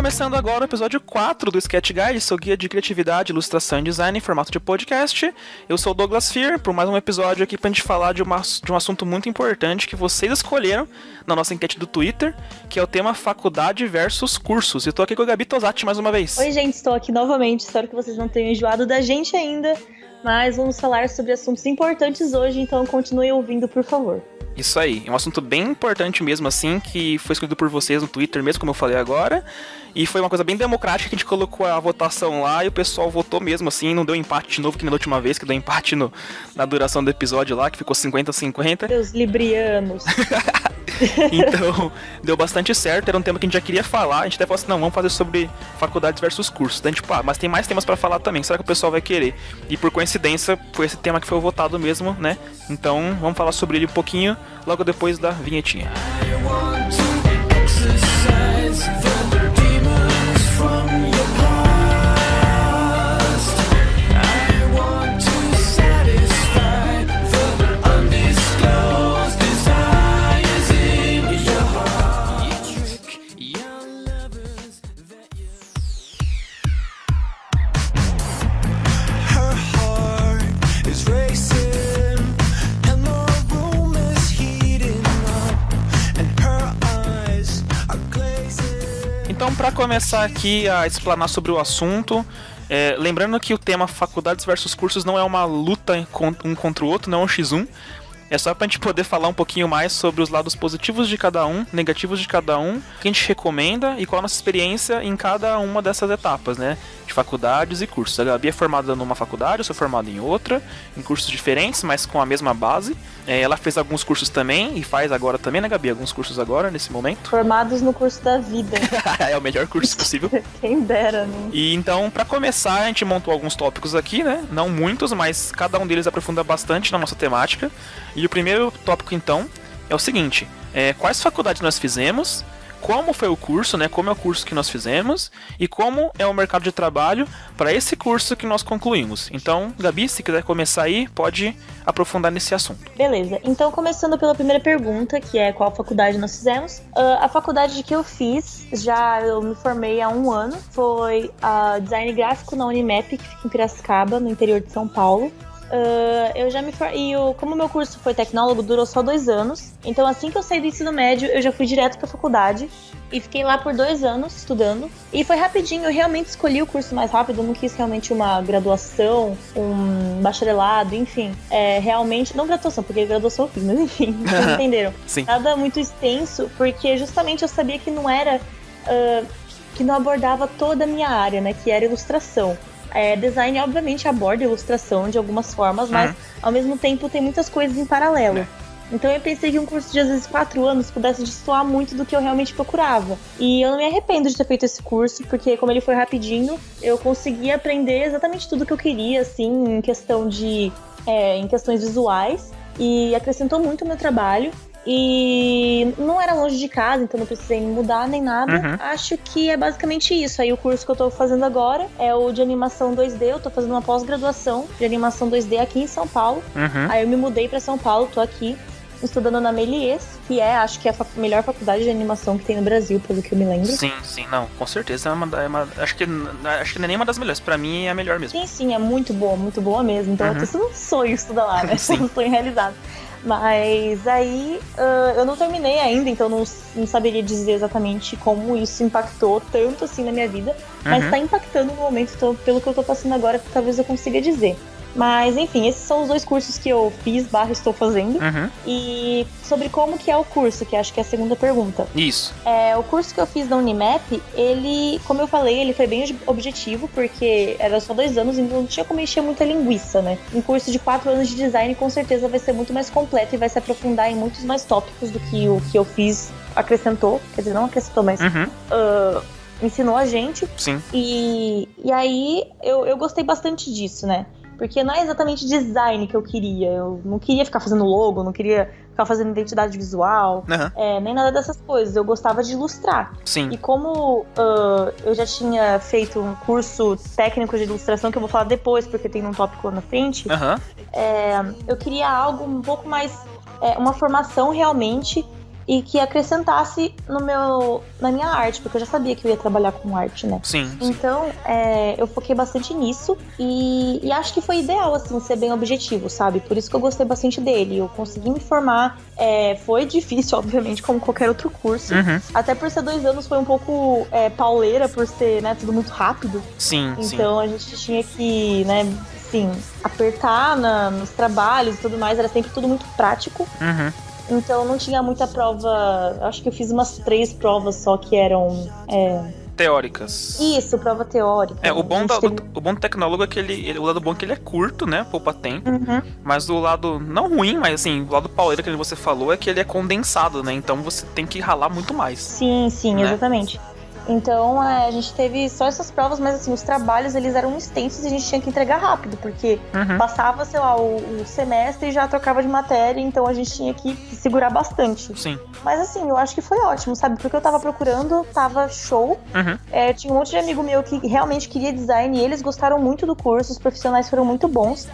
começando agora o episódio 4 do Sketch Guide, seu guia de criatividade, ilustração e design em formato de podcast. Eu sou o Douglas Fear, por mais um episódio aqui pra gente falar de um assunto muito importante que vocês escolheram na nossa enquete do Twitter, que é o tema faculdade versus cursos. E eu tô aqui com a Gabi Tosati mais uma vez. Oi, gente, estou aqui novamente. Espero que vocês não tenham enjoado da gente ainda, mas vamos falar sobre assuntos importantes hoje, então continue ouvindo, por favor. Isso aí, é um assunto bem importante mesmo assim, que foi escolhido por vocês no Twitter mesmo, como eu falei agora, e foi uma coisa bem democrática que a gente colocou a votação lá e o pessoal votou mesmo assim, não deu empate de novo que na última vez, que deu empate na duração do episódio lá, que ficou 50-50. Deus, librianos. Então, deu bastante certo, era um tema que a gente já queria falar, a gente até falou assim, não, vamos fazer sobre faculdades versus cursos. Daí a gente, mas tem mais temas pra falar também, será que o pessoal vai querer? E por coincidência, foi esse tema que foi votado mesmo, né? Então, vamos falar sobre ele um pouquinho, logo depois da vinhetinha. Então, para começar aqui a explanar sobre o assunto, lembrando que o tema faculdades versus cursos não é uma luta um contra o outro, não é um X1. É só pra gente poder falar um pouquinho mais sobre os lados positivos de cada um, negativos de cada um, o que a gente recomenda e qual a nossa experiência em cada uma dessas etapas, né? De faculdades e cursos. A Gabi é formada numa faculdade, eu sou formado em outra, em cursos diferentes, mas com a mesma base. Ela fez alguns cursos também, e faz agora também, né, Gabi? Alguns cursos agora, nesse momento. Formados no curso da vida. É o melhor curso possível. Quem dera, né? E então, pra começar, a gente montou alguns tópicos aqui, né? Não muitos, mas cada um deles aprofunda bastante na nossa temática. E o primeiro tópico, então, é o seguinte: quais faculdades nós fizemos, como foi o curso, né? Como é o curso que nós fizemos e como é o mercado de trabalho para esse curso que nós concluímos. Então, Gabi, se quiser começar aí, pode aprofundar nesse assunto. Beleza, então começando pela primeira pergunta, que é qual faculdade nós fizemos. A faculdade que eu fiz, eu me formei há 1 ano, foi a Design Gráfico na Unimap, que fica em Piracicaba, no interior de São Paulo. Eu já me como meu curso foi tecnólogo, durou só 2 anos. Então assim que eu saí do ensino médio, eu já fui direto pra faculdade e fiquei lá por 2 anos estudando. E foi rapidinho, eu realmente escolhi o curso mais rápido. Eu não quis realmente uma graduação, um bacharelado, enfim. Realmente, não graduação, porque graduação eu fiz, mas enfim, vocês entenderam. Sim. Nada muito extenso, porque justamente eu sabia que não era, que não abordava toda a minha área, né, que era ilustração. Design obviamente aborda ilustração de algumas formas, mas ao mesmo tempo tem muitas coisas em paralelo. Então eu pensei que um curso de às vezes 4 anos pudesse destoar muito do que eu realmente procurava. E eu não me arrependo de ter feito esse curso, porque como ele foi rapidinho, eu consegui aprender exatamente tudo que eu queria, assim, em questões visuais, e acrescentou muito ao meu trabalho. E não era longe de casa, então não precisei me mudar nem nada. Acho que é basicamente isso. Aí o curso que eu tô fazendo agora é o de animação 2D. Eu tô fazendo uma pós-graduação de animação 2D aqui em São Paulo. Aí eu me mudei pra São Paulo, tô aqui estudando na Méliès, que acho que é a melhor faculdade de animação que tem no Brasil, pelo que eu me lembro. Sim, não, com certeza acho que não é nem uma das melhores, pra mim é a melhor mesmo. Sim, é muito boa mesmo. Então eu tô sendo um sonho estudar lá, né? Um sonho realizado. Mas aí eu não terminei ainda, então não saberia dizer exatamente como isso impactou tanto assim na minha vida. Mas tá impactando no momento, então, pelo que eu tô passando agora, talvez eu consiga dizer. Mas enfim, esses são os 2 cursos que eu fiz, estou fazendo. E sobre como que é o curso, que acho que é a segunda pergunta. Isso. O curso que eu fiz na Unimap, ele, como eu falei, ele foi bem objetivo, porque era só 2 anos, então não tinha como encher muita linguiça, né? Um curso de 4 anos de design com certeza vai ser muito mais completo e vai se aprofundar em muitos mais tópicos do que o que eu fiz acrescentou. Quer dizer, não acrescentou, mas ensinou a gente. Sim. E aí eu gostei bastante disso, né? Porque não é exatamente design que eu queria. Eu não queria ficar fazendo logo, não queria ficar fazendo identidade visual, nem nada dessas coisas. Eu gostava de ilustrar. Sim. E como eu já tinha feito um curso técnico de ilustração, que eu vou falar depois, porque tem um tópico na frente, eu queria algo um pouco mais... uma formação realmente e que acrescentasse na minha arte, porque eu já sabia que eu ia trabalhar com arte, né? Sim. Então, eu foquei bastante nisso e acho que foi ideal, assim, ser bem objetivo, sabe? Por isso que eu gostei bastante dele. Eu consegui me formar. Foi difícil, obviamente, como qualquer outro curso. Até por ser 2 anos foi um pouco pauleira, por ser, né, tudo muito rápido. Sim. Então a gente tinha que, né, assim, apertar nos trabalhos e tudo mais. Era sempre tudo muito prático. Então não tinha muita prova. Acho que eu fiz umas 3 provas só que eram teóricas. Isso, prova teórica. O bom do tecnólogo é que o lado bom é que ele é curto, né? Poupa tempo. Mas o lado, não ruim, mas assim, o lado pauleiro que você falou é que ele é condensado, né? Então você tem que ralar muito mais. Sim, né? Exatamente. Então a gente teve só essas provas, mas assim, os trabalhos eles eram extensos e a gente tinha que entregar rápido, porque passava, sei lá, o semestre e já trocava de matéria, então a gente tinha que segurar bastante. Sim. Mas assim, eu acho que foi ótimo, sabe? Porque eu tava procurando, tava show. Tinha um monte de amigo meu que realmente queria design e eles gostaram muito do curso, os profissionais foram muito bons.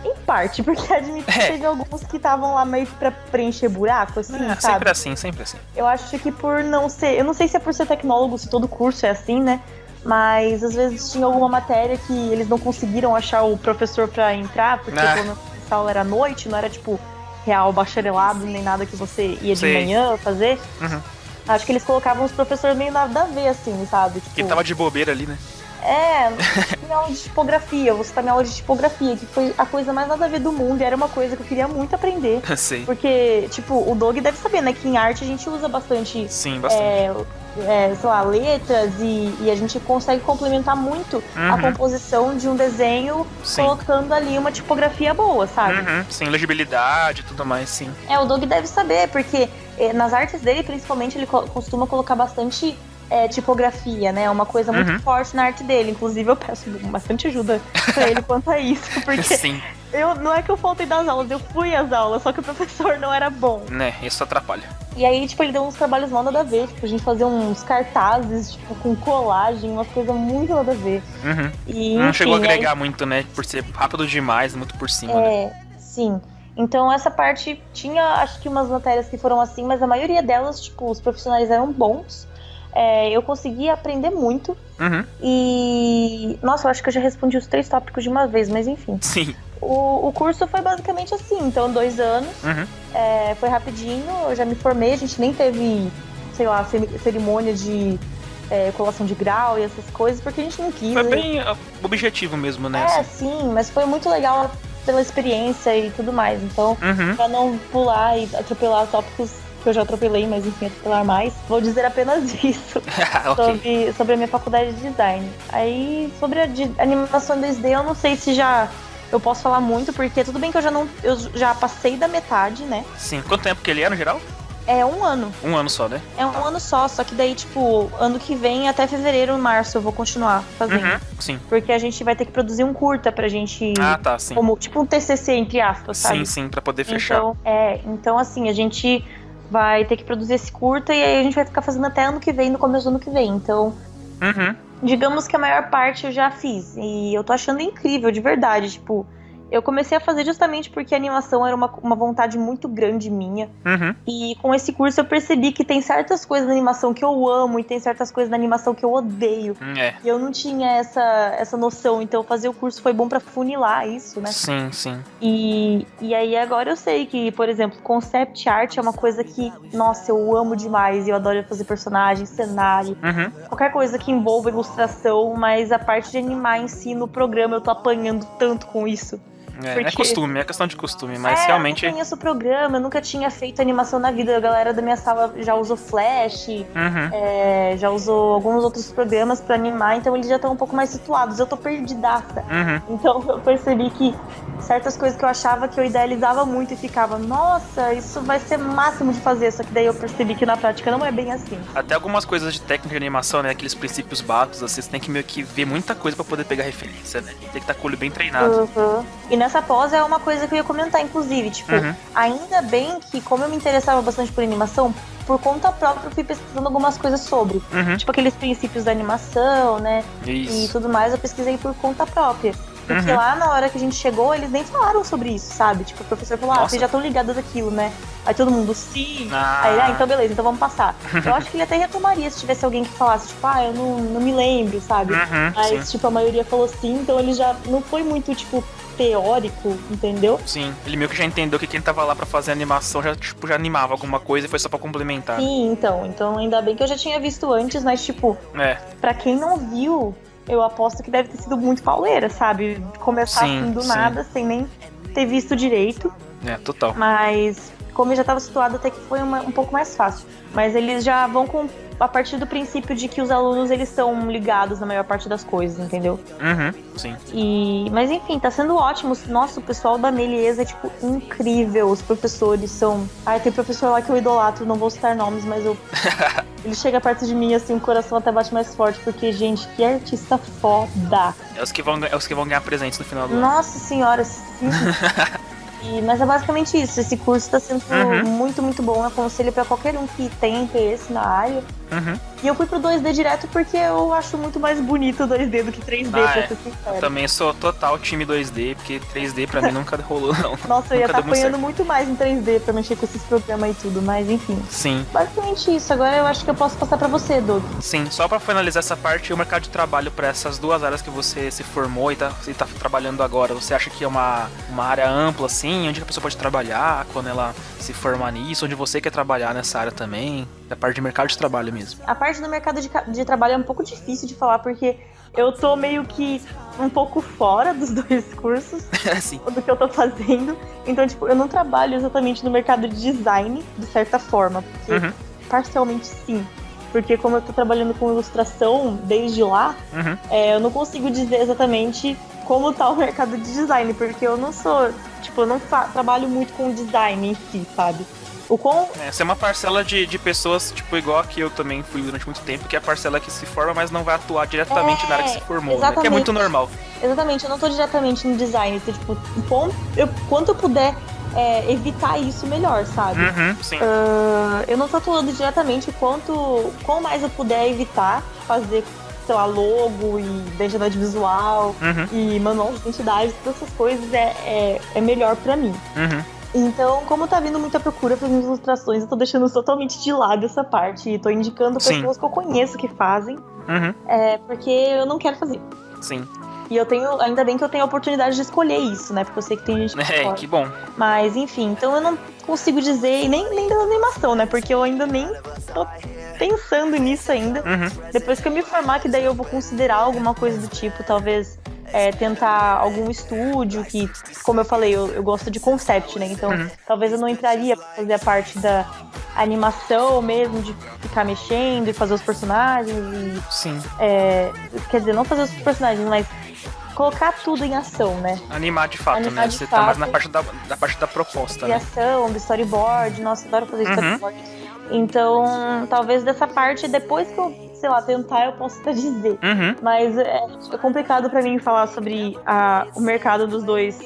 Em parte, porque admito que teve alguns que estavam lá meio que pra preencher buraco, assim, sabe? Sempre assim. Eu acho que por não ser... Eu não sei se é por ser tecnólogo, se todo curso é assim, né? Mas às vezes tinha alguma matéria que eles não conseguiram achar o professor pra entrar, porque quando a aula era à noite, não era tipo real bacharelado, nem nada que você ia de manhã fazer. Acho que eles colocavam os professores meio nada a ver, assim, sabe? Tipo, que tava de bobeira ali, né? Minha aula de tipografia, eu vou citar minha aula de tipografia, que foi a coisa mais nada a ver do mundo, e era uma coisa que eu queria muito aprender. Sei. Porque, tipo, o Doug deve saber, né, que em arte a gente usa bastante. Sim, bastante. Sei lá, letras, e a gente consegue complementar muito a composição de um desenho colocando ali uma tipografia boa, sabe? Sim, legibilidade e tudo mais, sim. O Doug deve saber, porque nas artes dele, principalmente, ele costuma colocar bastante tipografia, né? É uma coisa muito forte na arte dele. Inclusive, eu peço bastante ajuda pra ele quanto a isso, porque Sim. não é que eu faltei das aulas, eu fui às aulas, só que o professor não era bom. Né, isso atrapalha. E aí, tipo, ele deu uns trabalhos mal nada a ver, tipo, a gente fazia uns cartazes, tipo, com colagem, umas coisas muito nada a ver. E, não enfim, chegou a agregar muito, né? Por ser rápido demais, muito por cima, né? Sim. Então essa parte tinha, acho que umas matérias que foram assim, mas a maioria delas, tipo, os profissionais eram bons. Eu consegui aprender muito. E... Nossa, eu acho que eu já respondi os 3 tópicos de uma vez, mas enfim. Sim. O curso foi basicamente assim, então 2 anos. Foi rapidinho, eu já me formei, a gente nem teve, sei lá, cerimônia de colação de grau e essas coisas, porque a gente não quis. Foi bem objetivo mesmo, né? Sim, mas foi muito legal pela experiência e tudo mais. Então, pra não pular e atropelar tópicos que eu já atropelei, mas enfim, atropelar mais, vou dizer apenas isso. sobre a minha faculdade de design. Aí, sobre a animação 2D, eu não sei se eu posso falar muito, porque tudo bem que eu já passei da metade, né? Sim. Quanto tempo que ele é no geral? É 1 ano. 1 ano só, né? É um ano só que daí, tipo, ano que vem, até fevereiro, março, eu vou continuar fazendo. Sim. Porque a gente vai ter que produzir um curta pra gente... sim. Como, tipo um TCC, entre aspas, sabe? Sim, pra poder fechar. Então assim, a gente vai ter que produzir esse curta e aí a gente vai ficar fazendo até ano que vem, no começo do ano que vem. Então, digamos que a maior parte eu já fiz. E eu tô achando incrível, de verdade, tipo... Eu comecei a fazer justamente porque a animação era uma vontade muito grande minha. E com esse curso eu percebi que tem certas coisas na animação que eu amo e tem certas coisas na animação que eu odeio. E eu não tinha essa noção, então fazer o curso foi bom pra funilar isso, né? Sim. E aí agora eu sei que, por exemplo, concept art é uma coisa que, nossa, eu amo demais. Eu adoro fazer personagem, cenário, qualquer coisa que envolva ilustração, mas a parte de animar em si no programa eu tô apanhando tanto com isso. É costume, é questão de costume, mas realmente... Eu não conheço o programa, eu nunca tinha feito animação na vida. A galera da minha sala já usou Flash, já usou alguns outros programas pra animar, então eles já estão um pouco mais situados. Eu tô perdidaça. Então eu percebi que certas coisas que eu achava que eu idealizava muito e ficava, nossa, isso vai ser máximo de fazer, só que daí eu percebi que na prática não é bem assim. Até algumas coisas de técnica de animação, né, aqueles princípios básicos, assim, você tem que meio que ver muita coisa pra poder pegar referência, né, tem que estar com o olho bem treinado. E nessa pós é uma coisa que eu ia comentar, inclusive, tipo, ainda bem que como eu me interessava bastante por animação, por conta própria eu fui pesquisando algumas coisas sobre, tipo aqueles princípios da animação, né, e tudo mais, eu pesquisei por conta própria. Porque lá na hora que a gente chegou, eles nem falaram sobre isso, sabe? Tipo, o professor falou, vocês já estão ligados daquilo, né? Aí todo mundo, sim. Aí, então beleza, então vamos passar. Eu acho que ele até retomaria se tivesse alguém que falasse, tipo, eu não me lembro, sabe? Mas, tipo, a maioria falou sim, então ele já não foi muito, tipo, teórico, entendeu? Sim, ele meio que já entendeu que quem tava lá pra fazer a animação já animava alguma coisa e foi só pra complementar. Sim, então ainda bem que eu já tinha visto antes, mas tipo, pra quem não viu, eu aposto que deve ter sido muito pauleira, sabe? Começar assim do nada, sem nem ter visto direito. Total. Mas como eu já tava situado, até que foi um pouco mais fácil. Mas eles já vão a partir do princípio de que os alunos, eles estão ligados na maior parte das coisas, entendeu? Sim. Mas enfim, tá sendo ótimo. Nossa, o pessoal da Melies é, tipo, incrível. Os professores são... tem professor lá que eu idolatro, não vou citar nomes, mas ele chega perto de mim, assim, o coração até bate mais forte, porque, gente, que artista foda. É os que vão ganhar presentes no final do ano. Nossa senhora, sim. Mas é basicamente isso. Esse curso tá sendo muito, muito bom. Eu aconselho pra qualquer um que tenha interesse na área. E eu fui pro 2D direto porque eu acho muito mais bonito o 2D do que 3D, pra ser sincero. Eu também sou total time 2D, porque 3D pra mim nunca rolou, não. Nossa, eu ia estar apanhando muito mais em 3D pra mexer com esses programas e tudo, mas enfim. Sim. Basicamente isso. Agora eu acho que eu posso passar pra você, Doug. Sim, só pra finalizar essa parte, o mercado de trabalho pra essas duas áreas que você se formou e tá trabalhando agora, você acha que é uma área ampla, assim, onde a pessoa pode trabalhar quando ela se formar nisso, onde você quer trabalhar nessa área também? A parte de mercado de trabalho mesmo. A parte do mercado de trabalho é um pouco difícil de falar, porque eu tô meio que um pouco fora dos dois cursos do que eu tô fazendo. Então, tipo, eu não trabalho exatamente no mercado de design, de certa forma. Porque parcialmente sim. Porque como eu tô trabalhando com ilustração desde lá, eu não consigo dizer exatamente como tá o mercado de design. Porque eu não sou, tipo, eu não trabalho muito com design em si, sabe? Essa é uma parcela de pessoas, tipo, igual a que eu também fui durante muito tempo, que é a parcela que se forma, mas não vai atuar diretamente na área que se formou, né? Que é muito normal. Exatamente, eu não tô diretamente no design, então, tipo, quanto eu puder evitar isso, melhor, sabe? Sim. Eu não tô atuando diretamente, quanto mais eu puder evitar fazer, sei lá, logo e identidade visual e manual de identidade, todas essas coisas é melhor pra mim. Então, como tá vindo muita procura para minhas ilustrações, eu tô deixando totalmente de lado essa parte e tô indicando pessoas que eu conheço que fazem, porque eu não quero fazer. Sim. E ainda bem que eu tenho a oportunidade de escolher isso, né? Porque eu sei que tem gente que pode. Que bom. Mas, enfim, então eu não consigo dizer, e nem da animação, né? Porque eu ainda nem tô pensando nisso ainda. Depois que eu me formar, que daí eu vou considerar alguma coisa do tipo, talvez... tentar algum estúdio que, como eu falei, eu gosto de concept, né? Então, talvez eu não entraria pra fazer a parte da animação mesmo, de ficar mexendo e fazer os personagens e... Sim. Quer dizer, não fazer os personagens, mas colocar tudo em ação, né? Animar de fato, né? Você tá mais na parte da proposta, né? Criação, do storyboard. Nossa, adoro fazer storyboard. Então, talvez dessa parte, depois que eu, sei lá, tentar, eu posso até dizer. Mas é complicado pra mim falar sobre o mercado dos dois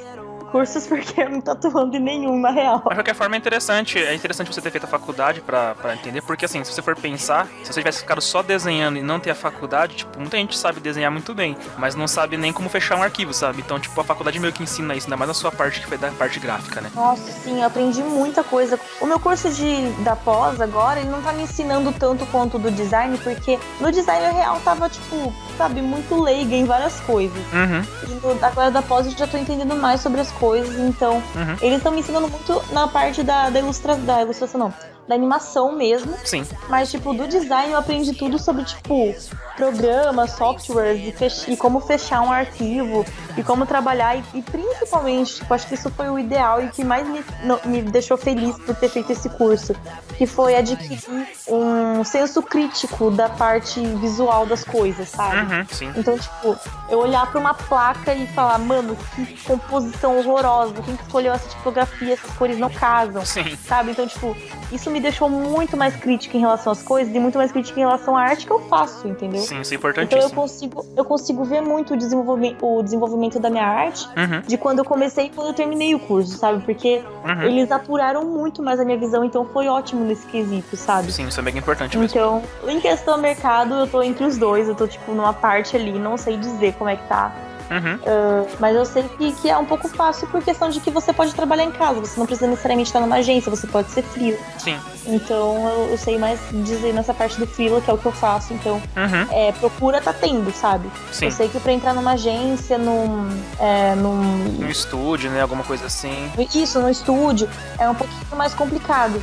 cursos, porque eu não tô atuando em nenhum, na real. Mas de qualquer forma é interessante você ter feito a faculdade pra entender, porque assim, se você for pensar, se você tivesse ficado só desenhando e não ter a faculdade, tipo, muita gente sabe desenhar muito bem, mas não sabe nem como fechar um arquivo, sabe? Então, tipo, a faculdade meio que ensina isso, ainda mais na sua parte, que foi da parte gráfica, né? Nossa, sim, eu aprendi muita coisa. O meu curso da pós agora, ele não tá me ensinando tanto quanto do design, porque no design eu real tava, tipo, sabe, muito leiga em várias coisas. E agora da pós eu já tô entendendo mais sobre as coisas, então eles estão me ensinando muito na parte da ilustração, não, da animação mesmo. Sim. Mas, tipo, do design eu aprendi tudo sobre, tipo, programas, softwares e como fechar um arquivo e como trabalhar e principalmente, tipo, acho que isso foi o ideal e que mais me deixou feliz por ter feito esse curso, que foi adquirir um senso crítico da parte visual das coisas, sabe? Sim. Então, tipo, eu olhar pra uma placa e falar, mano, que composição horrorosa, quem que escolheu essa tipografia, essas cores não casam, sabe? Então, tipo, isso me deixou muito mais crítica em relação às coisas e muito mais crítica em relação à arte que eu faço, entendeu? Sim, isso é importantíssimo. Então eu consigo ver muito o desenvolvimento da minha arte de quando eu comecei e quando eu terminei o curso, sabe? Porque eles apuraram muito mais a minha visão, então foi ótimo nesse quesito, sabe? Sim, isso é bem importante mesmo. Então, em questão do mercado, eu tô entre os dois, eu tô, tipo, numa parte ali, não sei dizer como é que tá Mas eu sei que é um pouco fácil por questão de que você pode trabalhar em casa, você não precisa necessariamente estar numa agência, você pode ser freela. Sim. Então eu sei mais dizer nessa parte do freela, que é o que eu faço. Então, procura tá tendo, sabe? Sim. Eu sei que pra entrar numa agência, num estúdio, né? Alguma coisa assim. Isso, no estúdio, é um pouquinho mais complicado.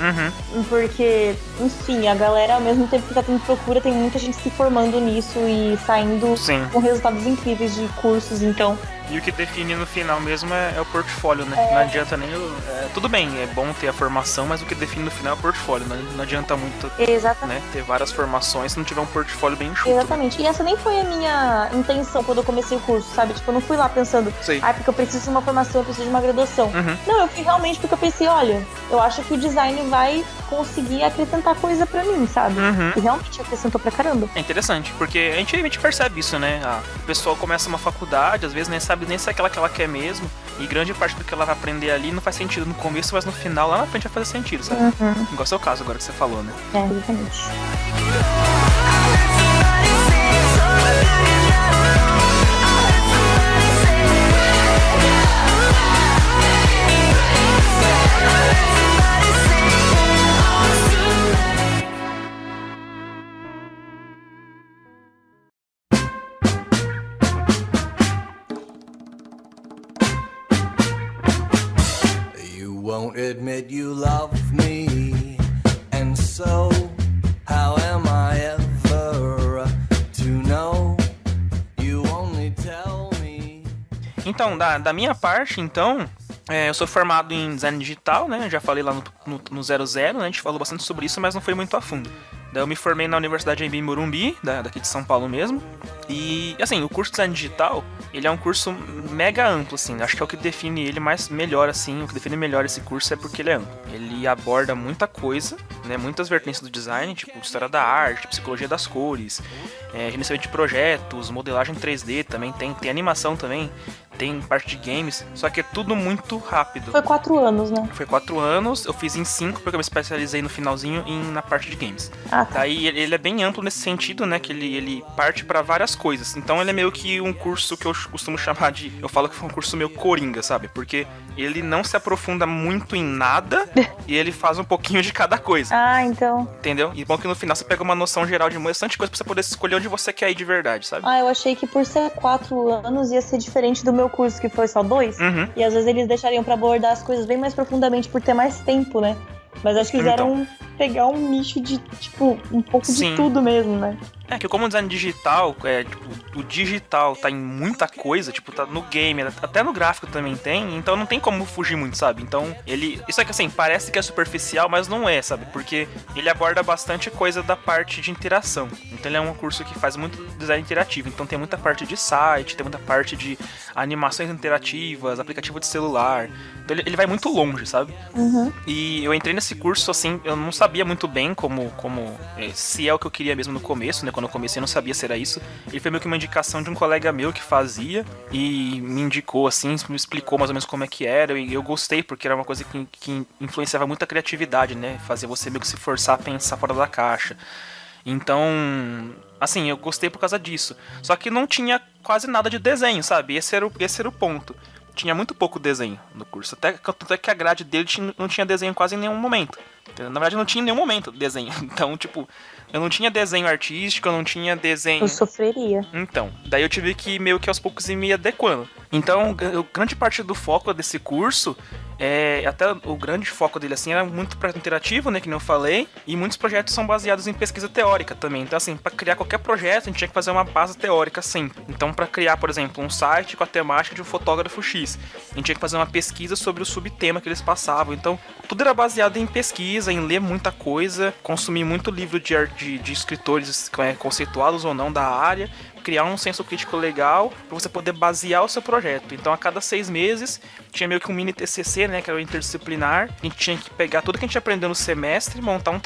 Porque, enfim, a galera, ao mesmo tempo que tá tendo procura, tem muita gente se formando nisso e saindo com resultados incríveis de cursos, então... E o que define no final mesmo é o portfólio, né? Não adianta nem... tudo bem, é bom ter a formação, mas o que define no final é o portfólio. Não adianta muito, né, ter várias formações se não tiver um portfólio bem enxuto. Exatamente. E essa nem foi a minha intenção quando eu comecei o curso, sabe? Tipo, eu não fui lá pensando, porque eu preciso de uma formação, eu preciso de uma graduação. Não, eu fui realmente porque eu pensei, olha, eu acho que o design vai conseguir acrescentar coisa pra mim, sabe? E realmente acrescentou pra caramba. É interessante, porque a gente percebe isso, né? O pessoal começa uma faculdade, às vezes nem sabe nem se é aquela que ela quer mesmo, e grande parte do que ela vai aprender ali não faz sentido no começo, mas no final, lá na frente vai fazer sentido, sabe? Igual é o seu caso agora que você falou, né? Exatamente. Won't admit you love me, and so how am I ever to know? You only tell me. Então, da minha parte, então, eu sou formado em design digital, né? Já falei lá no 00, né? A gente falou bastante sobre isso, mas não foi muito a fundo. Daí eu me formei na Universidade Anhembi Morumbi, daqui de São Paulo mesmo. E, assim, o curso de design digital, ele é um curso mega amplo, assim. Acho que é o que define ele melhor, assim. O que define melhor esse curso é porque ele é amplo. Ele aborda muita coisa, né? Muitas vertentes do design, tipo história da arte, psicologia das cores, gerenciamento de projetos, modelagem 3D também, tem animação também. Tem parte de games, só que é tudo muito rápido. Foi 4 anos, né? Foi 4 anos, eu fiz em 5, porque eu me especializei no finalzinho na parte de games. Daí ele é bem amplo nesse sentido, né, que ele parte pra várias coisas. Então ele é meio que um curso que eu costumo chamar de... Eu falo que foi um curso meio coringa, sabe? Porque ele não se aprofunda muito em nada e ele faz um pouquinho de cada coisa. Então... Entendeu? E bom que no final você pega uma noção geral de bastante coisa pra você poder escolher onde você quer ir de verdade, sabe? Eu achei que por ser 4 anos ia ser diferente do meu curso, que foi só 2. E às vezes eles deixariam pra abordar as coisas bem mais profundamente por ter mais tempo, né? Mas acho que quiseram pegar um nicho de, tipo, um pouco de tudo mesmo, né? É que como design digital, tipo, o digital tá em muita coisa, tipo, tá no game, até no gráfico também tem, então não tem como fugir muito, sabe? Então, isso é que assim, parece que é superficial, mas não é, sabe? Porque ele aborda bastante coisa da parte de interação. Então ele é um curso que faz muito design interativo, então tem muita parte de site, tem muita parte de animações interativas, aplicativo de celular. Então ele vai muito longe, sabe? E eu entrei nesse curso, assim, eu não sabia muito bem se é o que eu queria mesmo no começo, né? Quando eu comecei eu não sabia se era isso. Ele foi meio que uma indicação de um colega meu que fazia e me indicou, assim, me explicou mais ou menos como é que era, e eu gostei, porque era uma coisa que influenciava muito a criatividade, né? Fazia você meio que se forçar a pensar fora da caixa. Então, assim, eu gostei por causa disso. Só que não tinha quase nada de desenho, sabe? Esse era o ponto. Tinha muito pouco desenho no curso. Até que a grade dele não tinha desenho quase em nenhum momento. Na verdade, não tinha em nenhum momento desenho. Então, tipo, eu não tinha desenho artístico, eu não tinha desenho... Eu sofreria. Então, daí eu tive que meio que aos poucos ir me adequando. Então, grande parte do foco desse curso... até o grande foco dele, assim, era muito projeto interativo, né, que nem eu falei, e muitos projetos são baseados em pesquisa teórica também. Então, assim, para criar qualquer projeto, a gente tinha que fazer uma base teórica sempre. Então, para criar, por exemplo, um site com a temática de um fotógrafo X, a gente tinha que fazer uma pesquisa sobre o subtema que eles passavam. Então, tudo era baseado em pesquisa, em ler muita coisa, consumir muito livro de escritores conceituados ou não da área, criar um senso crítico legal para você poder basear o seu projeto. Então, a cada 6 meses, tinha meio que um mini TCC, né, que era o interdisciplinar. A gente tinha que pegar tudo que a gente aprendeu no semestre, montar um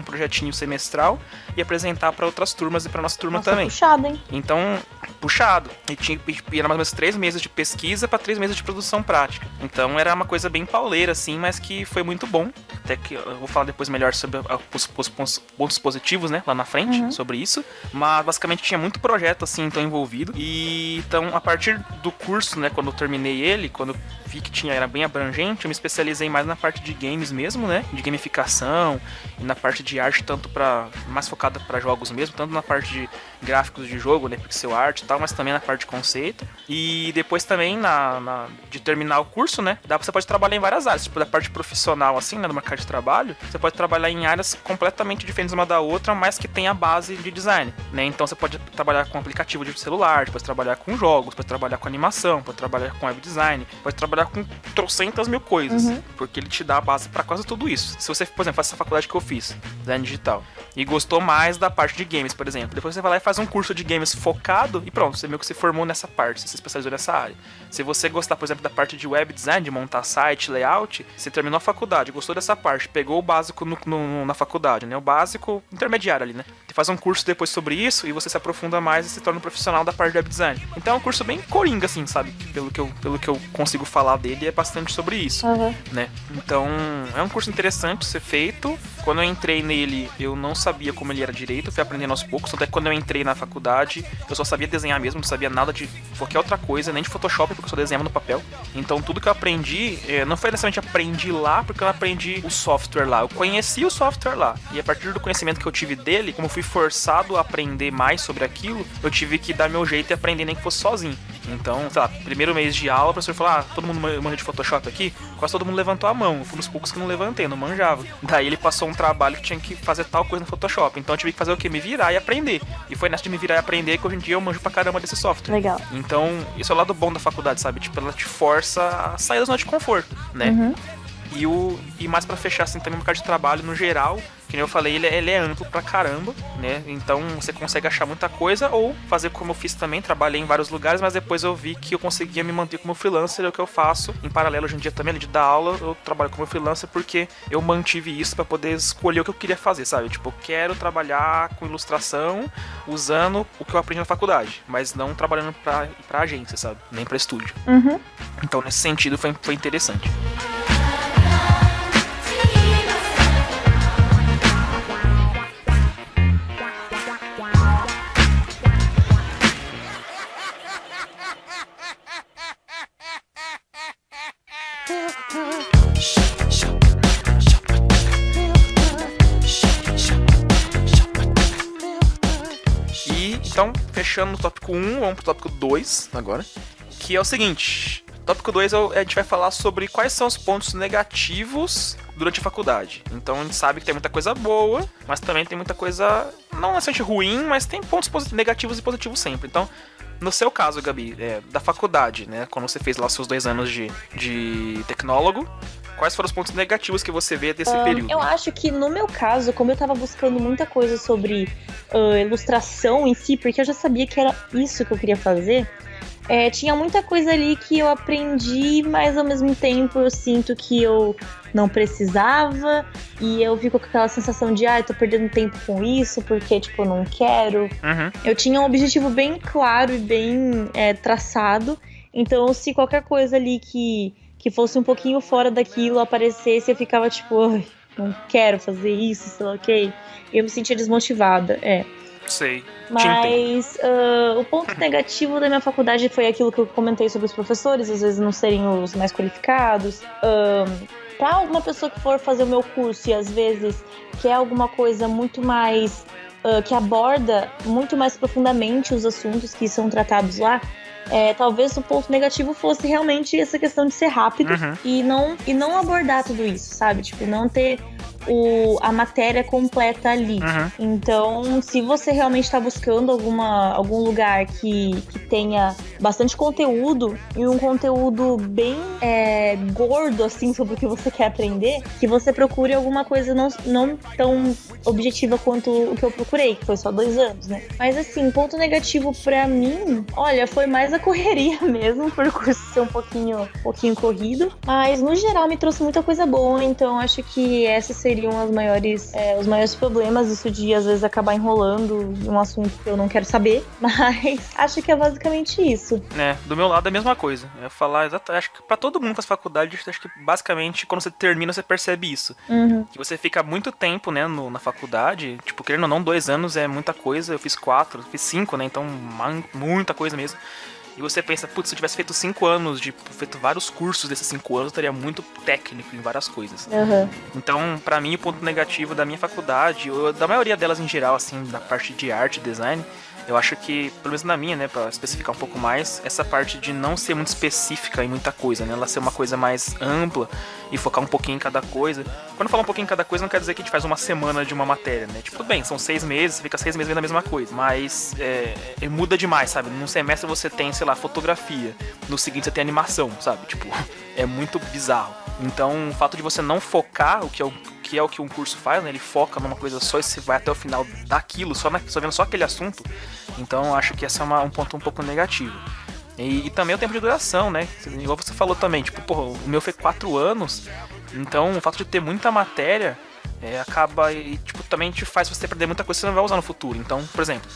projetinho semestral e apresentar para outras turmas e para nossa turma também. Puxado, hein? Então, puxado. E era mais ou menos 3 meses de pesquisa para 3 meses de produção prática. Então, era uma coisa bem pauleira, assim, mas que foi muito bom. Até que eu vou falar depois melhor sobre os pontos positivos, né, lá na frente, sobre isso. Mas, basicamente, tinha muito projeto, assim, tô envolvido. E então, a partir do curso, né, quando eu terminei ele, quando eu vi que era bem abrangente, eu me especializei mais na parte de games mesmo, né, de gamificação e na parte de arte, tanto mais focada para jogos mesmo, tanto na parte de gráficos de jogo, né, pixel art e tal, mas também na parte de conceito. E depois também de terminar o curso, né, você pode trabalhar em várias áreas, tipo da parte profissional assim, né, do mercado de trabalho, você pode trabalhar em áreas completamente diferentes uma da outra, mas que tem a base de design, né, então você pode trabalhar com aplicativo de celular, pode trabalhar com jogos, pode trabalhar com animação, pode trabalhar com web design, pode trabalhar com trocentas mil coisas, porque ele te dá a base pra quase tudo isso. Se você, por exemplo, faz essa faculdade que eu fiz, design digital, e gostou mais da parte de games, por exemplo, depois você vai lá e faz um curso de games focado e pronto, você meio que se formou nessa parte, você se especializou nessa área. Se você gostar, por exemplo, da parte de web design, de montar site, layout, você terminou a faculdade, gostou dessa parte, pegou o básico na faculdade, né, o básico intermediário ali, né, você faz um curso depois sobre isso e você se aprofunda mais e se torna um profissional da parte de web design. Então é um curso bem coringa, assim, sabe, pelo que eu consigo falar dele, é bastante sobre isso, né, então é um curso interessante de ser feito. Quando eu entrei nele, eu não sabia como ele era direito, eu fui aprendendo aos poucos, até quando eu entrei na faculdade, eu só sabia desenhar mesmo, não sabia nada de qualquer outra coisa, nem de Photoshop, porque eu só desenhava no papel. Então tudo que eu aprendi, não foi necessariamente aprendi lá, porque eu não aprendi o software lá, eu conheci o software lá, e a partir do conhecimento que eu tive dele, como eu fui forçado a aprender mais sobre aquilo, eu tive que dar meu jeito e aprender nem que fosse sozinho. Então, sei lá, primeiro mês de aula, o professor falou, todo mundo manja de Photoshop aqui? Quase todo mundo levantou a mão, eu fui um dos poucos que não levantei, não manjava. Daí ele passou um trabalho que tinha que fazer tal coisa no Photoshop, então eu tive que fazer o quê? Me virar e aprender. E foi nessa de me virar e aprender que hoje em dia eu manjo pra caramba desse software. Legal. Então, isso é o lado bom da faculdade, sabe? Tipo, ela te força a sair da zona de conforto, né? E mais pra fechar, assim, também o mercado de trabalho, no geral, que nem eu falei, ele é amplo pra caramba, né? Então você consegue achar muita coisa ou fazer como eu fiz também, trabalhei em vários lugares, mas depois eu vi que eu conseguia me manter como freelancer, é o que eu faço. Em paralelo, hoje em dia também, além de dar aula, eu trabalho como freelancer porque eu mantive isso pra poder escolher o que eu queria fazer, sabe? Tipo, eu quero trabalhar com ilustração usando o que eu aprendi na faculdade, mas não trabalhando pra agência, sabe? Nem pra estúdio. Então, nesse sentido, foi interessante. Então, fechando no tópico 1, vamos pro tópico 2 agora, que é o seguinte. Tópico 2, a gente vai falar sobre quais são os pontos negativos durante a faculdade. Então, a gente sabe que tem muita coisa boa, mas também tem muita coisa, não necessariamente ruim, mas tem pontos negativos e positivos sempre. Então, no seu caso, Gabi, da faculdade, né, quando você fez lá os seus 2 anos de tecnólogo, quais foram os pontos negativos que você vê desse período? Eu acho que no meu caso, como eu tava buscando muita coisa sobre ilustração em si, porque eu já sabia que era isso que eu queria fazer, tinha muita coisa ali que eu aprendi, mas ao mesmo tempo eu sinto que eu não precisava, e eu fico com aquela sensação de, eu tô perdendo tempo com isso, porque, tipo, eu não quero. Eu tinha um objetivo bem claro e bem traçado, então se qualquer coisa ali que fosse um pouquinho fora daquilo aparecesse, eu ficava tipo, não quero fazer isso, sei lá, ok. Eu me sentia desmotivada, Sei. Mas o ponto negativo da minha faculdade foi aquilo que eu comentei sobre os professores, às vezes não serem os mais qualificados. Para uma pessoa que for fazer o meu curso e às vezes quer alguma coisa muito mais que aborda muito mais profundamente os assuntos que são tratados lá, talvez o ponto negativo fosse realmente essa questão de ser rápido e não abordar tudo isso, sabe? Tipo, não ter a matéria completa ali. Então, se você realmente está buscando algum lugar que tenha bastante conteúdo e um conteúdo bem gordo, assim, sobre o que você quer aprender, que você procure alguma coisa não tão objetiva quanto o que eu procurei, que foi só 2 anos, né? Mas, assim, ponto negativo pra mim, olha, foi mais a correria mesmo, por o curso ser um pouquinho corrido, mas, no geral, me trouxe muita coisa boa, então acho que essa seria seriam os maiores problemas, isso de às vezes acabar enrolando um assunto que eu não quero saber, mas acho que é basicamente isso. Do meu lado é a mesma coisa. Eu falar exatamente, acho que pra todo mundo faz faculdade, acho que basicamente quando você termina você percebe isso. Que você fica muito tempo, né, na faculdade, tipo, querendo ou não, 2 anos é muita coisa, eu fiz 4, fiz 5, né, então muita coisa mesmo. E você pensa, putz, se eu tivesse feito 5 anos, feito vários cursos desses 5 anos, eu estaria muito técnico em várias coisas. Então, pra mim, o ponto negativo da minha faculdade, da maioria delas em geral, assim, da parte de arte e design, eu acho que, pelo menos na minha, né, pra especificar um pouco mais, essa parte de não ser muito específica em muita coisa, né, ela ser uma coisa mais ampla e focar um pouquinho em cada coisa. Quando eu falo um pouquinho em cada coisa, não quer dizer que a gente faz uma semana de uma matéria, né, tipo, tudo bem, são 6 meses, você fica 6 meses vendo a mesma coisa, mas muda demais, sabe, num semestre você tem, sei lá, fotografia, no seguinte você tem animação, sabe, tipo, é muito bizarro. Então, o fato de você não focar, o que é o que um curso faz, né? Ele foca numa coisa só e você vai até o final daquilo, só vendo só aquele assunto. Então, acho que esse é um ponto um pouco negativo. E também o tempo de duração, né? Igual você falou também, tipo, porra, o meu foi 4 anos, então o fato de ter muita matéria acaba e, tipo, também te faz você perder muita coisa que você não vai usar no futuro. Então, por exemplo,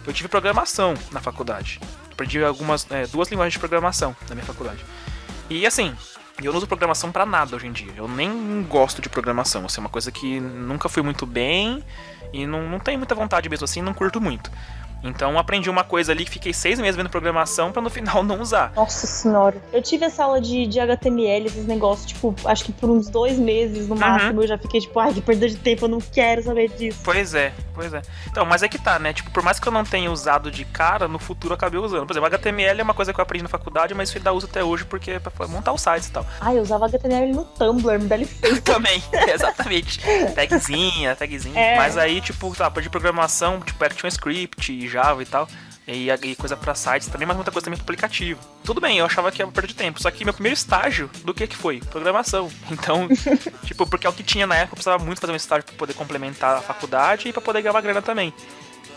eu tive programação na faculdade. Aprendi 2 linguagens de programação na minha faculdade. E assim, eu não uso programação pra nada hoje em dia. Eu nem gosto de programação. Assim, é uma coisa que nunca fui muito bem e não tenho muita vontade mesmo assim, não curto muito. Então aprendi uma coisa ali que fiquei 6 meses vendo programação pra no final não usar. Nossa senhora. Eu tive essa aula de HTML, esses negócios, tipo, acho que por uns 2 meses no máximo eu já fiquei tipo, ai, que perda de tempo, eu não quero saber disso. Pois é. Então, mas é que tá, né? Tipo, por mais que eu não tenha usado de cara, no futuro eu acabei usando. Por exemplo, HTML é uma coisa que eu aprendi na faculdade, mas isso eu ainda uso até hoje porque é pra montar os sites e tal. Eu usava HTML no Tumblr, me dá licença. Também, exatamente. Tagzinha. Mas aí, tipo, aprendi programação, tipo, ActionScript, Java e tal. E coisa pra sites também, mas muita coisa também pro aplicativo. Tudo bem, eu achava que ia perder tempo. Só que meu primeiro estágio, do que foi? Programação. Então, tipo, porque é o que tinha na época, eu precisava muito fazer um estágio pra poder complementar a faculdade e pra poder ganhar uma grana também.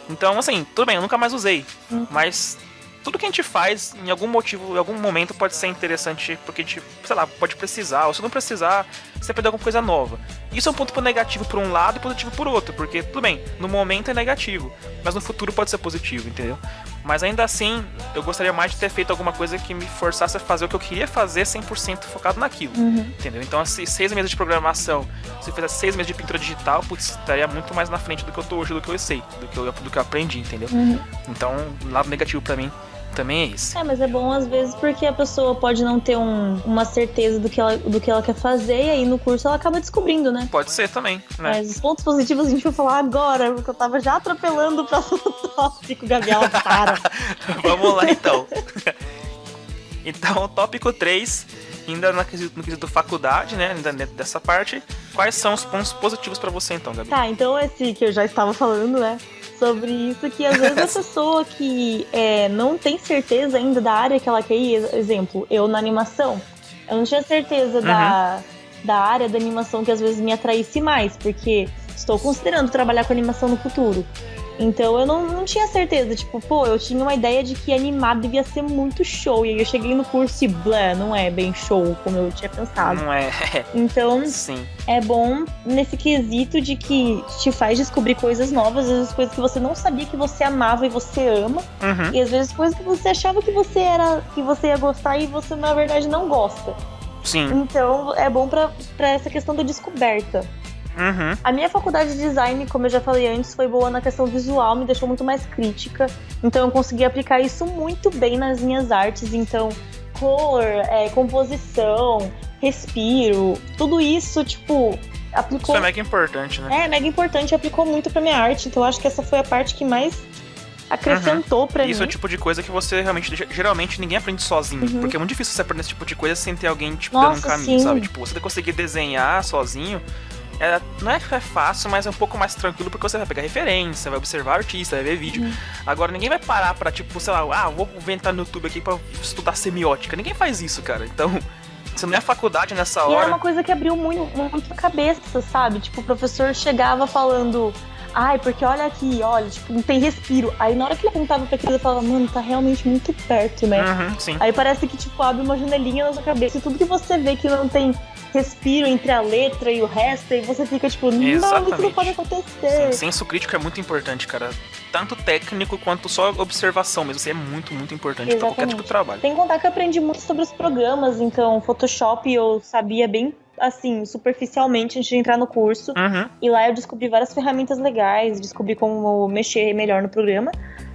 Então, assim, tudo bem, eu nunca mais usei. Mas tudo que a gente faz, em algum momento pode ser interessante, porque a gente, sei lá, pode precisar, ou se não precisar, você aprender alguma coisa nova. Isso é um ponto negativo por um lado e positivo por outro, porque, tudo bem, no momento é negativo, mas no futuro pode ser positivo, entendeu? Mas ainda assim, eu gostaria mais de ter feito alguma coisa que me forçasse a fazer o que eu queria fazer 100% focado naquilo, entendeu? Então, assim, 6 meses de programação, se eu fizesse 6 meses de pintura digital, putz, estaria muito mais na frente do que eu tô hoje, do que eu sei, do que eu aprendi, entendeu? Então, lado negativo pra mim também é isso. Mas é bom às vezes porque a pessoa pode não ter uma certeza do que ela quer fazer e aí no curso ela acaba descobrindo, né? Pode ser também, né? Mas os pontos positivos a gente vai falar agora, porque eu tava já atropelando o próximo tópico, Gabriela, para. Vamos lá então. Então, tópico 3, ainda no quesito faculdade, né? Ainda dentro dessa parte, quais são os pontos positivos pra você então, Gabi? Tá, então esse que eu já estava falando, né? Sobre isso, que às vezes a pessoa que não tem certeza ainda da área que ela quer ir, exemplo, eu na animação, eu não tinha certeza da área da animação que às vezes me atraísse mais, porque estou considerando trabalhar com animação no futuro. Então eu não tinha certeza, tipo, eu tinha uma ideia de que animado devia ser muito show, e aí eu cheguei no curso e blá, não é bem show como eu tinha pensado. Não é. Então, sim, é bom nesse quesito de que te faz descobrir coisas novas, às vezes coisas que você não sabia que você amava e você ama, e às vezes coisas que você achava que você ia gostar e você na verdade não gosta. Sim. Então é bom pra essa questão da descoberta. A minha faculdade de design, como eu já falei antes, foi boa na questão visual, me deixou muito mais crítica. Então eu consegui aplicar isso muito bem nas minhas artes. Então, cor, composição, respiro, tudo isso, tipo, aplicou... Isso é mega importante, né? É, mega importante, aplicou muito pra minha arte. Então eu acho que essa foi a parte que mais acrescentou pra mim. Isso é o tipo de coisa que você realmente, geralmente ninguém aprende sozinho, porque é muito difícil você aprender esse tipo de coisa sem ter alguém, tipo, dando um caminho, sabe? Tipo, você conseguir desenhar sozinho... não é fácil, mas é um pouco mais tranquilo, porque você vai pegar referência, vai observar artista, vai ver vídeo. Agora, ninguém vai parar pra, tipo, sei lá, vou entrar no YouTube aqui pra estudar semiótica. Ninguém faz isso, cara. Então, você não é faculdade nessa hora. E era uma coisa que abriu muito a cabeça, sabe? Tipo, o professor chegava falando... porque olha aqui, olha, tipo, não tem respiro. Aí na hora que ele apontava pra aquilo, eu falava, mano, tá realmente muito perto, né? Sim. Aí parece que, tipo, abre uma janelinha na sua cabeça e tudo que você vê que não tem respiro entre a letra e o resto, e você fica tipo, não, isso não pode acontecer. Sim, senso crítico é muito importante, cara. Tanto técnico quanto só observação mesmo. Isso é muito, muito importante pra qualquer tipo de trabalho. Tem que contar que eu aprendi muito sobre os programas, então Photoshop eu sabia bem, assim, superficialmente antes de entrar no curso. E lá eu descobri várias ferramentas legais, descobri como mexer melhor no programa.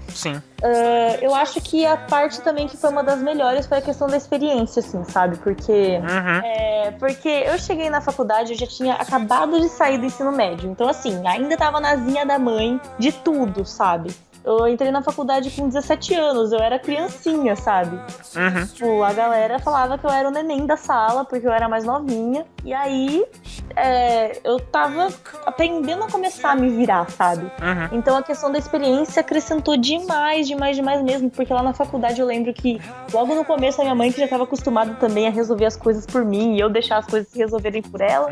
Sim. Eu acho que a parte também que foi uma das melhores foi a questão da experiência, assim, sabe? Porque eu cheguei na faculdade, eu já tinha acabado de sair do ensino médio. Então, assim, ainda tava na zinha da mãe de tudo, sabe? Eu entrei na faculdade com 17 anos, eu era criancinha, sabe? Tipo, a galera falava que eu era o neném da sala, porque eu era mais novinha. E aí, eu tava aprendendo a começar a me virar, sabe? Então a questão da experiência acrescentou demais mesmo. Porque lá na faculdade eu lembro que, logo no começo, a minha mãe, que já tava acostumada também a resolver as coisas por mim, e eu deixar as coisas se resolverem por ela,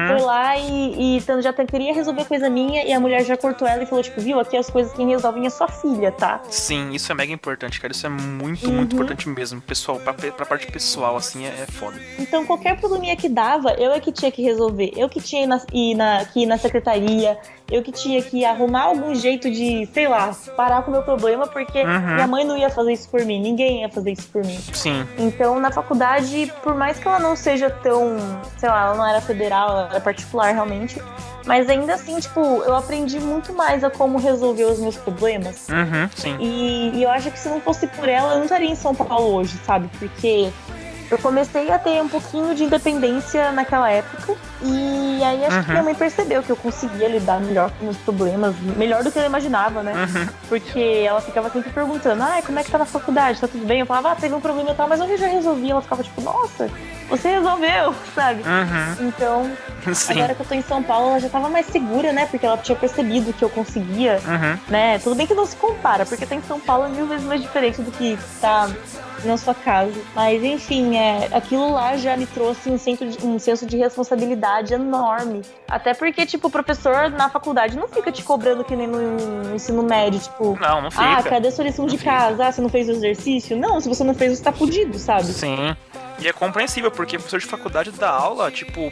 foi lá e então, já queria resolver coisa minha, e a mulher já cortou ela e falou, tipo, viu, aqui as coisas quem resolvem é sua filha, tá? Sim, isso é mega importante, cara. Isso é muito, muito importante mesmo. Pessoal, pra parte pessoal, assim, é foda. Então, qualquer probleminha que dava, eu é que tinha que resolver. Eu que tinha que ir na secretaria, eu que tinha que arrumar algum jeito de, sei lá, parar com o meu problema, porque minha mãe não ia fazer isso por mim, ninguém ia fazer isso por mim. Sim. Então, na faculdade, por mais que ela não seja tão, sei lá, ela não era federal, ela era particular realmente, mas ainda assim, tipo, eu aprendi muito mais a como resolver os meus problemas. Sim. E eu acho que se não fosse por ela, eu não estaria em São Paulo hoje, sabe? Porque eu comecei a ter um pouquinho de independência naquela época. E aí acho que minha mãe percebeu que eu conseguia lidar melhor com os problemas, melhor do que eu imaginava, né? Porque ela ficava sempre perguntando, como é que tá na faculdade? Tá tudo bem? Eu falava, teve um problema e tal, mas eu já resolvi. Ela ficava tipo, nossa, você resolveu, sabe? Então, Sim. agora que eu tô em São Paulo, ela já tava mais segura, né? Porque ela tinha percebido que eu conseguia, né? Tudo bem que não se compara, porque tá em São Paulo é 1000 vezes mais diferente do que tá na sua casa. Mas, enfim, aquilo lá já me trouxe um senso de responsabilidade enorme. Até porque, tipo, o professor na faculdade não fica te cobrando que nem no ensino médio, tipo... Não fica. Cadê a sua lição de casa? Você não fez o exercício? Não, se você não fez, você tá fudido, sabe? Sim. E é compreensível, porque o professor de faculdade dá aula, tipo,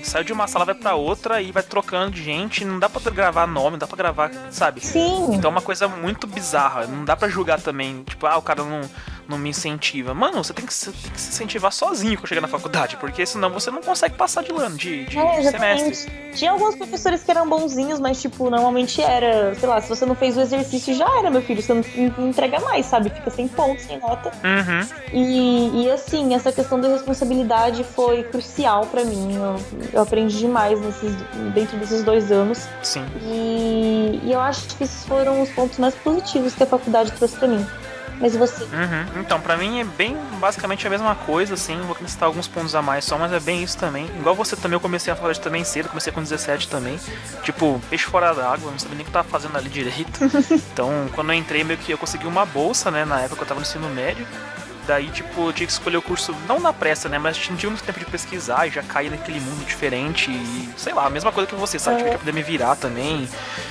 sai de uma sala, vai pra outra e vai trocando de gente, não dá pra gravar nome, não dá pra gravar, sabe? Sim. Então é uma coisa muito bizarra, não dá pra julgar também, tipo, o cara não me incentiva. Mano, você tem que se incentivar sozinho quando chegar na faculdade, porque senão você não consegue passar de ano, de semestre. Tinha alguns professores que eram bonzinhos, mas, tipo, normalmente era, sei lá, se você não fez o exercício, já era, meu filho, você não entrega mais, sabe? Fica sem ponto, sem nota. E assim, essa questão da responsabilidade foi crucial pra mim. Eu aprendi demais dentro desses 2 anos. Sim. E eu acho que esses foram os pontos mais positivos que a faculdade trouxe pra mim. Mas você? Então, pra mim é bem basicamente a mesma coisa, assim. Vou citar alguns pontos a mais só, mas é bem isso também. Igual você também, eu comecei a faculdade também cedo, comecei com 17 também. Tipo, peixe fora d'água, não sabia nem o que eu tava fazendo ali direito. Então, quando eu entrei, meio que eu consegui uma bolsa, né, na época que eu tava no ensino médio. Daí, tipo, eu tinha que escolher o curso, não na pressa, né, mas tinha muito tempo de pesquisar e já caí naquele mundo diferente e, sei lá, a mesma coisa que você, sabe, tive que poder me virar também.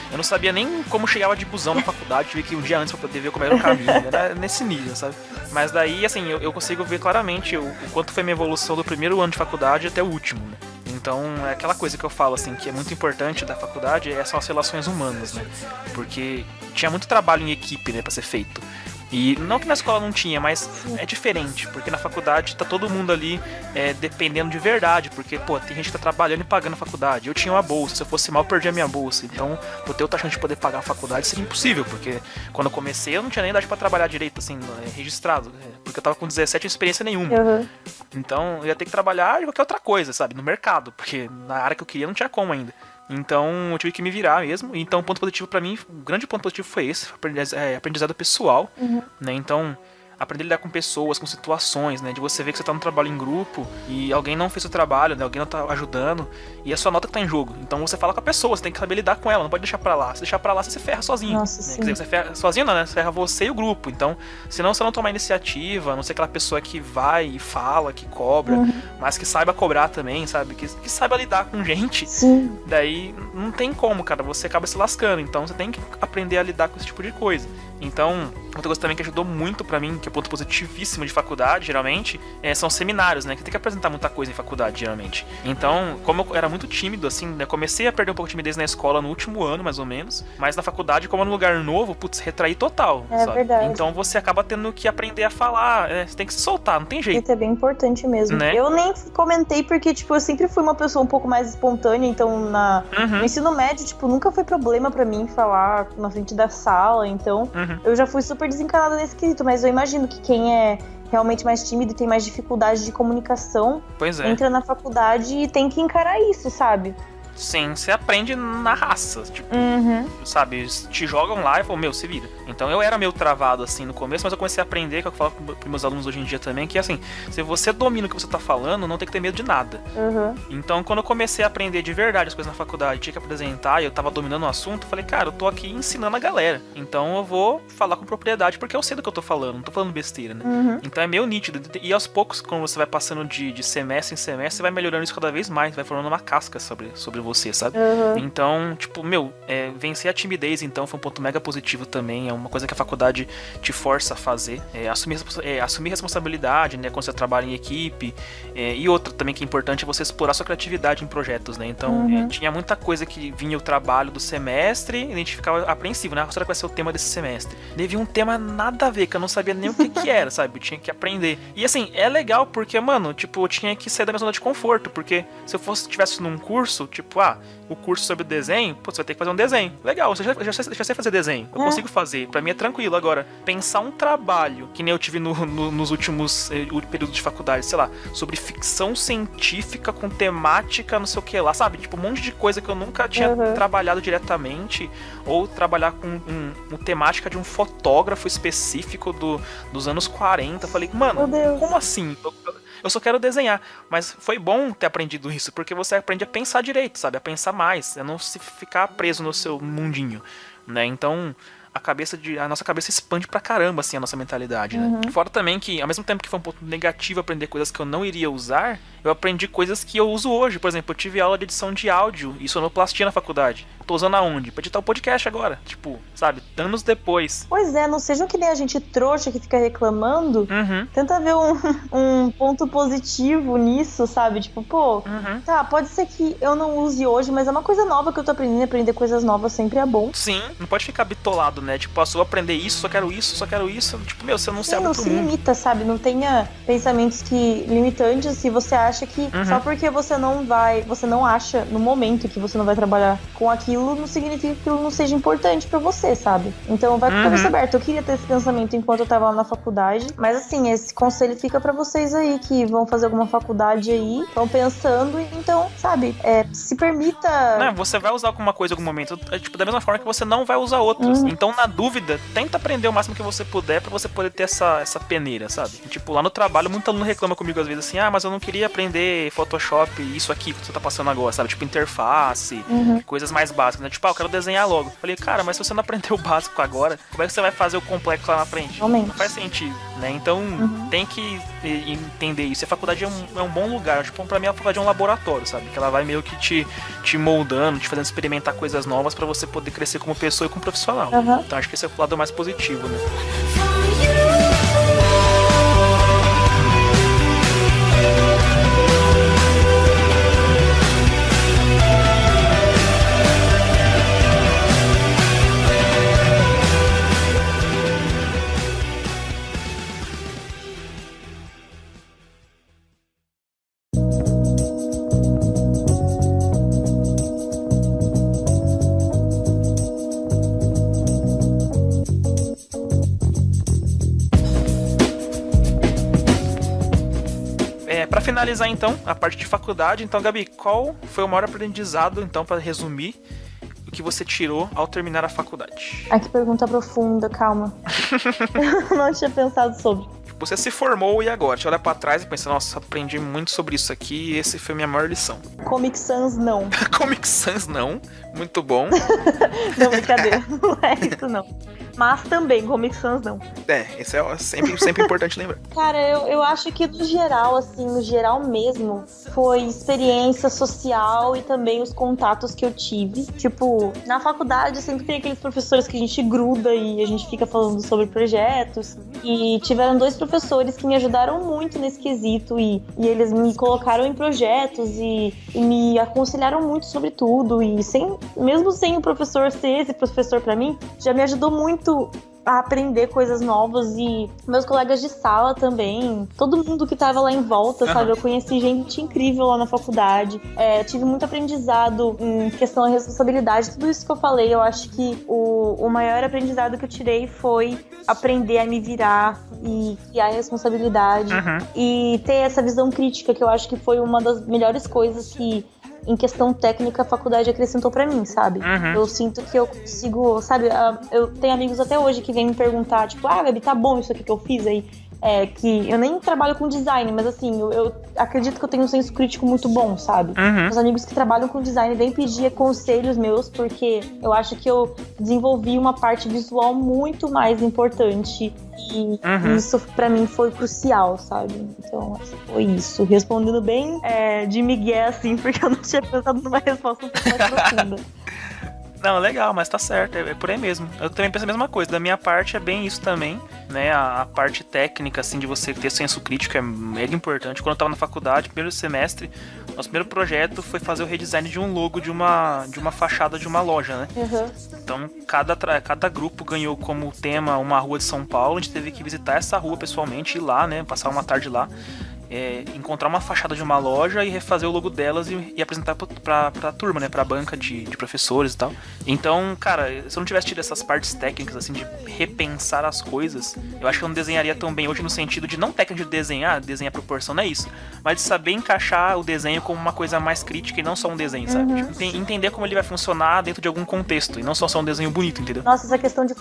Eu não sabia nem como chegava de busão na faculdade, tive que ir um dia antes pra poder ver como era o caminho, era nesse nível, sabe. Mas daí, assim, eu consigo ver claramente o quanto foi minha evolução do primeiro ano de faculdade até o último, né. Então, é aquela coisa que eu falo, assim, que é muito importante da faculdade, são as relações humanas, né, porque tinha muito trabalho em equipe, né, pra ser feito. E não que na escola não tinha, mas é diferente, porque na faculdade tá todo mundo ali dependendo de verdade, porque, pô, tem gente que tá trabalhando e pagando a faculdade. Eu tinha uma bolsa, se eu fosse mal, eu perdi a minha bolsa. Então, pra eu ter outra chance de poder pagar a faculdade seria impossível, porque quando eu comecei eu não tinha nem idade pra trabalhar direito, assim, registrado, porque eu tava com 17 e experiência nenhuma. Então, eu ia ter que trabalhar de qualquer outra coisa, sabe, no mercado, porque na área que eu queria não tinha como ainda. Então, eu tive que me virar mesmo. Então, o ponto positivo pra mim, o grande ponto positivo foi esse, aprendizado pessoal, né? Então, aprender a lidar com pessoas, com situações, né? De você ver que você tá no trabalho em grupo e alguém não fez o trabalho, né? Alguém não tá ajudando e a sua nota que tá em jogo. Então, você fala com a pessoa, você tem que saber lidar com ela, não pode deixar pra lá. Se deixar pra lá, você se ferra sozinho. Nossa, né? sim. Quer dizer, você ferra sozinho não, né? Você ferra você e o grupo. Então, senão você não tomar iniciativa, não ser aquela pessoa que vai e fala, que cobra, mas que saiba cobrar também, sabe? Que saiba lidar com gente. Sim. Daí, não tem como, cara. Você acaba se lascando. Então, você tem que aprender a lidar com esse tipo de coisa. Então, Outra coisa também que ajudou muito pra mim, que é ponto positivíssimo de faculdade, geralmente, são seminários, né? Que tem que apresentar muita coisa em faculdade, geralmente. Então, como eu era muito tímido, assim, né? Comecei a perder um pouco de timidez na escola no último ano, mais ou menos. Mas na faculdade, como é um lugar novo, putz, retraí total, sabe? Verdade. Então você acaba tendo que aprender a falar, você tem que se soltar, não tem jeito. Isso é bem importante mesmo. Né? Eu nem comentei porque, tipo, eu sempre fui uma pessoa um pouco mais espontânea, então no ensino médio, tipo, nunca foi problema pra mim falar na frente da sala, então eu já fui super desencanada nesse quesito, mas eu imagino que quem é realmente mais tímido e tem mais dificuldade de comunicação, entra na faculdade e tem que encarar isso, sabe? Sim, você aprende na raça, tipo, sabe, te jogam lá e falam, meu, se vira. Então eu era meio travado, assim, no começo, mas eu comecei a aprender, que eu falo pros meus alunos hoje em dia também, que assim, se você domina o que você tá falando, não tem que ter medo de nada. Então quando eu comecei a aprender de verdade as coisas na faculdade, tinha que apresentar, e eu tava dominando o assunto, eu falei, cara, eu tô aqui ensinando a galera, então eu vou falar com propriedade, porque eu sei do que eu tô falando, não tô falando besteira, né? Então é meio nítido, e aos poucos, quando você vai passando de semestre em semestre, você vai melhorando isso cada vez mais, vai formando uma casca sobre você, sabe? Então, tipo, vencer a timidez, então, foi um ponto mega positivo também, é uma coisa que a faculdade te força a fazer, assumir responsabilidade, né, quando você trabalha em equipe, e outra também que é importante é você explorar sua criatividade em projetos, né? Então, tinha muita coisa que vinha o trabalho do semestre, e a gente ficava apreensivo, né? Será que vai ser o tema desse semestre? Devia um tema nada a ver, que eu não sabia nem o que era, sabe? Eu tinha que aprender. E assim, é legal porque, mano, tipo, eu tinha que sair da minha zona de conforto, porque se eu tivesse num curso, tipo, o curso sobre desenho, pô, você vai ter que fazer um desenho. Legal, eu já sei fazer desenho. Eu consigo fazer. Pra mim é tranquilo. Agora, pensar um trabalho, que nem eu tive nos últimos períodos de faculdade, sei lá, sobre ficção científica com temática, não sei o que lá, sabe? Tipo, um monte de coisa que eu nunca tinha trabalhado diretamente, ou trabalhar com temática de um fotógrafo específico dos anos 40. Eu falei, mano, como assim? Eu só quero desenhar. Mas foi bom ter aprendido isso, porque você aprende a pensar direito, sabe? A pensar mais, a não se ficar preso no seu mundinho, né? Então, a nossa cabeça expande pra caramba, assim, a nossa mentalidade, né? Fora também que, ao mesmo tempo que foi um ponto negativo aprender coisas que eu não iria usar, eu aprendi coisas que eu uso hoje. Por exemplo, eu tive aula de edição de áudio e sonoplastia na faculdade. Tô usando aonde? Pra editar o podcast agora. Tipo, sabe? Anos depois. Pois é, não sejam que nem a gente trouxa que fica reclamando. Tenta ver um ponto positivo nisso, sabe? Tipo, pô, tá, pode ser que eu não use hoje, mas é uma coisa nova que eu tô aprendendo. Aprender coisas novas sempre é bom. Sim, não pode ficar bitolado, né? Tipo, se eu aprender isso, só quero isso, só quero isso. Tipo, meu, você não se abre pro mundo. Não se limita, sabe? Não tenha pensamentos limitantes se você acha que só porque você não acha no momento que você não vai trabalhar com aquilo, não significa que aquilo não seja importante pra você, sabe? Então vai com a cabeça aberta. Eu queria ter esse pensamento enquanto eu tava lá na faculdade, mas assim, esse conselho fica pra vocês aí que vão fazer alguma faculdade aí, estão pensando, então, sabe, se permita... Não, você vai usar alguma coisa em algum momento, tipo, da mesma forma que você não vai usar outras. Então, na dúvida, tenta aprender o máximo que você puder pra você poder ter essa peneira, sabe? Tipo, lá no trabalho, muito aluno reclama comigo às vezes assim, mas eu não queria aprender Photoshop, isso aqui que você tá passando agora, sabe? Tipo, interface, coisas mais básicas, né? Tipo, eu quero desenhar logo. Eu falei, cara, mas se você não aprender o básico agora, como é que você vai fazer o complexo lá na frente? Realmente. Não faz sentido, né? Então, tem que entender isso. E a faculdade é um bom lugar. Tipo, pra mim, a faculdade é um laboratório, sabe? Que ela vai meio que te moldando, te fazendo experimentar coisas novas pra você poder crescer como pessoa e como profissional. Então, acho que esse é o lado mais positivo, né? Pra finalizar, então, a parte de faculdade, então, Gabi, qual foi o maior aprendizado, então, pra resumir, o que você tirou ao terminar a faculdade? Que pergunta profunda, calma. Eu não tinha pensado sobre. Você se formou e agora? Você olha pra trás e pensa, nossa, aprendi muito sobre isso aqui e esse foi a minha maior lição. Comic Sans, não. Comic Sans, não. Muito bom. Não, brincadeira. Não é isso, não. mas também Comic Sans não. Isso é sempre importante lembrar. Cara, eu acho que no geral, assim, no geral mesmo, foi experiência social e também os contatos que eu tive. Tipo, na faculdade sempre tem aqueles professores que a gente gruda e a gente fica falando sobre projetos. E tiveram 2 professores que me ajudaram muito nesse quesito e eles me colocaram em projetos e me aconselharam muito sobre tudo. E mesmo sem o professor ser esse professor pra mim, já me ajudou muito a aprender coisas novas. E meus colegas de sala também, todo mundo que tava lá em volta, sabe? Eu conheci gente incrível lá na faculdade, tive muito aprendizado em questão da responsabilidade, tudo isso que eu falei. Eu acho que o maior aprendizado que eu tirei foi aprender a me virar e criar responsabilidade e ter essa visão crítica, que eu acho que foi uma das melhores coisas que em questão técnica a faculdade acrescentou pra mim, sabe? Eu sinto que eu consigo, sabe? Eu tenho amigos até hoje que vêm me perguntar, tipo, Gabi, tá bom isso aqui que eu fiz aí? Que eu nem trabalho com design, mas assim, eu acredito que eu tenho um senso crítico muito bom, sabe? Os amigos que trabalham com design vêm pedir conselhos meus, porque eu acho que eu desenvolvi uma parte visual muito mais importante e isso pra mim foi crucial, sabe? Então, foi isso. Respondendo bem de migué, assim, porque eu não tinha pensado numa resposta um pouco mais profunda. Não, legal, mas tá certo, é por aí mesmo. Eu também penso a mesma coisa, da minha parte é bem isso também, né, a parte técnica, assim, de você ter senso crítico é mega importante. Quando eu tava na faculdade, primeiro semestre, nosso primeiro projeto foi fazer o redesign de um logo de uma fachada de uma loja, né? Então, cada grupo ganhou como tema uma rua de São Paulo, a gente teve que visitar essa rua pessoalmente, ir lá, né, passar uma tarde lá. Encontrar uma fachada de uma loja e refazer o logo delas e apresentar pra turma, né? Pra banca de professores e tal. Então, cara, se eu não tivesse tido essas partes técnicas, assim, de repensar as coisas, eu acho que eu não desenharia tão bem hoje no sentido de não técnica de desenhar proporção, não é isso, mas de saber encaixar o desenho como uma coisa mais crítica e não só um desenho, sabe? Tipo, entender como ele vai funcionar dentro de algum contexto e não só um desenho bonito, entendeu? Nossa, essa questão de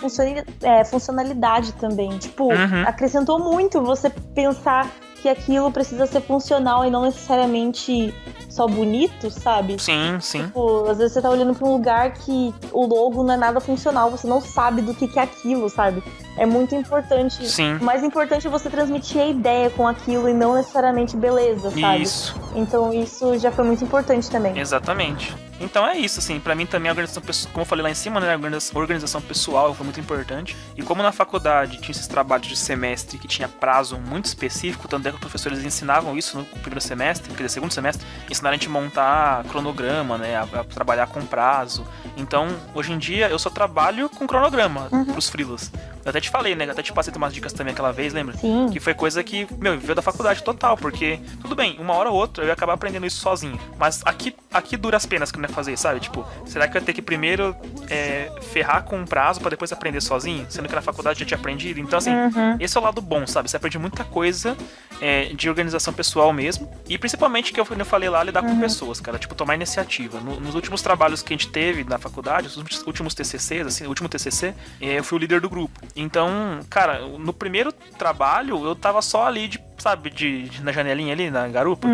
funcionalidade também. Tipo, acrescentou muito você pensar que aquilo precisa ser funcional e não necessariamente só bonito, sabe? Sim. Tipo, às vezes você tá olhando pra um lugar que o logo não é nada funcional, você não sabe do que é aquilo, sabe? É muito importante. Sim. O mais importante é você transmitir a ideia com aquilo e não necessariamente beleza, sabe? Isso. Então isso já foi muito importante também. Exatamente. Então é isso, assim, pra mim também a organização pessoal, como eu falei lá em cima, né, a organização pessoal foi muito importante. E como na faculdade tinha esses trabalhos de semestre que tinha prazo muito específico, tanto é que os professores ensinavam isso no primeiro semestre, quer dizer, segundo semestre, ensinaram a gente a montar cronograma, né, a trabalhar com prazo. Então, hoje em dia, eu só trabalho com cronograma pros freelas. Eu até te falei, né, até te passei umas dicas também aquela vez, lembra? Sim. Que foi coisa que, veio da faculdade total, porque, tudo bem, uma hora ou outra eu ia acabar aprendendo isso sozinho. Mas aqui dura as penas que eu não ia fazer, sabe? Tipo, será que eu ia ter que primeiro ferrar com um prazo pra depois aprender sozinho? Sendo que na faculdade eu já tinha aprendido. Então, assim, esse é o lado bom, sabe? Você aprende muita coisa de organização pessoal mesmo. E principalmente, que eu falei lá, lidar com pessoas, cara. Tipo, tomar iniciativa. Nos últimos trabalhos que a gente teve na faculdade, os últimos TCCs, assim, o último TCC, eu fui o líder do grupo. Então, cara, no primeiro trabalho, eu tava só ali, na janelinha ali, na garupa.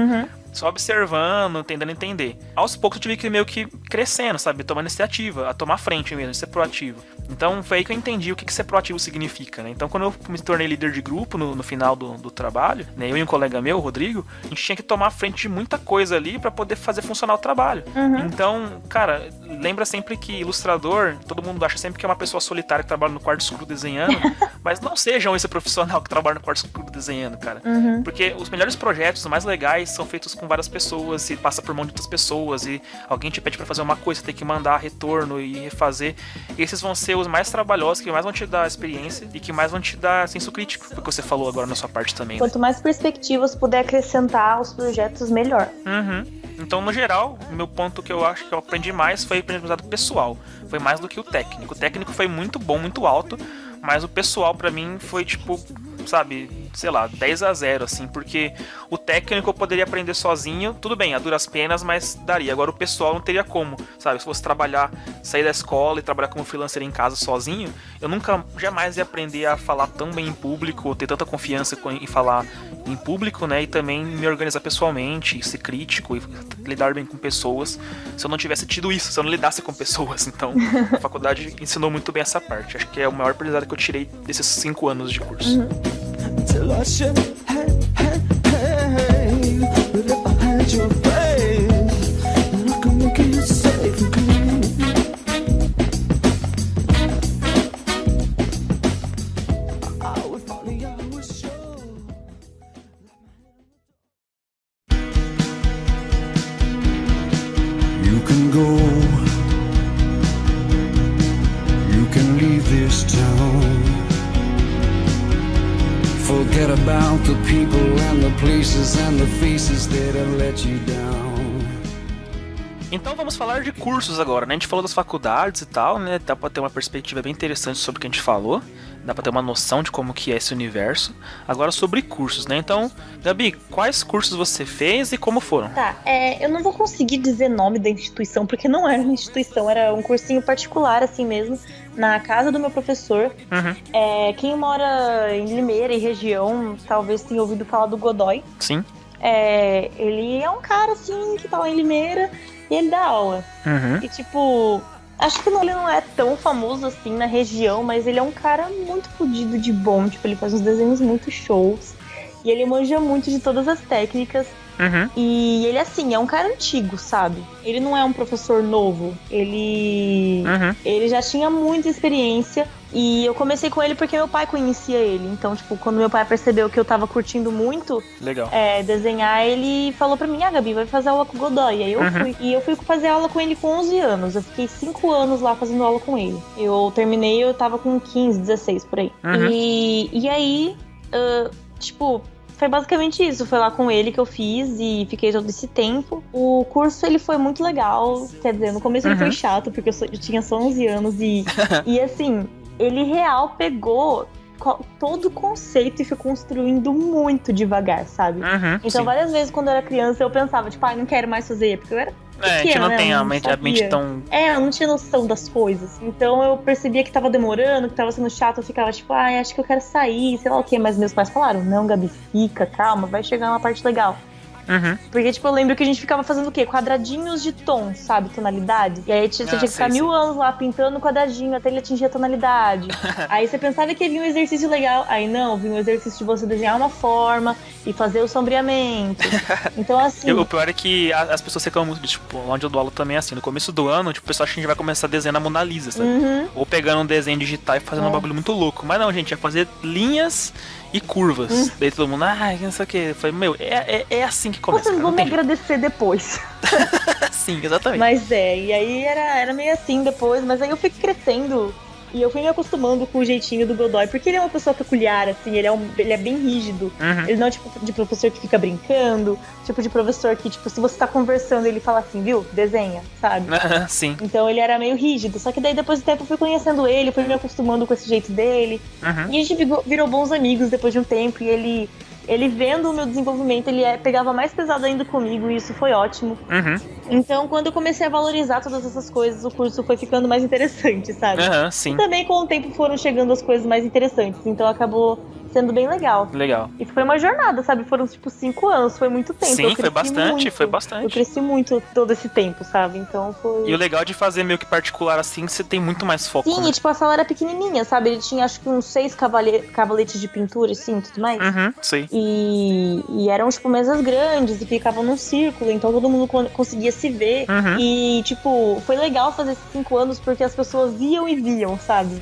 Só observando, tentando entender. Aos poucos eu tive que meio que crescendo, sabe? Tomar iniciativa, a tomar frente mesmo, ser proativo. Então foi aí que eu entendi o que ser proativo significa, né? Então quando eu me tornei líder de grupo no final do trabalho, né? Eu e um colega meu, o Rodrigo, a gente tinha que tomar frente de muita coisa ali pra poder fazer funcionar o trabalho. Então, cara, lembra sempre que ilustrador, todo mundo acha sempre que é uma pessoa solitária que trabalha no quarto escuro desenhando, mas não sejam esse profissional que trabalha no quarto escuro desenhando, cara. Porque os melhores projetos, os mais legais, são feitos com várias pessoas e passa por mão de outras pessoas e alguém te pede pra fazer uma coisa, você tem que mandar retorno e refazer. E esses vão ser os mais trabalhosos, que mais vão te dar experiência e que mais vão te dar senso crítico, porque você falou agora na sua parte também. Quanto mais perspectivas puder acrescentar aos projetos, melhor. Então, no geral, o meu ponto que eu acho que eu aprendi mais foi aprendizado pessoal. Foi mais do que o técnico. O técnico foi muito bom, muito alto, mas o pessoal pra mim foi tipo, sabe, sei lá, 10-0, assim, porque o técnico eu poderia aprender sozinho, tudo bem, a duras penas, mas daria. Agora o pessoal não teria como, sabe? Se fosse trabalhar, sair da escola e trabalhar como freelancer em casa sozinho, eu jamais ia aprender a falar tão bem em público, ter tanta confiança em falar em público, né? E também me organizar pessoalmente, ser crítico e lidar bem com pessoas, se eu não tivesse tido isso, se eu não lidasse com pessoas. Então, a faculdade ensinou muito bem essa parte. Acho que é o maior aprendizado que eu tirei desses 5 anos de curso. Till I said, hey, hey, hey, but if I had your face, then I could make you safe and clean. If only I was sure. You can go, you can leave this town. Forget about the people and the places and the faces that have let you down. Então vamos falar de cursos agora, né? A gente falou das faculdades e tal, né? Dá pra ter uma perspectiva bem interessante sobre o que a gente falou. Dá pra ter uma noção de como que é esse universo. Agora sobre cursos, né? Então, Gabi, quais cursos você fez e como foram? Tá, eu não vou conseguir dizer nome da instituição, porque não era uma instituição, era um cursinho particular, assim mesmo, na casa do meu professor. Uhum. Quem mora em Limeira e região, talvez tenha ouvido falar do Godoy. Sim. Ele é um cara, assim, que tá lá em Limeira e ele dá aula. Uhum. E, tipo, acho que ele não é tão famoso, assim, na região, mas ele é um cara muito fodido de bom. Tipo, ele faz uns desenhos muito shows. E ele manja muito de todas as técnicas. Uhum. E ele, assim, é um cara antigo, sabe? Ele não é um professor novo. Ele já tinha muita experiência. E eu comecei com ele porque meu pai conhecia ele. Então, tipo, quando meu pai percebeu que eu tava curtindo muito Legal. Desenhar, ele falou pra mim, Gabi, vai fazer aula com o Godoy. E aí eu fui. E eu fui fazer aula com ele com 11 anos. Eu fiquei 5 anos lá fazendo aula com ele. Eu terminei, eu tava com 15, 16, por aí. Uhum. E aí, tipo... Foi basicamente isso, foi lá com ele que eu fiz e fiquei todo esse tempo. O curso, ele foi muito legal, quer dizer, no começo ele foi chato, porque eu tinha só 11 anos e assim, ele real pegou todo o conceito e foi construindo muito devagar, sabe? Então, sim. várias vezes quando eu era criança eu pensava, tipo, não quero mais fazer, porque eu era pequena, A gente não né? tem Eu a mente tão... eu não tinha noção das coisas. Então eu percebia que tava demorando, que tava sendo chato. Eu ficava tipo, acho que eu quero sair, sei lá o quê. Mas meus pais falaram, não, Gabi, fica, calma, vai chegar uma parte legal. Porque, tipo, eu lembro que a gente ficava fazendo o quê? Quadradinhos de tons, sabe? Tonalidade. E aí você tinha que ficar 1000 anos lá pintando o quadradinho até ele atingir a tonalidade. Aí você pensava que vinha um exercício legal. Aí não, vinha um exercício de você desenhar uma forma e fazer o sombreamento. Então, assim... O pior é que as pessoas reclamam muito, tipo, onde eu dou aula também é assim. No começo do ano, tipo, o pessoal acha que a gente vai começar a desenhar a Mona Lisa, sabe? Ou pegando um desenho digital e fazendo um bagulho muito louco. Mas não, gente, é fazer linhas e curvas. Daí todo mundo, não sei o que. Foi, é assim que começa. Vocês vão me agradecer depois. Sim, exatamente. Mas e aí era meio assim depois, mas aí eu fui crescendo e eu fui me acostumando com o jeitinho do Godoy, porque ele é uma pessoa peculiar, assim, ele é bem rígido. Ele não é o tipo de professor que fica brincando, tipo de professor que, tipo, se você tá conversando, ele fala assim, viu, desenha, sabe? Sim. Então ele era meio rígido, só que daí depois do tempo eu fui conhecendo ele, fui me acostumando com esse jeito dele. E a gente virou bons amigos depois de um tempo, e ele vendo o meu desenvolvimento, ele pegava mais pesado ainda comigo, e isso foi ótimo. Então, quando eu comecei a valorizar todas essas coisas, o curso foi ficando mais interessante, sabe? Sim. E também, com o tempo, foram chegando as coisas mais interessantes. Então, acabou sendo bem legal. Legal. E foi uma jornada, sabe? Foram, tipo, 5 anos, foi muito tempo. Sim, foi bastante. Eu cresci muito todo esse tempo, sabe? Então, foi... E o legal de fazer meio que particular assim, você tem muito mais foco, Sim, né? e, tipo, a sala era pequenininha, sabe? Ele tinha, acho que uns 6 cavaletes de pintura, assim, tudo mais. Sim. E eram, tipo, mesas grandes e ficavam num círculo, então todo mundo conseguia se ver. E, tipo, foi legal fazer esses 5 anos porque as pessoas iam e viam, sabe?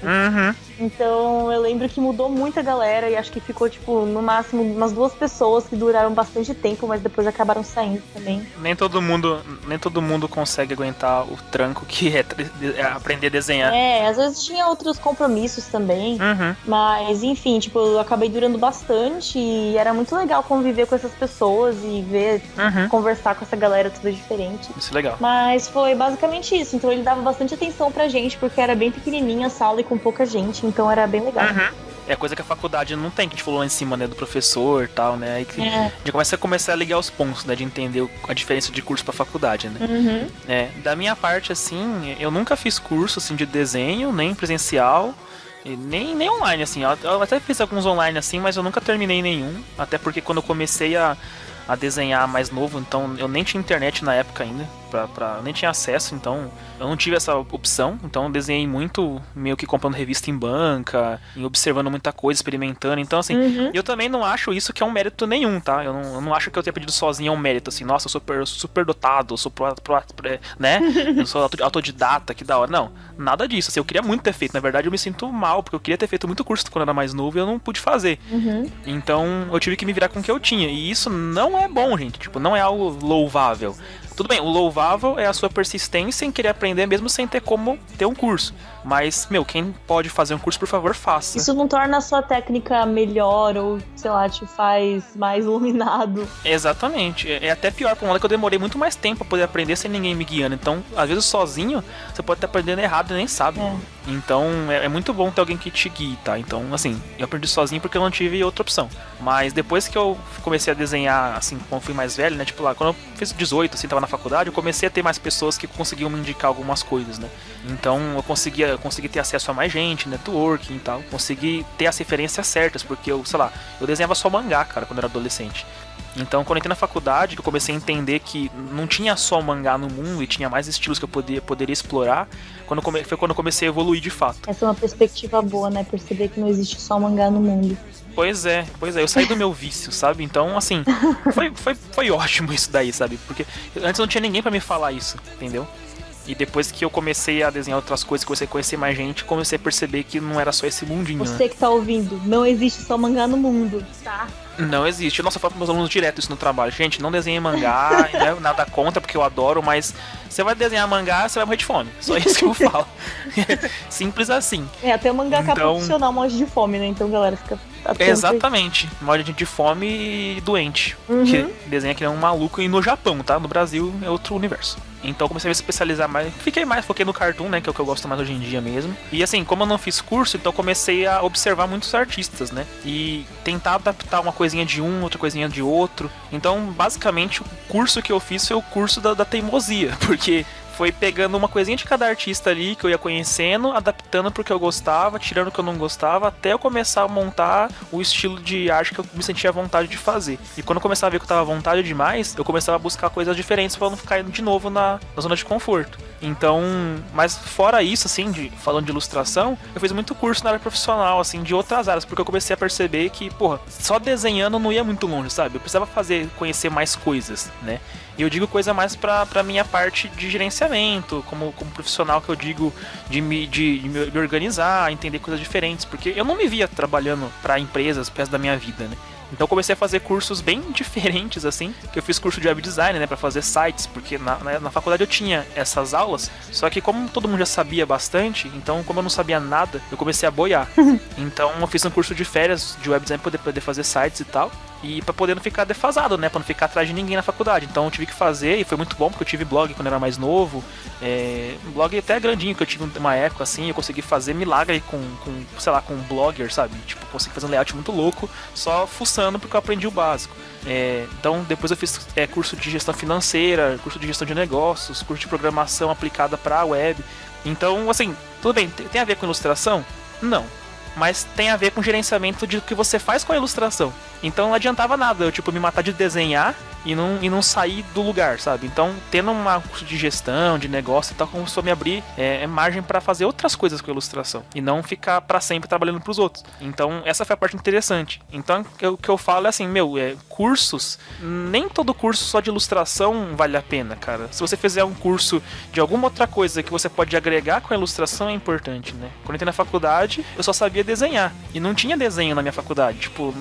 Então, eu lembro que mudou muito a galera e acho que ficou, tipo, no máximo umas 2 pessoas que duraram bastante tempo, mas depois acabaram saindo também. Nem todo mundo consegue aguentar o tranco que é aprender a desenhar. Às vezes tinha outros compromissos também, mas enfim, tipo, eu acabei durando bastante e era muito legal conviver com essas pessoas e ver, conversar com essa galera toda diferente. Isso é legal. Mas foi basicamente isso, então ele dava bastante atenção pra gente, porque era bem pequenininha a sala e com pouca gente, então era bem legal. É coisa que a faculdade não tem, que a gente falou lá em cima, né, do professor e tal, né? Aí que a gente começa a ligar os pontos, né, de entender a diferença de curso pra faculdade, né? Da minha parte, assim, eu nunca fiz curso, assim, de desenho, nem presencial, e nem online, assim. Eu até fiz alguns online, assim, mas eu nunca terminei nenhum, até porque quando eu comecei a desenhar mais novo, então eu nem tinha internet na época ainda, eu nem tinha acesso, então eu não tive essa opção, então eu desenhei muito meio que comprando revista em banca, e observando muita coisa, experimentando, então assim, eu também não acho isso que é um mérito nenhum, tá? Eu não acho que eu ter aprendido sozinho é um mérito, assim, nossa, eu sou super dotado, eu sou né? Eu sou autodidata, que da hora, não, nada disso, assim, eu queria muito ter feito, na verdade eu me sinto mal, porque eu queria ter feito muito curso quando eu era mais novo e eu não pude fazer, então eu tive que me virar com o que eu tinha, e isso não é bom, gente, tipo, não é algo louvável. Tudo bem, o louvável é a sua persistência em querer aprender mesmo sem ter como ter um curso. Mas, quem pode fazer um curso, por favor, faça. Isso não torna a sua técnica melhor ou, sei lá, te faz mais iluminado. Exatamente. É até pior, por um lado que eu demorei muito mais tempo pra poder aprender sem ninguém me guiando. Então, às vezes sozinho, você pode estar aprendendo errado e nem sabe. Então, é muito bom ter alguém que te guie, tá? Então, assim, eu aprendi sozinho porque eu não tive outra opção. Mas depois que eu comecei a desenhar, assim, quando eu fui mais velho, né? Tipo lá, quando eu fiz 18, assim, tava na faculdade, eu comecei a ter mais pessoas que conseguiam me indicar algumas coisas, né? Então, eu consegui ter acesso a mais gente, networking e tal. Consegui ter as referências certas, porque eu desenhava só mangá, cara, quando eu era adolescente. Então, quando eu entrei na faculdade, que eu comecei a entender que não tinha só mangá no mundo e tinha mais estilos que eu poderia explorar, foi quando eu comecei a evoluir de fato. Essa é uma perspectiva boa, né? Perceber que não existe só mangá no mundo. Pois é, eu saí do meu vício, sabe? Então, assim, foi ótimo isso daí, sabe? Porque antes não tinha ninguém pra me falar isso, entendeu? E depois que eu comecei a desenhar outras coisas, comecei a conhecer mais gente, comecei a perceber que não era só esse mundinho, Você que tá ouvindo, não existe só mangá no mundo, tá? Não existe. Nossa, eu falo pros meus alunos direto isso no trabalho. Gente, não desenhe mangá, né? Nada contra, porque eu adoro, mas você vai desenhar mangá, você vai morrer de fome. Só isso que eu falo. Simples assim. Até o mangaka profissional morre de fome, né? Então, galera, fica atento. Exatamente. Morre de fome e doente. Que desenha que é um maluco e no Japão, tá? No Brasil é outro universo. Então eu comecei a me especializar mais. Foquei no cartoon, né? Que é o que eu gosto mais hoje em dia mesmo. E assim, como eu não fiz curso, então eu comecei a observar muitos artistas, né? E tentar adaptar uma coisinha de um, outra coisinha de outro. Então, basicamente, o curso que eu fiz foi o curso da teimosia. Porque foi pegando uma coisinha de cada artista ali que eu ia conhecendo, adaptando pro que eu gostava, tirando o que eu não gostava, até eu começar a montar o estilo de arte que eu me sentia à vontade de fazer. E quando eu começava a ver que eu tava à vontade demais, eu começava a buscar coisas diferentes pra não ficar de novo na zona de conforto. Então, mas fora isso, assim, falando de ilustração, eu fiz muito curso na área profissional, assim, de outras áreas, porque eu comecei a perceber que, só desenhando não ia muito longe, sabe? Eu precisava conhecer mais coisas, né? E eu digo coisa mais pra minha parte de gerenciamento, como profissional que eu digo de me organizar, entender coisas diferentes, porque eu não me via trabalhando pra empresas perto da minha vida, né? Então eu comecei a fazer cursos bem diferentes, assim, que eu fiz curso de web design, né, pra fazer sites, porque na faculdade eu tinha essas aulas, só que como todo mundo já sabia bastante, então como eu não sabia nada, eu comecei a boiar. Então eu fiz um curso de férias de web design pra poder fazer sites e tal, e pra poder não ficar defasado, né, pra não ficar atrás de ninguém na faculdade. Então eu tive que fazer, e foi muito bom, porque eu tive blog quando eu era mais novo, um blog até grandinho, que eu tive uma época, assim, eu consegui fazer milagre com um blogger, sabe? Tipo, consegui fazer um layout muito louco, só fuçando porque eu aprendi o básico. Então depois eu fiz curso de gestão financeira, curso de gestão de negócios, curso de programação aplicada para a web. Então, assim, tudo bem, tem a ver com ilustração? Não. Mas tem a ver com gerenciamento de o que você faz com a ilustração. Então não adiantava nada eu, me matar de desenhar e não sair do lugar, sabe? Então, tendo um curso de gestão, de negócio e tal, começou a me abrir margem para fazer outras coisas com a ilustração. E não ficar para sempre trabalhando pros outros. Então, essa foi a parte interessante. Então, o que eu falo é assim, cursos, nem todo curso só de ilustração vale a pena, cara. Se você fizer um curso de alguma outra coisa que você pode agregar com a ilustração, é importante, né? Quando eu entrei na faculdade, eu só sabia desenhar. E não tinha desenho na minha faculdade. Tipo,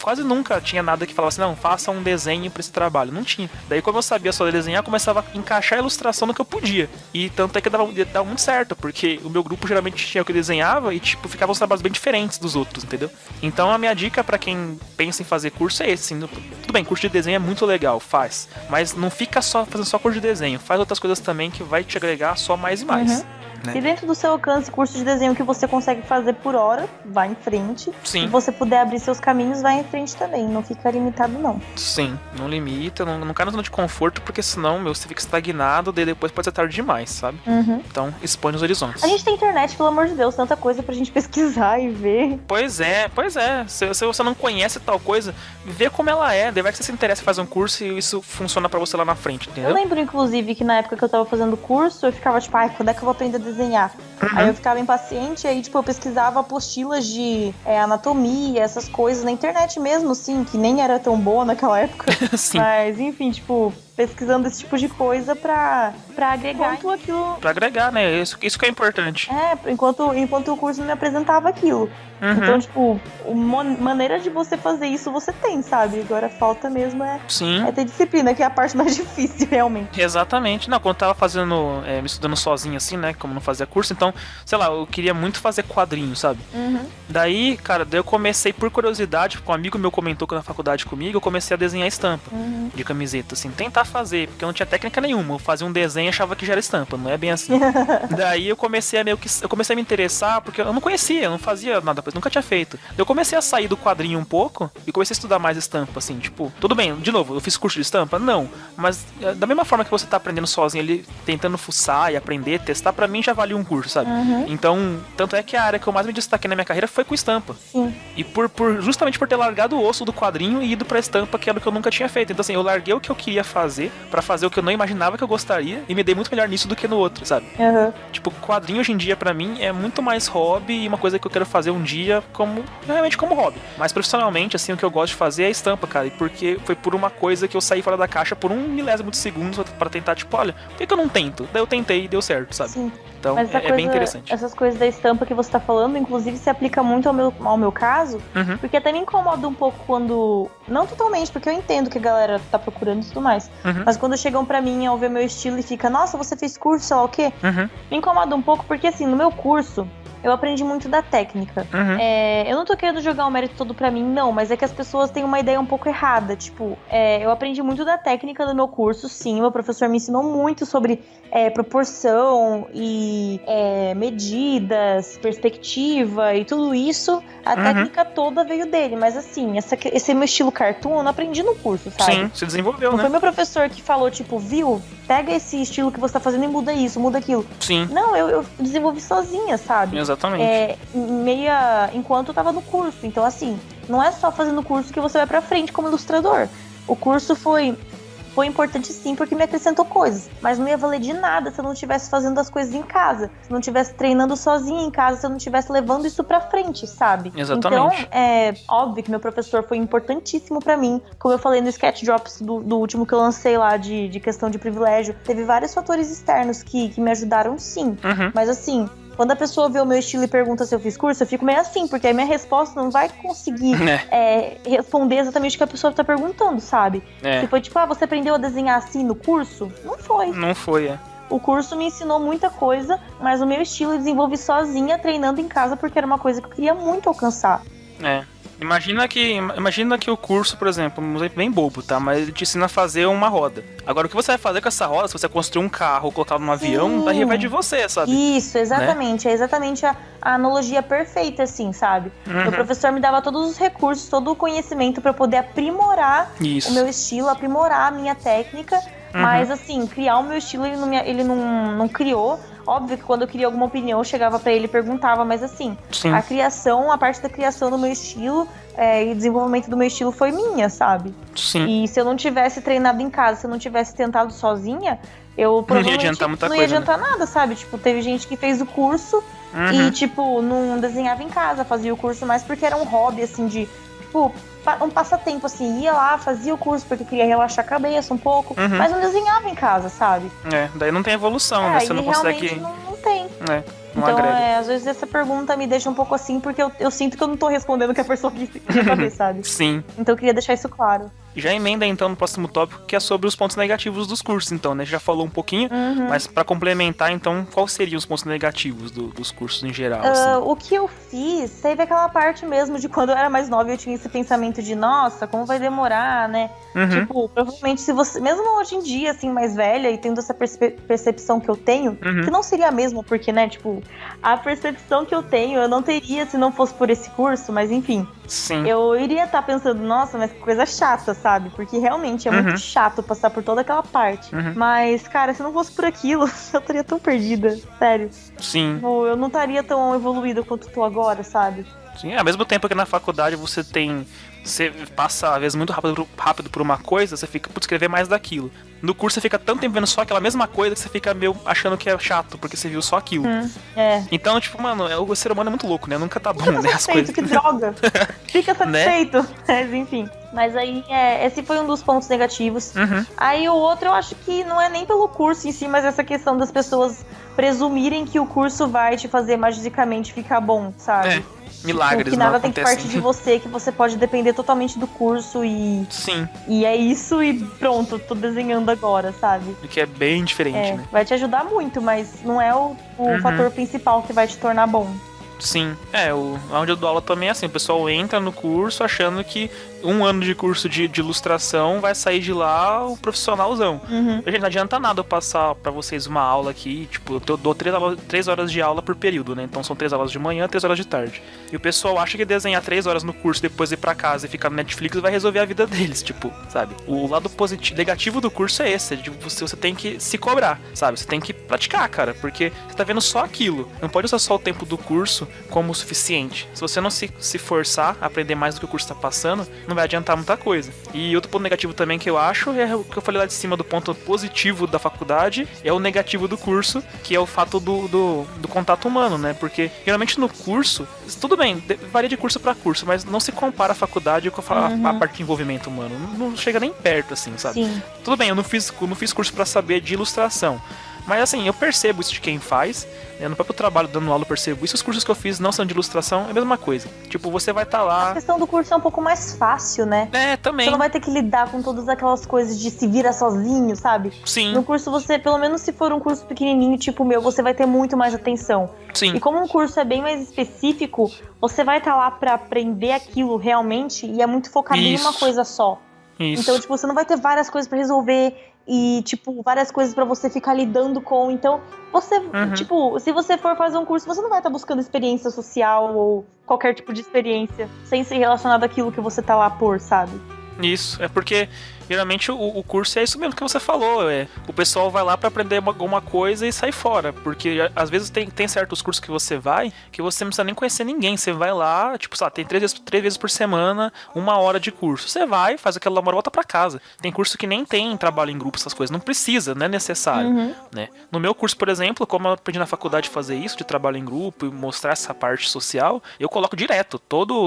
quase nunca tinha nada que falasse, não, faça um desenho pra esse trabalho. Não tinha. Daí, como eu sabia só desenhar, eu começava a encaixar a ilustração no que eu podia. E tanto é que dava muito certo, porque o meu grupo geralmente tinha o que eu desenhava e, ficavam os trabalhos bem diferentes dos outros, entendeu? Então, a minha dica pra quem pensa em fazer curso é esse, assim, tudo bem, curso de desenho é muito legal, faz. Mas não fica só fazendo só curso de desenho. Faz outras coisas também que vai te agregar só mais e mais. né? Se dentro do seu alcance, curso de desenho que você consegue fazer por hora, vá em frente. Sim. Se você puder abrir seus caminhos, vá em frente também. Não fica limitado, não. Sim, não limita, não cai na zona de conforto, porque senão, você fica estagnado, daí depois pode ser tarde demais, sabe? Então, expõe os horizontes. A gente tem internet, pelo amor de Deus, tanta coisa pra gente pesquisar e ver. Pois é. Se você não conhece tal coisa, vê como ela é, daí vai que você se interessa em fazer um curso e isso funciona pra você lá na frente, entendeu? Eu lembro, inclusive, que na época que eu tava fazendo curso, eu ficava tipo, ai, quando é que eu vou aprender a desenhar? Aí eu ficava impaciente, aí tipo, eu pesquisava apostilas de anatomia, essas coisas na internet mesmo, assim, que nem era tão boa naquela época. Sim. Mas, enfim, tipo, pesquisando esse tipo de coisa pra agregar enquanto aquilo. Pra agregar, né? Isso que é importante. Enquanto o curso não me apresentava aquilo. Então, tipo, maneira de você fazer isso você tem, sabe? Agora falta mesmo Sim. ter disciplina, que é a parte mais difícil, realmente. Exatamente. Não, quando eu tava fazendo, me estudando sozinho assim, né? Como não fazia curso, então, sei lá, eu queria muito fazer quadrinho, sabe? Daí, cara, eu comecei por curiosidade, porque um amigo meu comentou que na faculdade comigo, eu comecei a desenhar estampa de camiseta, assim, tentar fazer, porque eu não tinha técnica nenhuma. Eu fazia um desenho e achava que já era estampa, não é bem assim. Daí eu comecei a me interessar, porque eu não conhecia, eu não fazia nada, nunca tinha feito. Eu comecei a sair do quadrinho um pouco e comecei a estudar mais estampa, assim, tipo, tudo bem, de novo, eu fiz curso de estampa? Não, mas da mesma forma que você tá aprendendo sozinho ali, tentando fuçar e aprender, testar, pra mim já valia um curso, sabe? Então, tanto é que a área que eu mais me destaquei na minha carreira foi com estampa. Sim. E justamente por ter largado o osso do quadrinho e ido pra estampa, que era o que eu nunca tinha feito. Então, assim, eu larguei o que eu queria fazer pra fazer o que eu não imaginava que eu gostaria e me dei muito melhor nisso do que no outro, sabe? Tipo, quadrinho hoje em dia pra mim é muito mais hobby e uma coisa que eu quero fazer um dia realmente como hobby. Mas profissionalmente, assim, o que eu gosto de fazer é estampa, cara. E porque foi por uma coisa que eu saí fora da caixa por 1 milésimo de segundo pra tentar, tipo, olha, por que eu não tento? Daí eu tentei e deu certo, sabe? Sim. Então, mas é bem interessante. Essas coisas da estampa que você tá falando, inclusive, se aplica muito ao meu caso, porque até me incomoda um pouco quando... Não totalmente, porque eu entendo que a galera tá procurando e tudo mais. Mas quando chegam pra mim ao ver meu estilo e fica, nossa, você fez curso, sei lá o quê? Me incomoda um pouco, porque assim, no meu curso, eu aprendi muito da técnica. Eu não tô querendo jogar o mérito todo pra mim, não, mas é que as pessoas têm uma ideia um pouco errada. Tipo, eu aprendi muito da técnica do meu curso, sim. Meu professor me ensinou muito sobre proporção e medidas, perspectiva e tudo isso. A técnica toda veio dele, mas assim, esse meu estilo cartoon eu não aprendi no curso, sabe? Sim, se desenvolveu, não né? Foi meu professor que falou, tipo, viu? Pega esse estilo que você tá fazendo e muda isso, muda aquilo. Sim. Não, eu desenvolvi sozinha, sabe? Exatamente. Enquanto eu tava no curso. Então, assim, não é só fazendo curso que você vai pra frente como ilustrador. O curso foi importante sim, porque me acrescentou coisas. Mas não ia valer de nada se eu não estivesse fazendo as coisas em casa. Se eu não estivesse treinando sozinha em casa, se eu não estivesse levando isso pra frente, sabe? Exatamente. Então, é óbvio que meu professor foi importantíssimo pra mim. Como eu falei no Sketch Drops do último que eu lancei lá, de questão de privilégio. Teve vários fatores externos que me ajudaram sim. Mas assim... Quando a pessoa vê o meu estilo e pergunta se eu fiz curso, eu fico meio assim, porque a minha resposta não vai conseguir responder exatamente o que a pessoa tá perguntando, sabe? Se foi tipo, você aprendeu a desenhar assim no curso? Não foi. Não foi, O curso me ensinou muita coisa, mas o meu estilo eu desenvolvi sozinha, treinando em casa, porque era uma coisa que eu queria muito alcançar. Imagina que o curso, por exemplo, um exemplo bem bobo, tá? Mas ele te ensina a fazer uma roda. Agora, o que você vai fazer com essa roda, se você construir um carro ou colocar num avião, daí vai de você, sabe? Isso, exatamente. Né? É exatamente a analogia perfeita, assim, sabe? Meu professor me dava todos os recursos, todo o conhecimento pra poder aprimorar o meu estilo, aprimorar a minha técnica. Mas, assim, criar o meu estilo, ele não criou. Óbvio que quando eu queria alguma opinião, eu chegava pra ele e perguntava, mas assim, a parte da criação do meu estilo e desenvolvimento do meu estilo foi minha, sabe? Sim. E se eu não tivesse treinado em casa, se eu não tivesse tentado sozinha, eu provavelmente não ia adiantar nada, sabe? Tipo, teve gente que fez o curso e, tipo, não desenhava em casa, fazia o curso mais porque era um hobby, assim, de, tipo, um passatempo, assim, ia lá, fazia o curso porque queria relaxar a cabeça um pouco, mas não desenhava em casa, sabe? Daí não tem evolução, né? Você não consegue... não tem. Não então, agrega. às vezes essa pergunta me deixa um pouco assim, porque eu sinto que eu não tô respondendo o que a pessoa quer saber, sabe? Sim. Então eu queria deixar isso claro. E já emenda então no próximo tópico, que é sobre os pontos negativos dos cursos, então, né? Já falou um pouquinho, mas pra complementar, então, quais seriam os pontos negativos dos cursos em geral? Assim? O que eu fiz, teve aquela parte mesmo de quando eu era mais nova, eu tinha esse pensamento de, nossa, como vai demorar, né? Tipo, provavelmente se você, mesmo hoje em dia, assim, mais velha, e tendo essa percepção que eu tenho, que não seria a mesma, porque, né, tipo, a percepção que eu tenho, eu não teria se não fosse por esse curso, mas enfim. Sim. Eu iria estar pensando, nossa, mas que coisa chata, sabe? Porque realmente é muito chato passar por toda aquela parte. Mas, cara, se não fosse por aquilo, eu estaria tão perdida, sério. Sim. Tipo, eu não estaria tão evoluída quanto tô agora, sabe? Sim, ao mesmo tempo que na faculdade você passa, às vezes, muito rápido por uma coisa, você fica, putz, escrever mais daquilo. No curso você fica tanto tempo vendo só aquela mesma coisa que você fica meio achando que é chato, porque você viu só aquilo. Então, tipo, mano, o ser humano é muito louco, né? Nunca tá bom, né? As coisas. Que droga! Fica satisfeito. Mas, enfim. Mas aí, esse foi um dos pontos negativos. Aí o outro eu acho que não é nem pelo curso em si, mas essa questão das pessoas presumirem que o curso vai te fazer magicamente ficar bom, sabe? Milagres, que nada não tem que acontecem. partir de você, que você pode depender totalmente do curso e... Sim. E é isso e pronto, tô desenhando agora, sabe? O que é bem diferente, né? Vai te ajudar muito, mas não é o fator principal que vai te tornar bom. Sim, onde eu dou aula também é assim, o pessoal entra no curso achando que 1 ano de curso de ilustração vai sair de lá o profissionalzão. Gente, não adianta nada eu passar pra vocês uma aula aqui, tipo, eu dou 3 horas de aula por período, né? Então são 3 aulas de manhã, 3 horas de tarde. E o pessoal acha que desenhar 3 horas no curso, depois ir pra casa e ficar no Netflix vai resolver a vida deles, tipo, sabe? O lado negativo do curso é esse, de você tem que se cobrar, sabe? Você tem que praticar, cara, porque você tá vendo só aquilo. Não pode usar só o tempo do curso como o suficiente. Se você não se forçar a aprender mais do que o curso tá passando, não vai adiantar muita coisa. E outro ponto negativo também que eu acho é o que eu falei lá de cima do ponto positivo da faculdade, é o negativo do curso, que é o fato do contato humano, né? Porque geralmente no curso, tudo bem, varia de curso pra curso, mas não se compara a faculdade com a parte de envolvimento humano. Não chega nem perto, assim, sabe? Sim. Tudo bem, eu não fiz curso pra saber de ilustração. Mas assim, eu percebo isso de quem faz, né? No próprio trabalho dando aula eu percebo isso. Os cursos que eu fiz não são de ilustração, é a mesma coisa. Tipo, você vai estar lá... A questão do curso é um pouco mais fácil, né? Também. Você não vai ter que lidar com todas aquelas coisas de se vira sozinho, sabe? Sim. No curso você, pelo menos se for um curso pequenininho, tipo o meu, você vai ter muito mais atenção. Sim. E como um curso é bem mais específico, você vai estar lá pra aprender aquilo realmente e é muito focado em uma coisa só. Isso. Então, tipo, você não vai ter várias coisas pra resolver e, tipo, várias coisas pra você ficar lidando com. Então, você, tipo, se você for fazer um curso, você não vai estar buscando experiência social ou qualquer tipo de experiência sem ser relacionado àquilo que você tá lá por, sabe? Isso, é porque geralmente o curso é isso mesmo que você falou, o pessoal vai lá pra aprender alguma coisa e sai fora, porque às vezes tem certos cursos que você vai, que você não precisa nem conhecer ninguém, você vai lá, tipo, sei lá, tem 3 vezes por semana, 1 hora de curso, você vai, faz aquela hora e volta pra casa. Tem curso que nem tem trabalho em grupo, essas coisas, não precisa, não é necessário, né? No meu curso, por exemplo, como eu aprendi na faculdade fazer isso, de trabalho em grupo e mostrar essa parte social, eu coloco direto,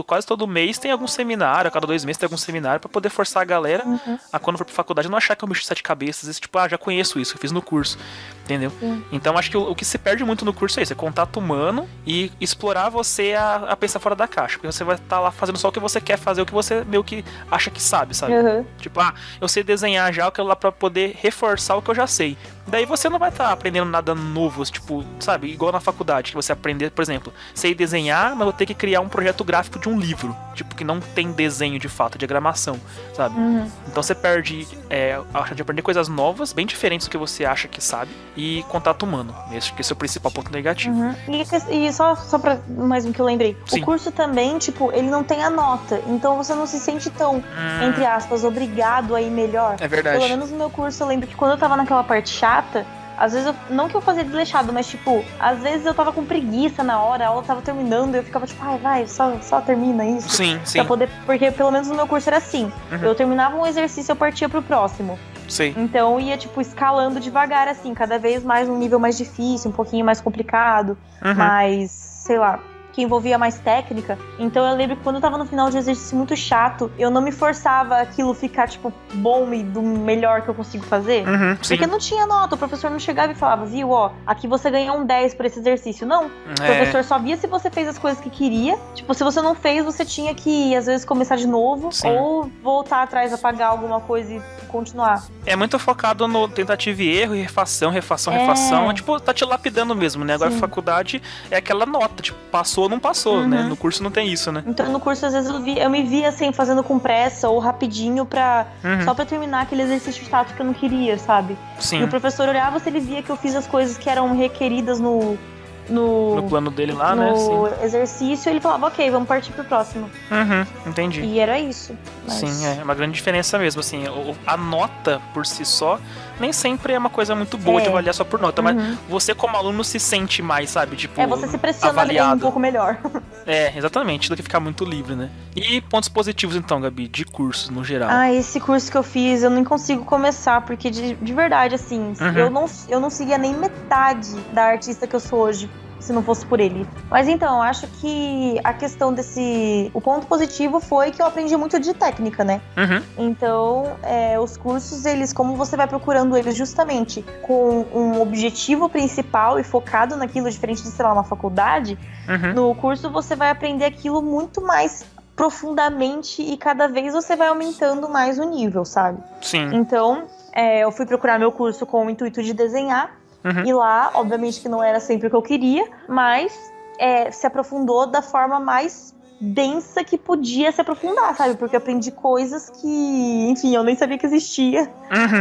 quase todo mês tem algum seminário, a cada 2 meses tem algum seminário pra poder forçar a galera a quando for pra faculdade não achar que é um bicho de 7 cabeças, esse tipo, já conheço isso, eu fiz no curso, entendeu? Então acho que o que se perde muito no curso é isso, é contato humano e explorar você a pensar fora da caixa, porque você vai estar lá fazendo só o que você quer fazer, o que você meio que acha que sabe? Tipo, eu sei desenhar já, eu quero lá pra poder reforçar o que eu já sei. Daí você não vai estar aprendendo nada novo, tipo, sabe, igual na faculdade, que você aprender, por exemplo, sei desenhar, mas vou ter que criar um projeto gráfico de um livro, tipo, que não tem desenho de fato, diagramação, sabe? Então você perde a chance de aprender coisas novas, bem diferentes do que você acha que sabe, e contato humano, acho que esse é o principal ponto negativo. E só pra mais um que eu lembrei, Sim. O curso também, tipo, ele não tem a nota, então você não se sente tão, entre aspas, obrigado a ir melhor. É verdade. Pelo menos no meu curso eu lembro que quando eu tava naquela parte chata, às vezes não que eu fazia desleixado, mas tipo, às vezes eu tava com preguiça na hora, a aula tava terminando e eu ficava tipo, vai, só termina isso. Sim. Pra poder, porque pelo menos no meu curso era assim, eu terminava um exercício e eu partia pro próximo. Sim. Então ia tipo escalando devagar assim, cada vez mais um nível mais difícil, um pouquinho mais complicado, mas sei lá, que envolvia mais técnica. Então eu lembro que quando eu tava no final de um exercício muito chato, eu não me forçava aquilo ficar, tipo, bom e do melhor que eu consigo fazer. Porque não tinha nota, o professor não chegava e falava, viu, ó, aqui você ganha um 10 por esse exercício. Não, o professor só via se você fez as coisas que queria. Tipo, se você não fez, você tinha que, às vezes, começar de novo, ou voltar atrás, apagar alguma coisa e continuar. É muito focado no tentativa e erro, e refação. Tipo, tá te lapidando mesmo, né? Agora a faculdade é aquela nota, tipo, passou ou não passou, né? No curso não tem isso, né? Então no curso, às vezes, eu me via assim, fazendo com pressa ou rapidinho só pra terminar aquele exercício chato que eu não queria, sabe? Sim. E o professor olhava se ele via que eu fiz as coisas que eram requeridas no plano dele lá, né? No exercício, ele falava, ok, vamos partir pro próximo. Entendi. E era isso. Mas... Sim, é uma grande diferença mesmo, assim, a nota por si só nem sempre é uma coisa muito boa de avaliar só por nota, mas você como aluno se sente mais, sabe, tipo, você se pressiona avaliado. um pouco melhor. Exatamente, do que ficar muito livre, né? E pontos positivos então, Gabi, de cursos no geral? Esse curso que eu fiz, eu nem consigo começar, porque de verdade, assim, eu não seguia nem metade da artista que eu sou hoje, se não fosse por ele. Mas então, eu acho que a questão o ponto positivo foi que eu aprendi muito de técnica, né? Então, os cursos, eles, como você vai procurando eles justamente com um objetivo principal e focado naquilo, diferente de, sei lá, uma faculdade, no curso você vai aprender aquilo muito mais profundamente e cada vez você vai aumentando mais o nível, sabe? Sim. Então, eu fui procurar meu curso com o intuito de desenhar. E lá, obviamente que não era sempre o que eu queria, mas se aprofundou da forma mais densa que podia se aprofundar, sabe? Porque eu aprendi coisas que, enfim, eu nem sabia que existia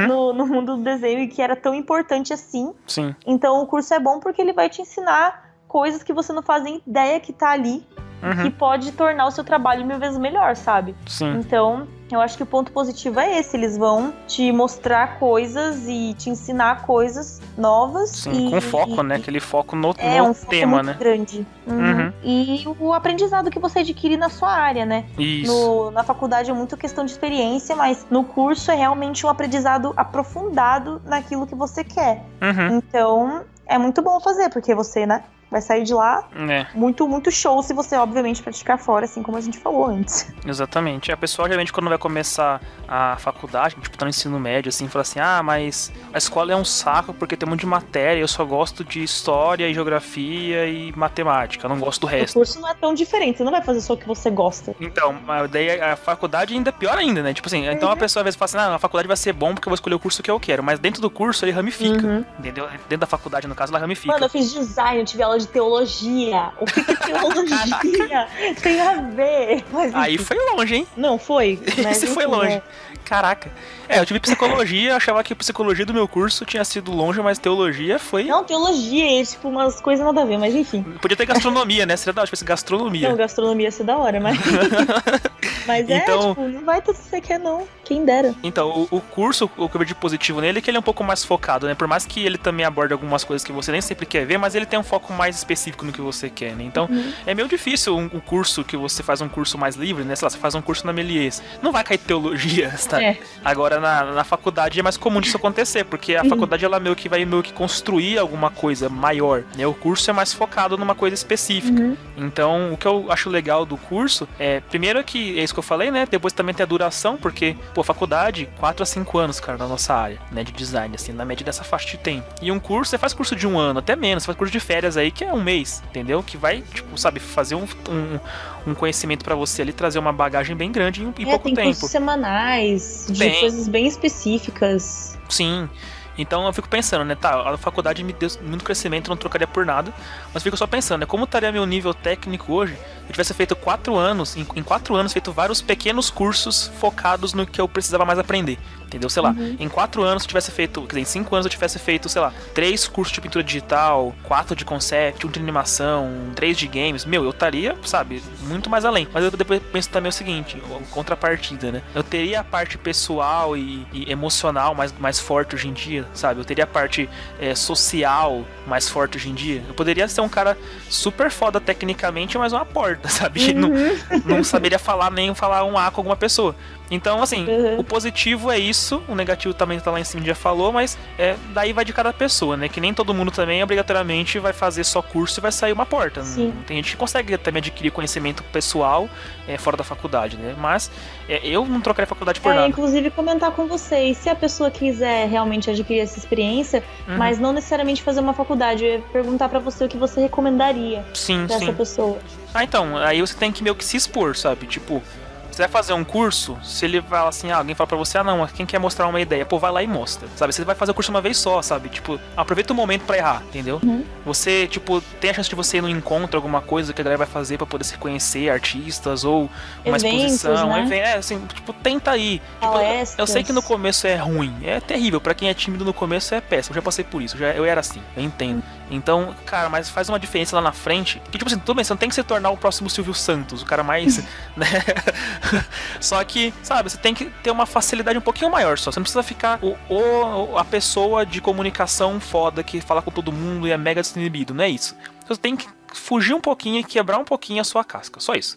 no mundo do desenho e que era tão importante assim. Sim. Então o curso é bom porque ele vai te ensinar coisas que você não faz nem ideia que tá ali e que pode tornar o seu trabalho mil vezes melhor, sabe? Sim. Então, eu acho que o ponto positivo é esse. Eles vão te mostrar coisas e te ensinar coisas novas. Sim, com foco, né? Aquele foco no um foco tema, muito né? grande. E o aprendizado que você adquire na sua área, né? Isso. Na faculdade é muito questão de experiência, mas no curso é realmente um aprendizado aprofundado naquilo que você quer. Então, é muito bom fazer, porque você, né? Vai sair de lá muito, muito show se você, obviamente, praticar fora, assim como a gente falou antes. Exatamente. A pessoa, geralmente, quando vai começar a faculdade, tipo, tá no ensino médio, assim, fala assim, mas a escola é um saco porque tem um monte de matéria, eu só gosto de história e geografia e matemática, eu não gosto do resto. O curso não é tão diferente, você não vai fazer só o que você gosta. Então, daí a faculdade ainda é pior ainda, né? Tipo assim, então a pessoa às vezes fala assim, a faculdade vai ser bom porque eu vou escolher o curso que eu quero, mas dentro do curso ele ramifica, entendeu? Dentro da faculdade, no caso, ela ramifica. Mano, eu fiz design, eu tive aula de teologia. O que teologia tem a ver? Mas, aí foi longe, hein? Não, foi. Esse foi longe. Caraca. Eu tive psicologia, achava que a psicologia do meu curso tinha sido longe, mas teologia foi... Não, teologia é tipo umas coisas nada a ver, mas enfim. Podia ter gastronomia, né? Seria da hora, tipo, gastronomia. Não, gastronomia ia ser da hora, mas... mas então... tipo, não vai tudo que você quer, não. Quem dera. Então, o curso, o que eu vejo de positivo nele é que ele é um pouco mais focado, né? Por mais que ele também aborde algumas coisas que você nem sempre quer ver, mas ele tem um foco mais específico no que você quer, né? Então, é meio difícil um curso que você faz um curso mais livre, né? Sei lá, você faz um curso na Melies. Não vai cair teologia, tá? Agora, na faculdade é mais comum disso acontecer, porque a faculdade ela vai construir alguma coisa maior, né? O curso é mais focado numa coisa específica. Então, o que eu acho legal do curso primeiro que é isso que eu falei, né? Depois também tem a duração, porque, faculdade, 4 a 5 anos, cara, na nossa área, né? De design, assim, na média dessa faixa de tempo. E um curso, você faz curso de 1 ano, até menos, você faz curso de férias aí, que é 1 mês, entendeu? Que vai, tipo, sabe, fazer um conhecimento pra você ali, trazer uma bagagem bem grande em pouco tem tempo. Cursos semanais, de coisas bem específicas. Sim. Então eu fico pensando, né, a faculdade me deu muito crescimento, não trocaria por nada, mas fico só pensando, né, como estaria meu nível técnico hoje se eu tivesse feito 4 anos, em 4 anos, feito vários pequenos cursos focados no que eu precisava mais aprender, entendeu? Sei lá, em 4 anos eu tivesse feito, quer dizer, em 5 anos eu tivesse feito, sei lá, 3 cursos de pintura digital, 4 de concept, 1 de animação, 3 de games, eu estaria, sabe, muito mais além. Mas eu depois penso também o seguinte, contrapartida, né, eu teria a parte pessoal e emocional mais forte hoje em dia, sabe? Eu teria a parte social mais forte hoje em dia. Eu poderia ser um cara super foda tecnicamente, mas uma porta, porta, sabe? Não saberia falar nem falar um A com alguma pessoa. Então, assim, o positivo é isso, o negativo também tá lá em cima, já falou, mas daí vai de cada pessoa, né? Que nem todo mundo também, obrigatoriamente, vai fazer só curso e vai sair uma porta. Tem gente que consegue também adquirir conhecimento pessoal fora da faculdade, né? Mas eu não trocaria faculdade por nada. Inclusive, comentar com vocês, se a pessoa quiser realmente adquirir essa experiência, mas não necessariamente fazer uma faculdade, eu ia perguntar pra você o que você recomendaria pra essa pessoa. Então, aí você tem que meio que se expor, sabe? Tipo, você vai fazer um curso, se ele fala assim, alguém fala pra você, não, quem quer mostrar uma ideia, pô, vai lá e mostra, sabe? Você vai fazer o curso uma vez só, sabe? Tipo, aproveita o momento pra errar, entendeu? Você, tipo, tem a chance de você ir no encontro, alguma coisa que a galera vai fazer pra poder se conhecer, artistas, ou uma exposição, né? Assim, tipo, tenta aí. Tipo, eu sei que no começo é ruim, é terrível, pra quem é tímido no começo é péssimo, eu já passei por isso, eu era assim, eu entendo. Então, cara, mas faz uma diferença lá na frente, que tipo assim, tudo bem, você não tem que se tornar o próximo Silvio Santos, o cara mais, né? Só que, sabe, você tem que ter uma facilidade um pouquinho maior só. Você não precisa ficar a pessoa de comunicação foda que fala com todo mundo e é mega desinibido. Não é isso. Você tem que fugir um pouquinho e quebrar um pouquinho a sua casca, só isso.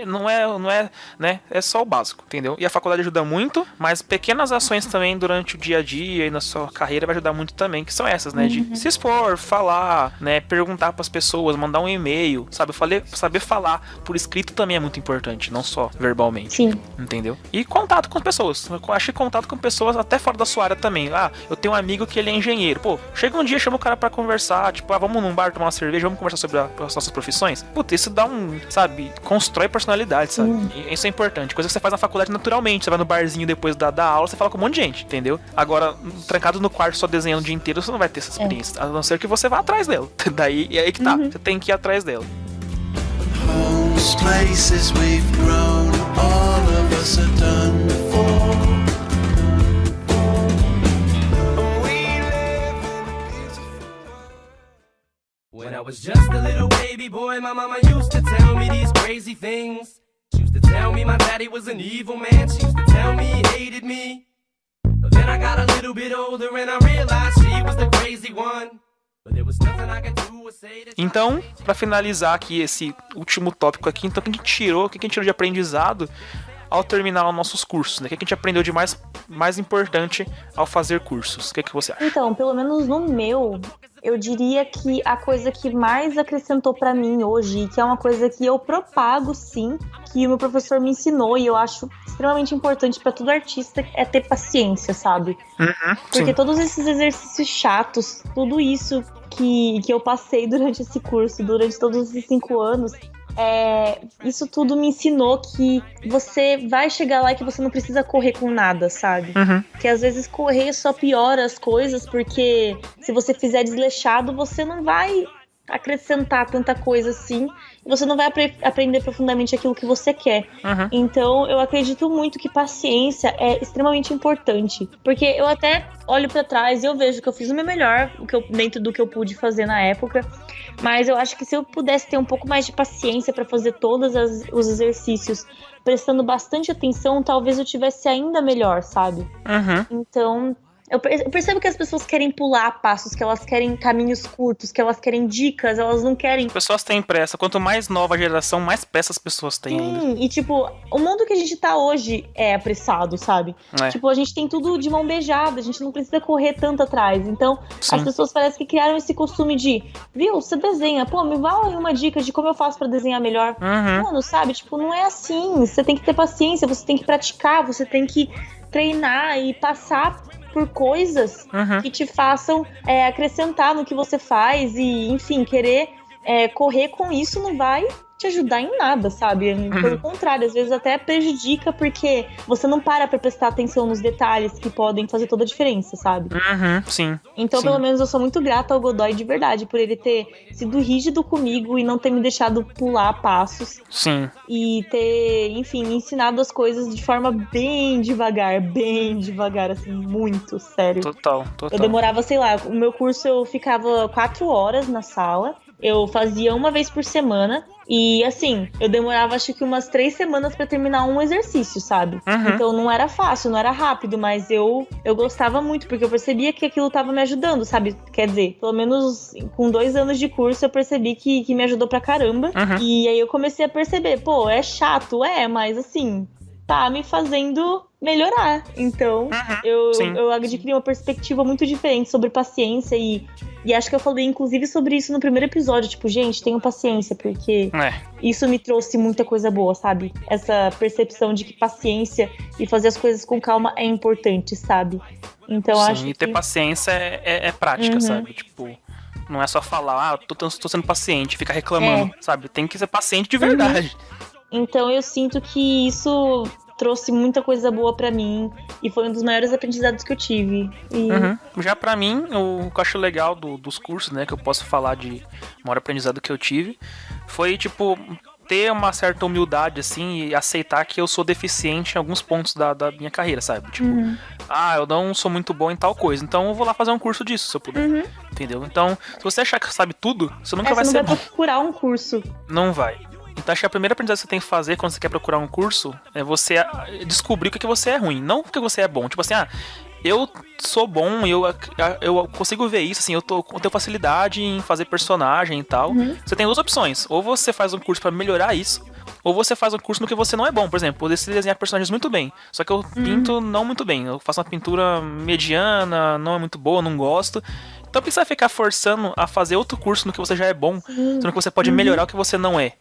Não é, né, é só o básico, entendeu? E a faculdade ajuda muito, mas pequenas ações também durante o dia a dia e na sua carreira vai ajudar muito também, que são essas, né, de se expor, falar, né, perguntar pras pessoas, mandar um e-mail, sabe? Saber falar por escrito também é muito importante, não só verbalmente. Sim. Entendeu? E contato com as pessoas. Eu acho que contato com pessoas até fora da sua área também. Eu tenho um amigo que ele é engenheiro. Pô, chega um dia, chama o cara pra conversar, tipo, vamos num bar tomar uma cerveja, vamos conversar sobre as nossas profissões. Puta, isso dá sabe, constrói personalidade, sabe? E isso é importante. Coisa que você faz na faculdade naturalmente. Você vai no barzinho depois da aula, você fala com um monte de gente, entendeu? Agora, trancado no quarto só desenhando o dia inteiro, você não vai ter essa experiência. A não ser que você vá atrás dela. Daí, é aí que tá. Você tem que ir atrás dela. Homes, places we've grown, all of us are done for. When I was just a little baby boy, my mama used to tell me these crazy things. She used to tell me my daddy was an evil man. She used to tell me he hated me. But then I got a little bit older and I realized she was the crazy one. Então, pra finalizar aqui esse último tópico aqui, então o que a gente tirou de aprendizado ao terminar os nossos cursos, né? O que a gente aprendeu de mais importante ao fazer cursos? O que você acha? Então, pelo menos no meu, eu diria que a coisa que mais acrescentou pra mim hoje, que é uma coisa que eu propago sim, que o meu professor me ensinou e eu acho extremamente importante pra todo artista, é ter paciência, sabe? Porque todos esses exercícios chatos, tudo isso que eu passei durante esse curso, durante todos esses 5 anos, isso tudo me ensinou que você vai chegar lá e que você não precisa correr com nada, sabe? Que às vezes correr só piora as coisas, porque se você fizer desleixado, você não vai acrescentar tanta coisa assim, e você não vai aprender profundamente aquilo que você quer. Então eu acredito muito que paciência é extremamente importante, porque eu até olho pra trás e eu vejo que eu fiz o meu melhor, dentro do que eu pude fazer na época, mas eu acho que se eu pudesse ter um pouco mais de paciência pra fazer todos os exercícios, prestando bastante atenção, talvez eu tivesse ainda melhor, sabe? Então eu percebo que as pessoas querem pular passos, que elas querem caminhos curtos, que elas querem dicas, elas não querem... As pessoas têm pressa. Quanto mais nova a geração, mais pressa as pessoas têm ainda. E tipo, o mundo que a gente tá hoje é apressado, sabe? Tipo, a gente tem tudo de mão beijada, a gente não precisa correr tanto atrás. Então, as pessoas parecem que criaram esse costume de, viu, você desenha, pô, me vale uma dica de como eu faço pra desenhar melhor. Mano, sabe? Tipo, não é assim. Você tem que ter paciência, você tem que praticar, você tem que treinar e passar por coisas que te façam acrescentar no que você faz e, enfim, querer correr com isso não vai te ajudar em nada, sabe? Pelo contrário, às vezes até prejudica porque você não para pra prestar atenção nos detalhes que podem fazer toda a diferença, sabe? Sim. Então, pelo menos eu sou muito grata ao Godoy de verdade, por ele ter sido rígido comigo e não ter me deixado pular passos. Sim. E ter, enfim, me ensinado as coisas de forma bem devagar, assim, muito sério. Total. Eu demorava, sei lá, o meu curso eu ficava 4 horas na sala. Eu fazia uma vez por semana. E assim, eu demorava acho que umas 3 semanas pra terminar um exercício, sabe? Então não era fácil, não era rápido, mas eu gostava muito, porque eu percebia que aquilo tava me ajudando, sabe? Quer dizer, pelo menos com 2 anos de curso eu percebi que me ajudou pra caramba. E aí eu comecei a perceber, pô, é chato, mas assim, tá me fazendo melhorar. Então, eu adquiri uma perspectiva muito diferente sobre paciência e acho que eu falei, inclusive, sobre isso no primeiro episódio. Tipo, gente, tenham paciência, porque isso me trouxe muita coisa boa, sabe? Essa percepção de que paciência e fazer as coisas com calma é importante, sabe? Então, acho que... E ter paciência é prática, sabe? Tipo, não é só falar, tô sendo paciente, ficar reclamando, sabe? Tem que ser paciente de verdade. Então, eu sinto que isso trouxe muita coisa boa pra mim e foi um dos maiores aprendizados que eu tive. Já pra mim, o que eu acho legal dos cursos, né, que eu posso falar de maior aprendizado que eu tive, foi, tipo, ter uma certa humildade, assim, e aceitar que eu sou deficiente em alguns pontos da minha carreira, sabe? Tipo, eu não sou muito bom em tal coisa, então eu vou lá fazer um curso disso, se eu puder. Entendeu? Então, se você achar que sabe tudo, você nunca vai ser bom. Você não vai procurar um curso. Não vai. Então acho que a primeira aprendizagem que você tem que fazer quando você quer procurar um curso é você descobrir o que você é ruim, não o que você é bom. Tipo assim, eu sou bom, eu consigo ver isso, assim, eu tenho facilidade em fazer personagem e tal. Você tem 2 opções, ou você faz um curso pra melhorar isso, ou você faz um curso no que você não é bom. Por exemplo, eu decidi desenhar personagens muito bem, só que eu pinto não muito bem, eu faço uma pintura mediana, não é muito boa, não gosto. Então por que você vai ficar forçando a fazer outro curso no que você já é bom, sendo que você pode melhorar o que você não é?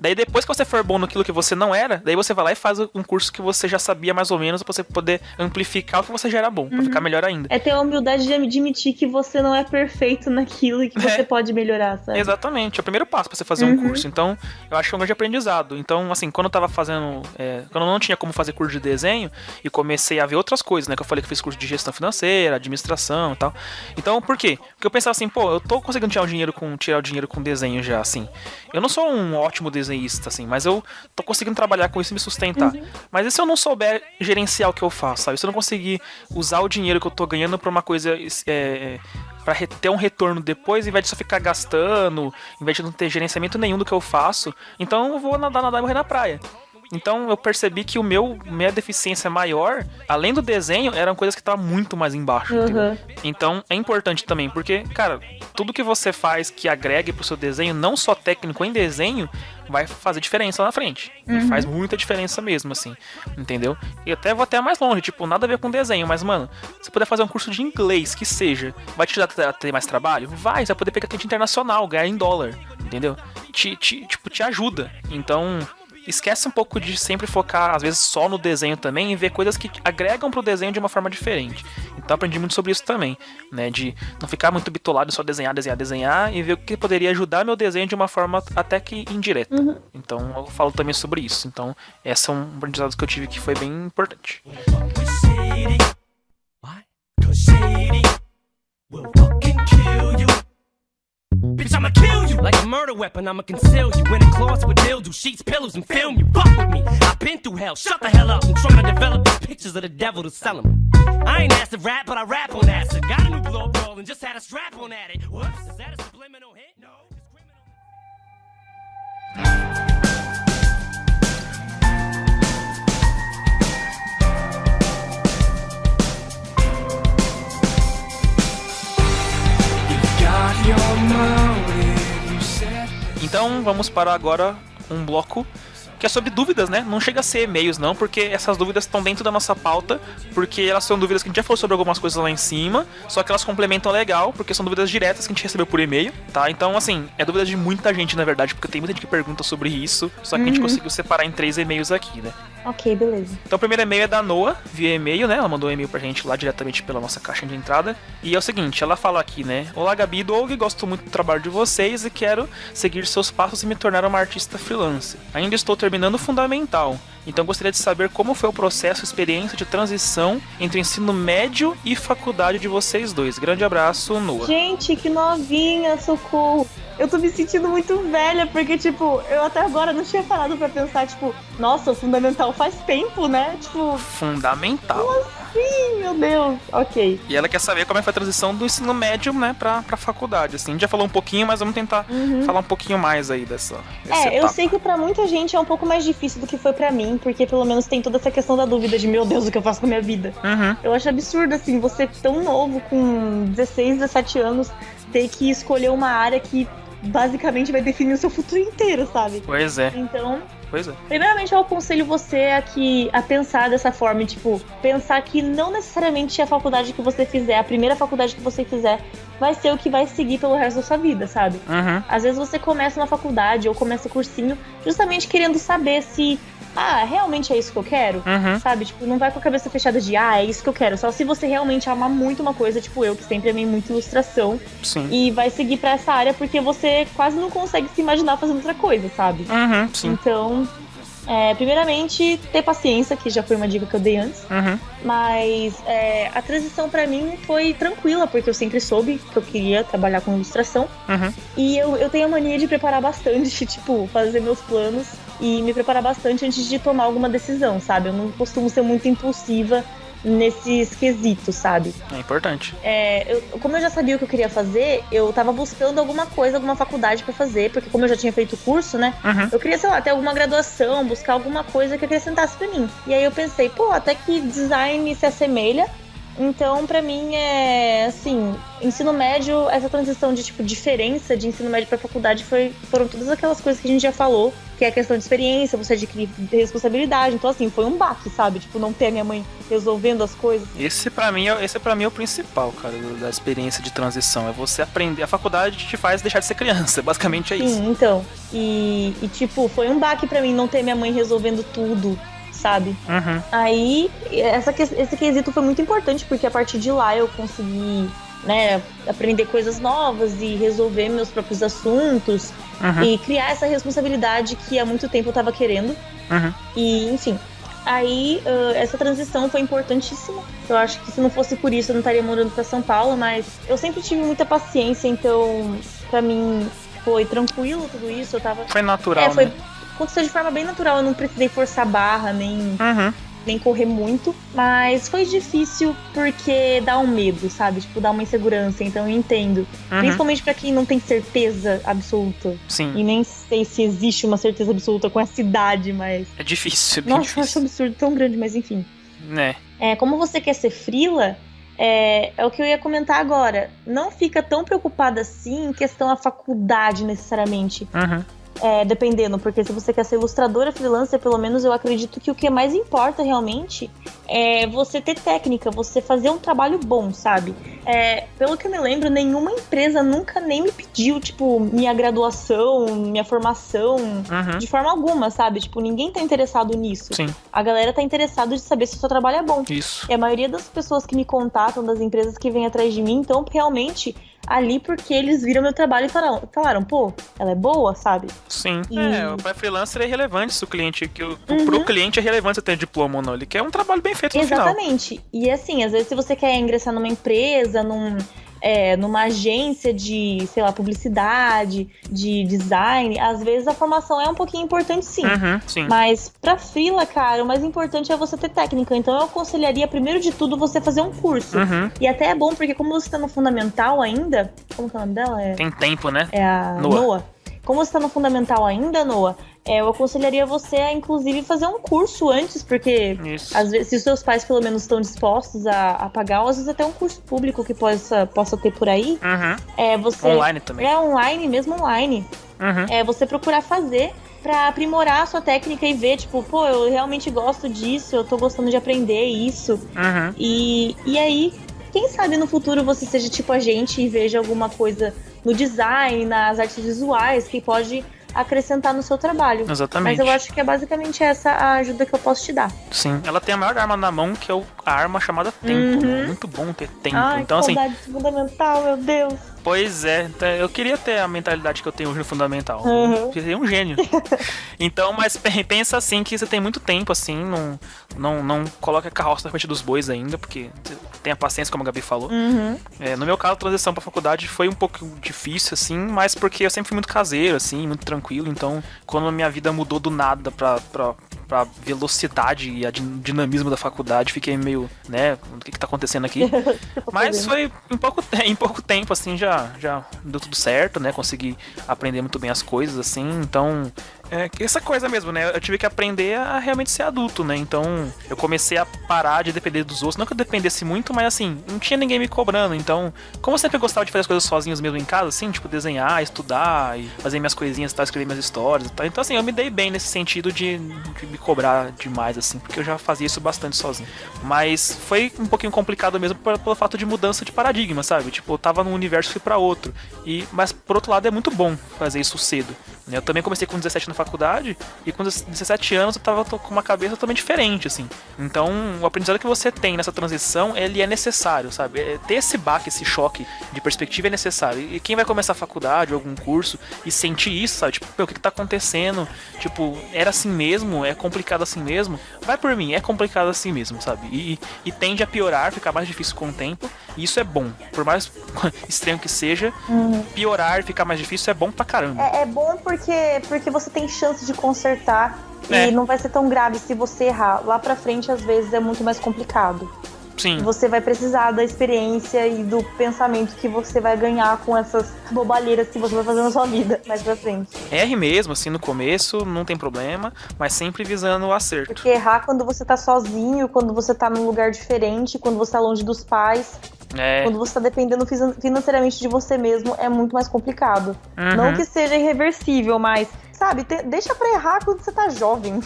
Daí depois que você for bom naquilo que você não era, daí você vai lá e faz um curso que você já sabia mais ou menos pra você poder amplificar o que você já era bom, pra ficar melhor ainda. É ter a humildade de admitir que você não é perfeito naquilo e que você pode melhorar, sabe? Exatamente, é o primeiro passo pra você fazer um curso. Então, eu acho que é um grande aprendizado. Então, assim, quando eu tava fazendo... quando eu não tinha como fazer curso de desenho e comecei a ver outras coisas, né? Que eu falei que eu fiz curso de gestão financeira, administração e tal. Então, por quê? Porque eu pensava assim, pô, eu tô conseguindo tirar o dinheiro com desenho já, assim. Eu não sou um ótimo desenhista, assim, mas eu tô conseguindo trabalhar com isso e me sustentar. Mas e se eu não souber gerenciar o que eu faço, sabe? Se eu não conseguir usar o dinheiro que eu tô ganhando pra uma coisa... pra ter um retorno depois, em vez de só ficar gastando, em vez de não ter gerenciamento nenhum do que eu faço, então eu vou nadar e morrer na praia. Então eu percebi que minha deficiência maior, além do desenho, eram coisas que estavam muito mais embaixo. Então é importante também, porque, cara, tudo que você faz que agregue pro seu desenho, não só técnico em desenho, vai fazer diferença lá na frente. E faz muita diferença mesmo, assim, entendeu? E até vou até mais longe, tipo, nada a ver com desenho, mas, mano, se puder fazer um curso de inglês, que seja, vai te dar a ter mais trabalho? Vai, você vai poder pegar cliente internacional, ganhar em dólar, entendeu? Te ajuda. Então... esquece um pouco de sempre focar, às vezes, só no desenho também e ver coisas que agregam pro desenho de uma forma diferente. Então aprendi muito sobre isso também, né? De não ficar muito bitolado em só desenhar e ver o que poderia ajudar meu desenho de uma forma até que indireta. Então eu falo também sobre isso. Então esse é um aprendizado que eu tive que foi bem importante. Bitch, I'ma kill you like a murder weapon. I'ma conceal you in a closet with dildo sheets, pillows, and film you. Fuck with me. I've been through hell. Shut the hell up. I'm trying to develop these pictures of the devil to sell them. I ain't asked to rap, but I rap on acid. Got a new blow roll and just had a strap on at it. Whoops, is that a subliminal hit? No. Então vamos para agora um bloco que é sobre dúvidas, né? Não chega a ser e-mails não, porque essas dúvidas estão dentro da nossa pauta, porque elas são dúvidas que a gente já falou sobre algumas coisas lá em cima, só que elas complementam legal, porque são dúvidas diretas que a gente recebeu por e-mail, tá? Então, assim, é dúvida de muita gente, na verdade, porque tem muita gente que pergunta sobre isso, só que a gente conseguiu separar em 3 e-mails aqui, né? Ok, beleza. Então o primeiro e-mail é da Noa, via e-mail, né? Ela mandou um e-mail pra gente lá diretamente pela nossa caixa de entrada. E é o seguinte, ela fala aqui, né? Olá, Gabi e Doug, gosto muito do trabalho de vocês e quero seguir seus passos e me tornar uma artista freelancer. Ainda estou terminando o fundamental, então gostaria de saber como foi o processo e experiência de transição entre o ensino médio e faculdade de vocês dois. Grande abraço, Noa. Gente, que novinha, socorro. Eu tô me sentindo muito velha, porque, tipo, eu até agora não tinha parado pra pensar, tipo, nossa, o fundamental faz tempo, né? Tipo... Fundamental. Sim, meu Deus. Ok. E ela quer saber como é que foi a transição do ensino médio, né, pra faculdade, assim. A gente já falou um pouquinho, mas vamos tentar falar um pouquinho mais aí dessa Eu etapa. sei que pra muita gente é um pouco mais difícil do que foi pra mim, porque pelo menos tem toda essa questão da dúvida de, meu Deus, o que eu faço com a minha vida? Eu acho absurdo, assim, você tão novo, com 16, 17 anos, ter que escolher uma área que basicamente vai definir o seu futuro inteiro, sabe? Pois é. Então, Pois é. primeiramente eu aconselho você a pensar dessa forma, tipo, pensar que não necessariamente a faculdade que você fizer, a primeira faculdade que você fizer, vai ser o que vai seguir pelo resto da sua vida, sabe? Às vezes você começa uma faculdade ou começa cursinho justamente querendo saber se realmente é isso que eu quero, sabe? Tipo, não vai com a cabeça fechada de, é isso que eu quero. Só se você realmente amar muito uma coisa, tipo eu, que sempre amei muito ilustração. Sim. E vai seguir pra essa área porque você quase não consegue se imaginar fazendo outra coisa, sabe? Sim. Então, primeiramente, ter paciência, que já foi uma dica que eu dei antes. Mas a transição pra mim foi tranquila, porque eu sempre soube que eu queria trabalhar com ilustração. E eu tenho a mania de preparar bastante, tipo, fazer meus planos e me preparar bastante antes de tomar alguma decisão, sabe? Eu não costumo ser muito impulsiva nesses quesitos, sabe? É importante. Como eu já sabia o que eu queria fazer, eu tava buscando alguma coisa, alguma faculdade pra fazer, porque como eu já tinha feito o curso, né? Eu queria, sei lá, ter alguma graduação, buscar alguma coisa que acrescentasse pra mim. E aí eu pensei, até que design se assemelha. Então, pra mim, assim, ensino médio, essa transição de, tipo, diferença de ensino médio pra faculdade foram todas aquelas coisas que a gente já falou, que é a questão de experiência, você adquirir responsabilidade. Então, assim, foi um baque, sabe? Tipo, não ter a minha mãe resolvendo as coisas. Esse pra mim é o principal, cara, da experiência de transição. É você aprender. A faculdade te faz deixar de ser criança, basicamente é isso. Sim, então. E, tipo, foi um baque pra mim não ter minha mãe resolvendo tudo, sabe? Aí, esse quesito foi muito importante, porque a partir de lá eu consegui, né, aprender coisas novas e resolver meus próprios assuntos e criar essa responsabilidade que há muito tempo eu tava querendo. E, enfim, aí essa transição foi importantíssima. Eu acho que se não fosse por isso eu não estaria morando pra São Paulo, mas eu sempre tive muita paciência, então pra mim foi tranquilo tudo isso. Foi natural, né? Aconteceu de forma bem natural, eu não precisei forçar barra, nem correr muito. Mas foi difícil porque dá um medo, sabe? Tipo, dá uma insegurança, então eu entendo. Principalmente pra quem não tem certeza absoluta. Sim. E nem sei se existe uma certeza absoluta com essa idade, mas... É difícil, é bem Nossa, difícil. eu acho um absurdo tão grande, mas enfim. Né? Como você quer ser freela, é o que eu ia comentar agora. Não fica tão preocupada assim em questão da faculdade, necessariamente. Dependendo, porque se você quer ser ilustradora freelancer, pelo menos eu acredito que o que mais importa realmente é você ter técnica, você fazer um trabalho bom, sabe? Pelo que eu me lembro, nenhuma empresa nunca nem me pediu, tipo, minha graduação, minha formação, de forma alguma, sabe? Tipo, ninguém tá interessado nisso. Sim. A galera tá interessada de saber se o seu trabalho é bom. Isso. E a maioria das pessoas que me contatam, das empresas que vêm atrás de mim, então, realmente... ali porque eles viram meu trabalho e falaram, pô, ela é boa, sabe? Sim. Pra freelancer é relevante se o cliente, pro cliente é relevante você ter diploma ou não. Ele quer um trabalho bem feito no final. Exatamente. E assim, às vezes se você quer ingressar numa empresa, numa agência de, sei lá, publicidade, de design, às vezes a formação é um pouquinho importante, sim. Sim. Mas pra freela, cara, o mais importante é você ter técnica. Então eu aconselharia, primeiro de tudo, você fazer um curso. E até é bom, porque como você tá no fundamental ainda... Como que é o nome dela? Tem tempo, né? É a Noah. Como você tá no fundamental ainda, Noah, eu aconselharia você a, inclusive, fazer um curso antes, porque às vezes, se os seus pais, pelo menos, estão dispostos a pagar, ou às vezes até um curso público que possa ter por aí. Online também. Mesmo online. Você procurar fazer pra aprimorar a sua técnica e ver, tipo, pô, eu realmente gosto disso, eu tô gostando de aprender isso. E aí, quem sabe no futuro você seja tipo a gente e veja alguma coisa no design, nas artes visuais, que pode acrescentar no seu trabalho. Exatamente. Mas eu acho que é basicamente essa a ajuda que eu posso te dar. Sim. Ela tem a maior arma na mão, que é a arma chamada tempo. Né? Muito bom ter tempo. Ai, então, que assim, saudade de fundamental, meu Deus. Pois é, eu queria ter a mentalidade que eu tenho hoje no fundamental. Eu seria um gênio. Então, mas pensa assim que você tem muito tempo, assim, não coloca a carroça na frente dos bois ainda, porque tenha paciência, como a Gabi falou. No meu caso, a transição pra faculdade foi um pouco difícil, assim, mas porque eu sempre fui muito caseiro, assim, muito tranquilo. Então, quando a minha vida mudou do nada pra pra velocidade e a dinamismo da faculdade, fiquei meio, né, o que tá acontecendo aqui? Mas foi em pouco tempo, assim, já deu tudo certo, né, consegui aprender muito bem as coisas, assim, então... essa coisa mesmo, né? Eu tive que aprender a realmente ser adulto, né? Então, eu comecei a parar de depender dos outros. Não que eu dependesse muito, mas assim, não tinha ninguém me cobrando. Então, como eu sempre gostava de fazer as coisas sozinhos mesmo em casa, assim, tipo, desenhar, estudar e fazer minhas coisinhas e tal, escrever minhas histórias e tal. Então, assim, eu me dei bem nesse sentido de me cobrar demais, assim, porque eu já fazia isso bastante sozinho. Mas foi um pouquinho complicado mesmo pelo fato de mudança de paradigma, sabe? Tipo, eu tava num universo e fui pra outro. Mas, por outro lado, é muito bom fazer isso cedo. Eu também comecei com 17 na faculdade e com 17 anos eu tava com uma cabeça totalmente diferente, assim. Então, o aprendizado que você tem nessa transição, ele é necessário, sabe? Ter esse baque, esse choque de perspectiva é necessário. E quem vai começar a faculdade ou algum curso e sentir isso, sabe? Tipo, o que tá acontecendo? Tipo, era assim mesmo? É complicado assim mesmo? Vai por mim, é complicado assim mesmo, sabe? E tende a piorar, ficar mais difícil com o tempo. E isso é bom. Por mais estranho que seja, piorar, ficar mais difícil é bom pra caramba. É bom porque você tem chance de consertar e não vai ser tão grave se você errar. Lá pra frente, às vezes, é muito mais complicado. Sim. Você vai precisar da experiência e do pensamento que você vai ganhar com essas bobalheiras que você vai fazer na sua vida mais pra frente. Erre mesmo, assim, no começo, não tem problema, mas sempre visando o acerto. Porque errar quando você tá sozinho, quando você tá num lugar diferente, quando você tá longe dos pais, quando você tá dependendo financeiramente de você mesmo, é muito mais complicado. Não que seja irreversível, mas, sabe, deixa pra errar quando você tá jovem.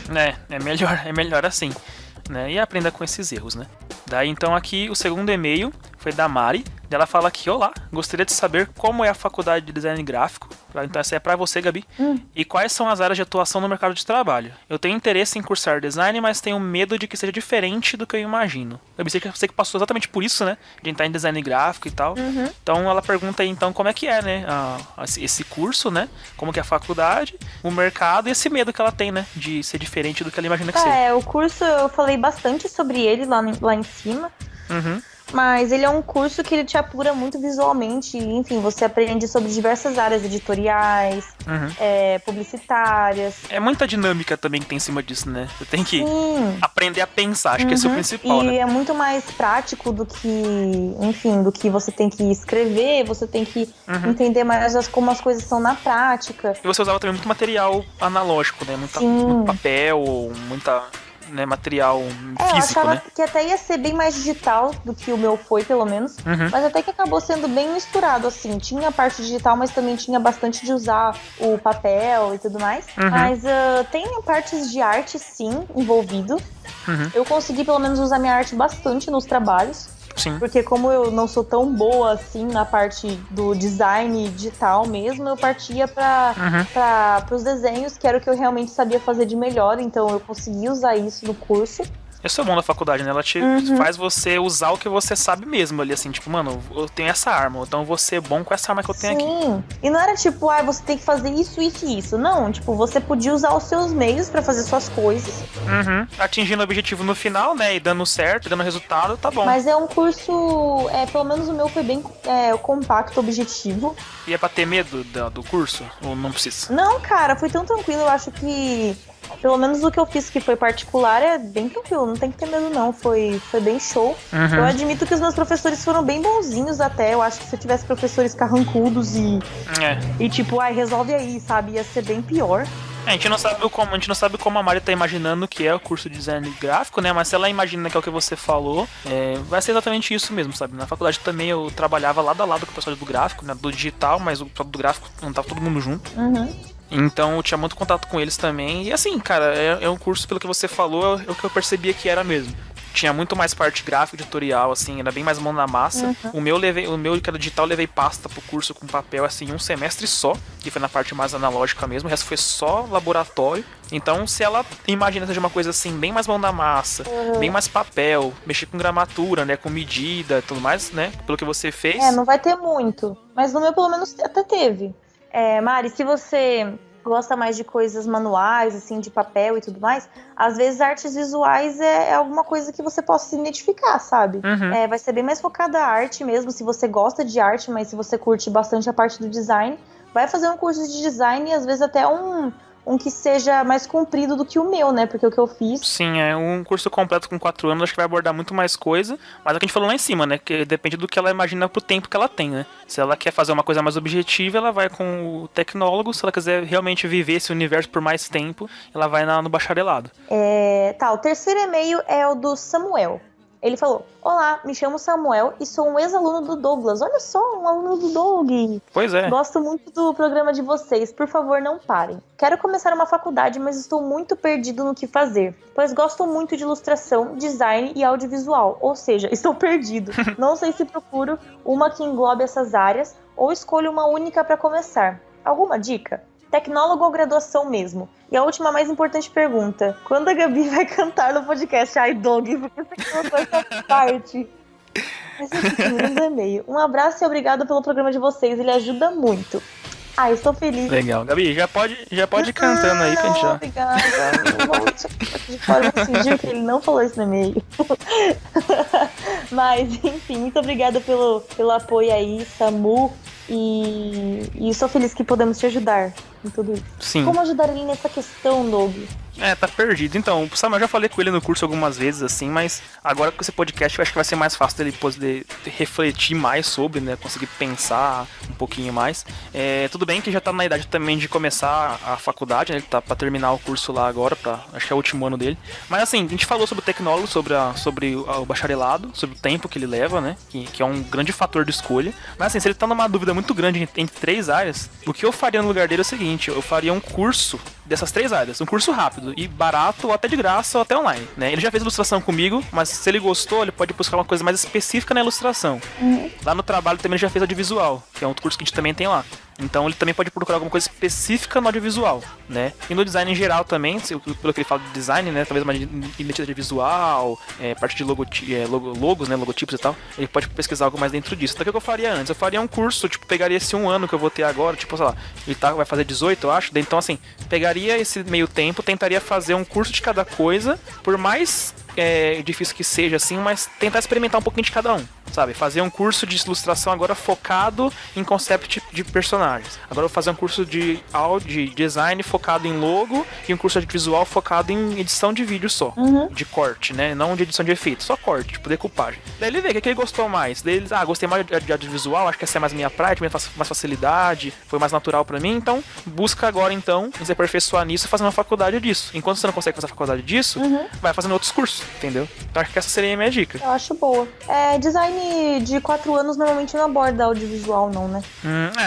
É melhor assim, né? E aprenda com esses erros, né? Daí, então, aqui, o segundo e-mail foi da Mari. Ela fala aqui: olá, gostaria de saber como é a faculdade de design gráfico. Então essa é pra você, Gabi. E quais são as áreas de atuação no mercado de trabalho. Eu tenho interesse em cursar design, mas tenho medo de que seja diferente do que eu imagino. Gabi, você que passou exatamente por isso, né? De entrar em design gráfico e tal. Então ela pergunta aí, então, como é que é, né? Esse curso, né? Como que é a faculdade, o mercado e esse medo que ela tem, né? De ser diferente do que ela imagina que seja. O curso, eu falei bastante sobre ele lá em cima. Mas ele é um curso que ele te apura muito visualmente. Enfim, você aprende sobre diversas áreas editoriais, publicitárias. É muita dinâmica também que tem em cima disso, né? Você tem que aprender a pensar, acho que esse é o principal, né? E é muito mais prático do que, enfim, do que você tem que escrever, você tem que entender mais como as coisas são na prática. E você usava também muito material analógico, né? Muito papel, muita... né, material físico, eu achava né? que até ia ser bem mais digital do que o meu foi, pelo menos. Mas até que acabou sendo bem misturado, assim. Tinha a parte digital, mas também tinha bastante de usar o papel e tudo mais. Mas tem partes de arte, sim, envolvido. Eu consegui, pelo menos, usar minha arte bastante nos trabalhos. Sim. Porque como eu não sou tão boa assim na parte do design digital mesmo, eu partia para os desenhos, que era o que eu realmente sabia fazer de melhor, então eu consegui usar isso no curso. Esse é o bom da faculdade, né? Ela te faz você usar o que você sabe mesmo ali, assim, tipo, mano, eu tenho essa arma, então eu vou ser bom com essa arma que eu tenho aqui. Sim, e não era tipo, você tem que fazer isso, isso e isso. Não, tipo, você podia usar os seus meios pra fazer suas coisas. Atingindo o objetivo no final, né, e dando certo, dando resultado, tá bom. Mas é um curso, pelo menos o meu foi bem compacto, objetivo. E é pra ter medo do curso? Ou não precisa? Não, cara, foi tão tranquilo, eu acho que... Pelo menos o que eu fiz, que foi particular, é bem tranquilo, não tem que ter medo não, foi bem show. Eu admito que os meus professores foram bem bonzinhos até, eu acho que se eu tivesse professores carrancudos e tipo, resolve aí, sabe, ia ser bem pior. A gente não sabe como a Mari tá imaginando que é o curso de design gráfico, né? Mas se ela imagina que é o que você falou, vai ser exatamente isso mesmo, sabe? Na faculdade também eu trabalhava lado a lado com o pessoal do gráfico, né? Do digital, mas o pessoal do gráfico não tava todo mundo junto. Então eu tinha muito contato com eles também. E assim, cara, é um curso, pelo que você falou, é o que eu percebia que era mesmo. Tinha muito mais parte gráfica, editorial, assim, era bem mais mão na massa. O meu que era digital, eu levei pasta pro curso com papel, assim, um semestre só, que foi na parte mais analógica mesmo, o resto foi só laboratório. Então, se ela imagina seja uma coisa assim, bem mais mão na massa, bem mais papel, mexer com gramatura, né, com medida e tudo mais, né, pelo que você fez. Não vai ter muito, mas no meu pelo menos até teve. Mari, se você gosta mais de coisas manuais, assim, de papel e tudo mais, às vezes artes visuais é alguma coisa que você possa se identificar, sabe? Vai ser bem mais focada a arte mesmo, se você gosta de arte, mas se você curte bastante a parte do design, vai fazer um curso de design e às vezes até um um que seja mais comprido do que o meu, né? Porque o que eu fiz... Sim, é um curso completo com 4 anos, acho que vai abordar muito mais coisa, mas é o que a gente falou lá em cima, né? Que depende do que ela imagina pro tempo que ela tem, né? Se ela quer fazer uma coisa mais objetiva, ela vai com o tecnólogo. Se ela quiser realmente viver esse universo por mais tempo, ela vai no bacharelado. O terceiro e-mail é o do Samuel. Ele falou: olá, me chamo Samuel e sou um ex-aluno do Douglas. Olha só, um aluno do Doug. Pois é. Gosto muito do programa de vocês. Por favor, não parem. Quero começar uma faculdade, mas estou muito perdido no que fazer, pois gosto muito de ilustração, design e audiovisual. Ou seja, estou perdido. Não sei se procuro uma que englobe essas áreas ou escolho uma única para começar. Alguma dica? Tecnólogo ou graduação mesmo? E a última, mais importante pergunta: quando a Gabi vai cantar no podcast? Ai, Doug, por que você colocou essa parte? Mas enfim, um e-mail. Um abraço e obrigado pelo programa de vocês, ele ajuda muito. Ai, estou feliz. Legal. Gabi, já pode ir cantando aí, pra gente já. Obrigada. Vamos fingir que ele não falou isso no e-mail. Mas, enfim, muito obrigada pelo apoio aí, Samu. E estou feliz que podemos te ajudar em tudo isso. Sim. Como ajudar ele nessa questão, Doug? Tá perdido. Então, o Samuel, eu já falei com ele no curso algumas vezes, assim, mas agora com esse podcast eu acho que vai ser mais fácil dele poder refletir mais sobre, né, conseguir pensar um pouquinho mais. Tudo bem que já tá na idade também de começar a faculdade, né, ele tá pra terminar o curso lá agora, acho que é o último ano dele. Mas assim, a gente falou sobre o tecnólogo, sobre o bacharelado, sobre o tempo que ele leva, né, que é um grande fator de escolha. Mas assim, se ele tá numa dúvida muito grande entre 3 áreas, o que eu faria no lugar dele é o seguinte: eu faria um curso dessas 3 áreas, um curso rápido e barato, ou até de graça, ou até online, né? Ele já fez ilustração comigo, mas se ele gostou, ele pode buscar uma coisa mais específica na ilustração. Lá no trabalho também ele já fez audiovisual, que é um curso que a gente também tem lá. Então ele também pode procurar alguma coisa específica no audiovisual, né? E no design em geral também, pelo que ele fala de design, né? Talvez uma identidade visual, parte de logos, né? Logotipos e tal. Ele pode pesquisar algo mais dentro disso. Então o que eu faria antes? Eu faria um curso, tipo, pegaria esse 1 ano que eu vou ter agora, tipo, sei lá, ele vai fazer 18, eu acho. Então assim, pegaria esse meio tempo, tentaria fazer um curso de cada coisa, por mais difícil que seja, assim, mas tentar experimentar um pouquinho de cada um, sabe? Fazer um curso de ilustração agora focado em concept de personagens. Agora eu vou fazer um curso de design focado em logo e um curso de visual focado em edição de vídeo só, de corte, né? Não de edição de efeito, só corte, tipo decupagem. Daí ele vê o que ele gostou mais. Daí ele, gostei mais de audiovisual, acho que essa é mais minha praia, tinha mais facilidade, foi mais natural pra mim, então busca agora então se aperfeiçoar nisso e fazer uma faculdade disso. Enquanto você não consegue fazer a faculdade disso, vai fazendo outros cursos, entendeu? Então acho que essa seria a minha dica. Eu acho boa. Design de 4 anos normalmente não aborda audiovisual, não, né?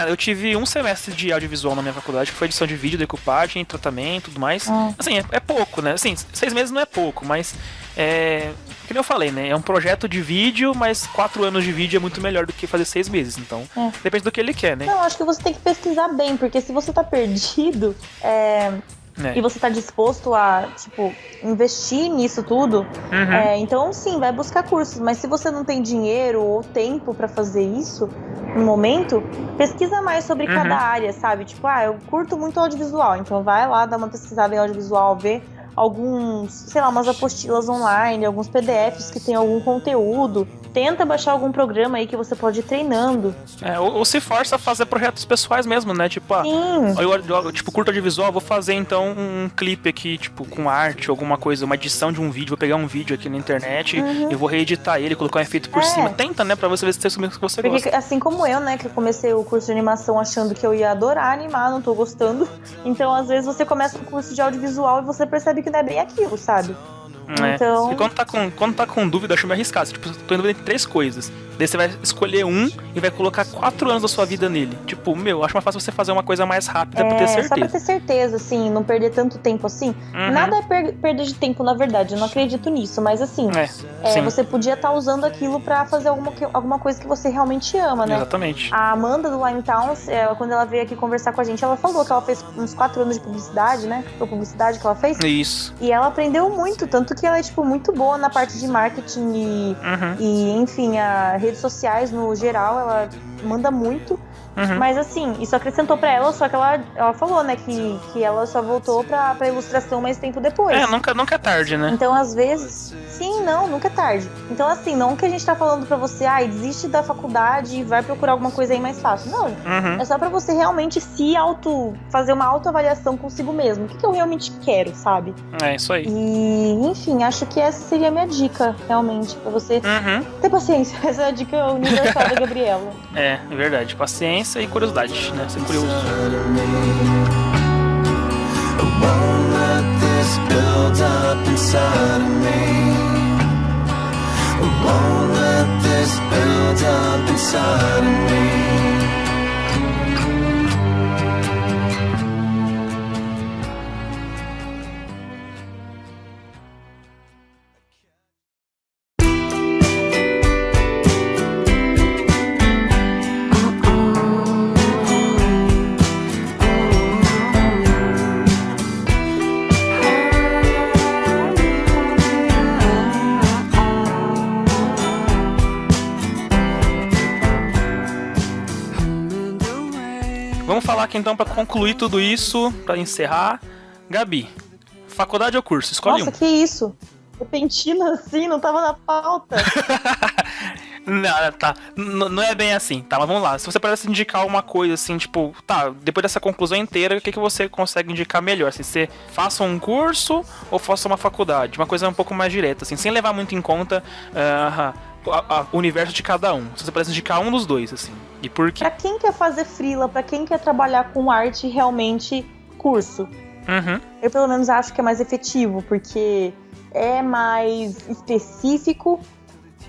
Eu tive um semestre de audiovisual na minha faculdade, que foi edição de vídeo, decupagem, tratamento, tudo mais. Assim, é pouco, né? Assim, 6 meses não é pouco, mas que nem eu falei, né? É um projeto de vídeo, mas 4 anos de vídeo é muito melhor do que fazer 6 meses. Então, depende do que ele quer, né? Não, acho que você tem que pesquisar bem, porque se você tá perdido, e você tá disposto a, tipo, investir nisso tudo, então sim, vai buscar cursos. Mas se você não tem dinheiro ou tempo pra fazer isso no momento, pesquisa mais sobre cada área, sabe? Tipo, eu curto muito audiovisual, então vai lá, dá uma pesquisada em audiovisual, vê alguns, sei lá, umas apostilas online, alguns PDFs que tem algum conteúdo. Tenta baixar algum programa aí que você pode ir treinando. Ou se força a fazer projetos pessoais mesmo, né? Tipo, eu tipo, curto audiovisual, vou fazer então um clipe aqui, tipo, com arte, alguma coisa, uma edição de um vídeo, vou pegar um vídeo aqui na internet e vou reeditar ele, colocar um efeito por cima. Tenta, né? Pra você ver se é isso mesmo que você gosta. Porque assim como eu, né, que eu comecei o curso de animação achando que eu ia adorar animar, não tô gostando. Então, às vezes, você começa um curso de audiovisual e você percebe que não é bem aquilo, sabe? Então... E quando tá com dúvida, eu acho meio arriscado. Tipo, tô em dúvida entre 3 coisas. Daí você vai escolher um e vai colocar 4 anos da sua vida nele. Tipo, acho mais fácil você fazer uma coisa mais rápida pra ter certeza. Só pra ter certeza, assim, não perder tanto tempo assim. Nada é perda de tempo, na verdade. Eu não acredito nisso, mas assim, você podia estar usando aquilo pra fazer alguma coisa que você realmente ama, né? Exatamente. A Amanda do Limetowns, quando ela veio aqui conversar com a gente, ela falou que ela fez uns 4 anos de publicidade, né? Foi publicidade que ela fez. Isso. E ela aprendeu muito, tanto que ela é, tipo, muito boa na parte de marketing e enfim, redes sociais no geral, ela manda muito. Uhum. Mas assim, isso acrescentou pra ela, só que ela falou, né, que ela só voltou pra ilustração mais tempo depois. Nunca é tarde, né? Então, às vezes... Sim, não, nunca é tarde. Então, assim, não que a gente tá falando pra você, desiste da faculdade e vai procurar alguma coisa aí mais fácil. Não, Uhum. é só pra você realmente fazer uma autoavaliação consigo mesmo. O que eu realmente quero, sabe? É isso aí. E, enfim, acho que essa seria a minha dica, realmente, pra você Uhum. ter paciência. Essa é a dica universal da Gabriela. É verdade. Paciência e curiosidade, né? Ser curioso. Won't let this build up inside of me. Won't let this build up inside of me. Vamos falar aqui então pra concluir tudo isso, pra encerrar. Gabi, faculdade ou curso? Escolhe Nossa, que isso? Repentino assim, não tava na pauta. Não, tá. Não é bem assim, tá? Mas vamos lá. Se você pudesse indicar uma coisa assim, tipo, tá, depois dessa conclusão inteira, o que você consegue indicar melhor? Se você faça um curso ou faça uma faculdade? Uma coisa um pouco mais direta, assim, sem levar muito em conta o universo de cada um. Se você pudesse indicar um dos dois, assim. E por quê? Pra quem quer fazer freela, pra quem quer trabalhar com arte, realmente, curso. Uhum. Eu, pelo menos, acho que é mais efetivo, porque é mais específico.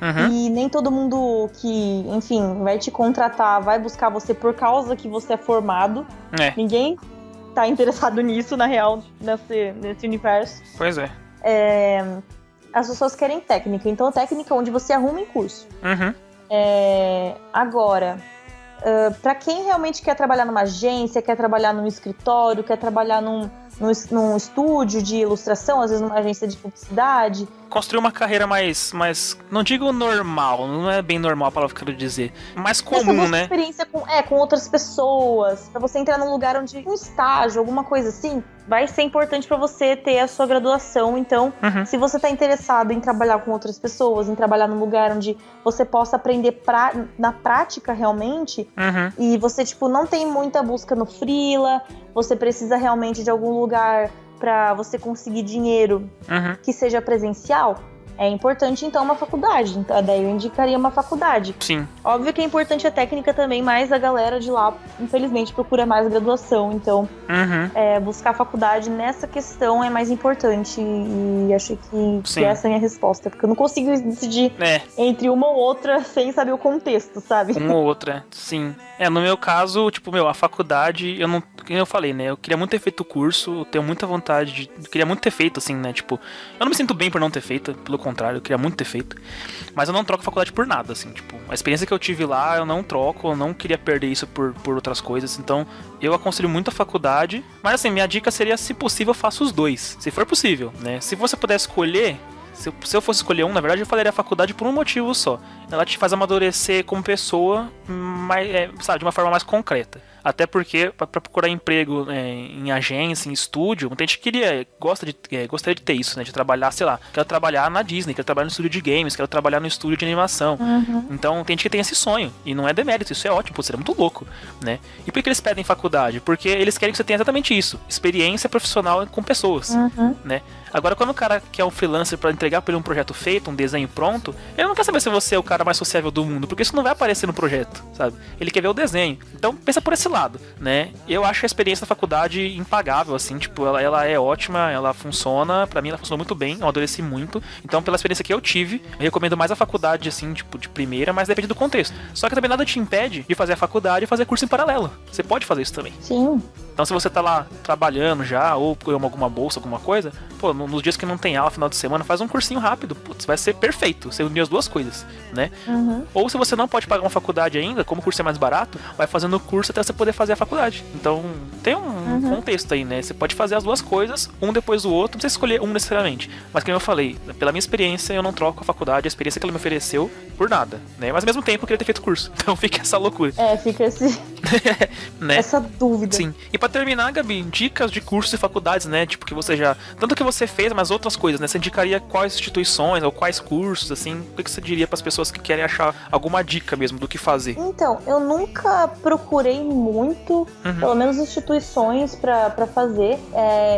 Uhum. E nem todo mundo que, enfim, vai te contratar vai buscar você por causa que você é formado. É. Ninguém tá interessado nisso, na real, nesse universo. Pois é. As pessoas querem técnica. Então, técnica é onde você arruma em curso. Uhum. Agora, pra quem realmente quer trabalhar numa agência, quer trabalhar num escritório, quer trabalhar num estúdio de ilustração, às vezes numa agência de publicidade... Construir uma carreira mais, não digo normal, não é bem normal a palavra que eu quero dizer, mais comum, né? Experiência com outras pessoas, pra você entrar num lugar onde um estágio, alguma coisa assim, vai ser importante pra você ter a sua graduação. Então, se você tá interessado em trabalhar com outras pessoas, em trabalhar num lugar onde você possa aprender na prática realmente, e você, tipo, não tem muita busca no freela, você precisa realmente de algum lugar pra você conseguir dinheiro que seja presencial, é importante, então, uma faculdade. Então, daí eu indicaria uma faculdade. Sim. Óbvio que é importante a técnica também, mas a galera de lá, infelizmente, procura mais graduação. Então, buscar faculdade nessa questão é mais importante. E acho que essa é a minha resposta. Porque eu não consigo decidir entre uma ou outra sem saber o contexto, sabe? Uma ou outra, sim. No meu caso, tipo, a faculdade, eu não... Como eu falei, né? Eu queria muito ter feito o curso, eu tenho muita vontade eu queria muito ter feito, assim, né? Tipo, eu não me sinto bem por não ter feito, pelo contrário, eu queria muito ter feito. Mas eu não troco a faculdade por nada, assim, tipo, a experiência que eu tive lá, eu não troco, eu não queria perder isso por outras coisas. Então, eu aconselho muito a faculdade. Mas, assim, minha dica seria, se possível, eu faço os dois. Se for possível, né? Se você puder escolher... Se eu fosse escolher um, na verdade, eu falaria a faculdade por um motivo só. Ela te faz amadurecer como pessoa, sabe, de uma forma mais concreta. Até porque, pra procurar emprego em agência, em estúdio, muita gente gostaria de ter isso, né? De trabalhar, sei lá, quero trabalhar na Disney, quero trabalhar no estúdio de games, quero trabalhar no estúdio de animação. Então, tem gente que tem esse sonho. E não é demérito, isso é ótimo, pô, seria muito louco, né? E por que eles pedem faculdade? Porque eles querem que você tenha exatamente isso. Experiência profissional com pessoas, né? Agora, quando o cara quer um freelancer pra entregar pra ele um projeto feito, um desenho pronto, ele não quer saber se você é o cara mais sociável do mundo, porque isso não vai aparecer no projeto, sabe? Ele quer ver o desenho. Então, pensa por esse lado, né? Eu acho a experiência da faculdade impagável, assim, tipo, ela é ótima, ela funciona, pra mim ela funcionou muito bem, eu adoreci muito. Então, pela experiência que eu tive, eu recomendo mais a faculdade, assim, tipo, de primeira, mas depende do contexto. Só que também nada te impede de fazer a faculdade e fazer curso em paralelo. Você pode fazer isso também. Sim. Então se você tá lá trabalhando já, ou ganhou alguma bolsa, alguma coisa, pô, nos dias que não tem aula, final de semana, faz um cursinho rápido, putz, vai ser perfeito, você unir as duas coisas, né? Ou se você não pode pagar uma faculdade ainda, como o curso é mais barato, vai fazendo o curso até você poder fazer a faculdade. Então tem um contexto aí, né? Você pode fazer as duas coisas, um depois do outro, não precisa escolher um necessariamente. Mas como eu falei, pela minha experiência, eu não troco a faculdade, a experiência que ela me ofereceu, por nada, né? Mas ao mesmo tempo eu queria ter feito curso. Então fica essa loucura. Fica né? essa dúvida. Sim. E pra terminar, Gabi, dicas de cursos e faculdades, né? Tipo, que você já... Tanto que você fez, mas outras coisas, né? Você indicaria quais instituições ou quais cursos, assim? O que você diria pras pessoas que querem achar alguma dica mesmo do que fazer? Então, eu nunca procurei muito, pelo menos instituições pra fazer.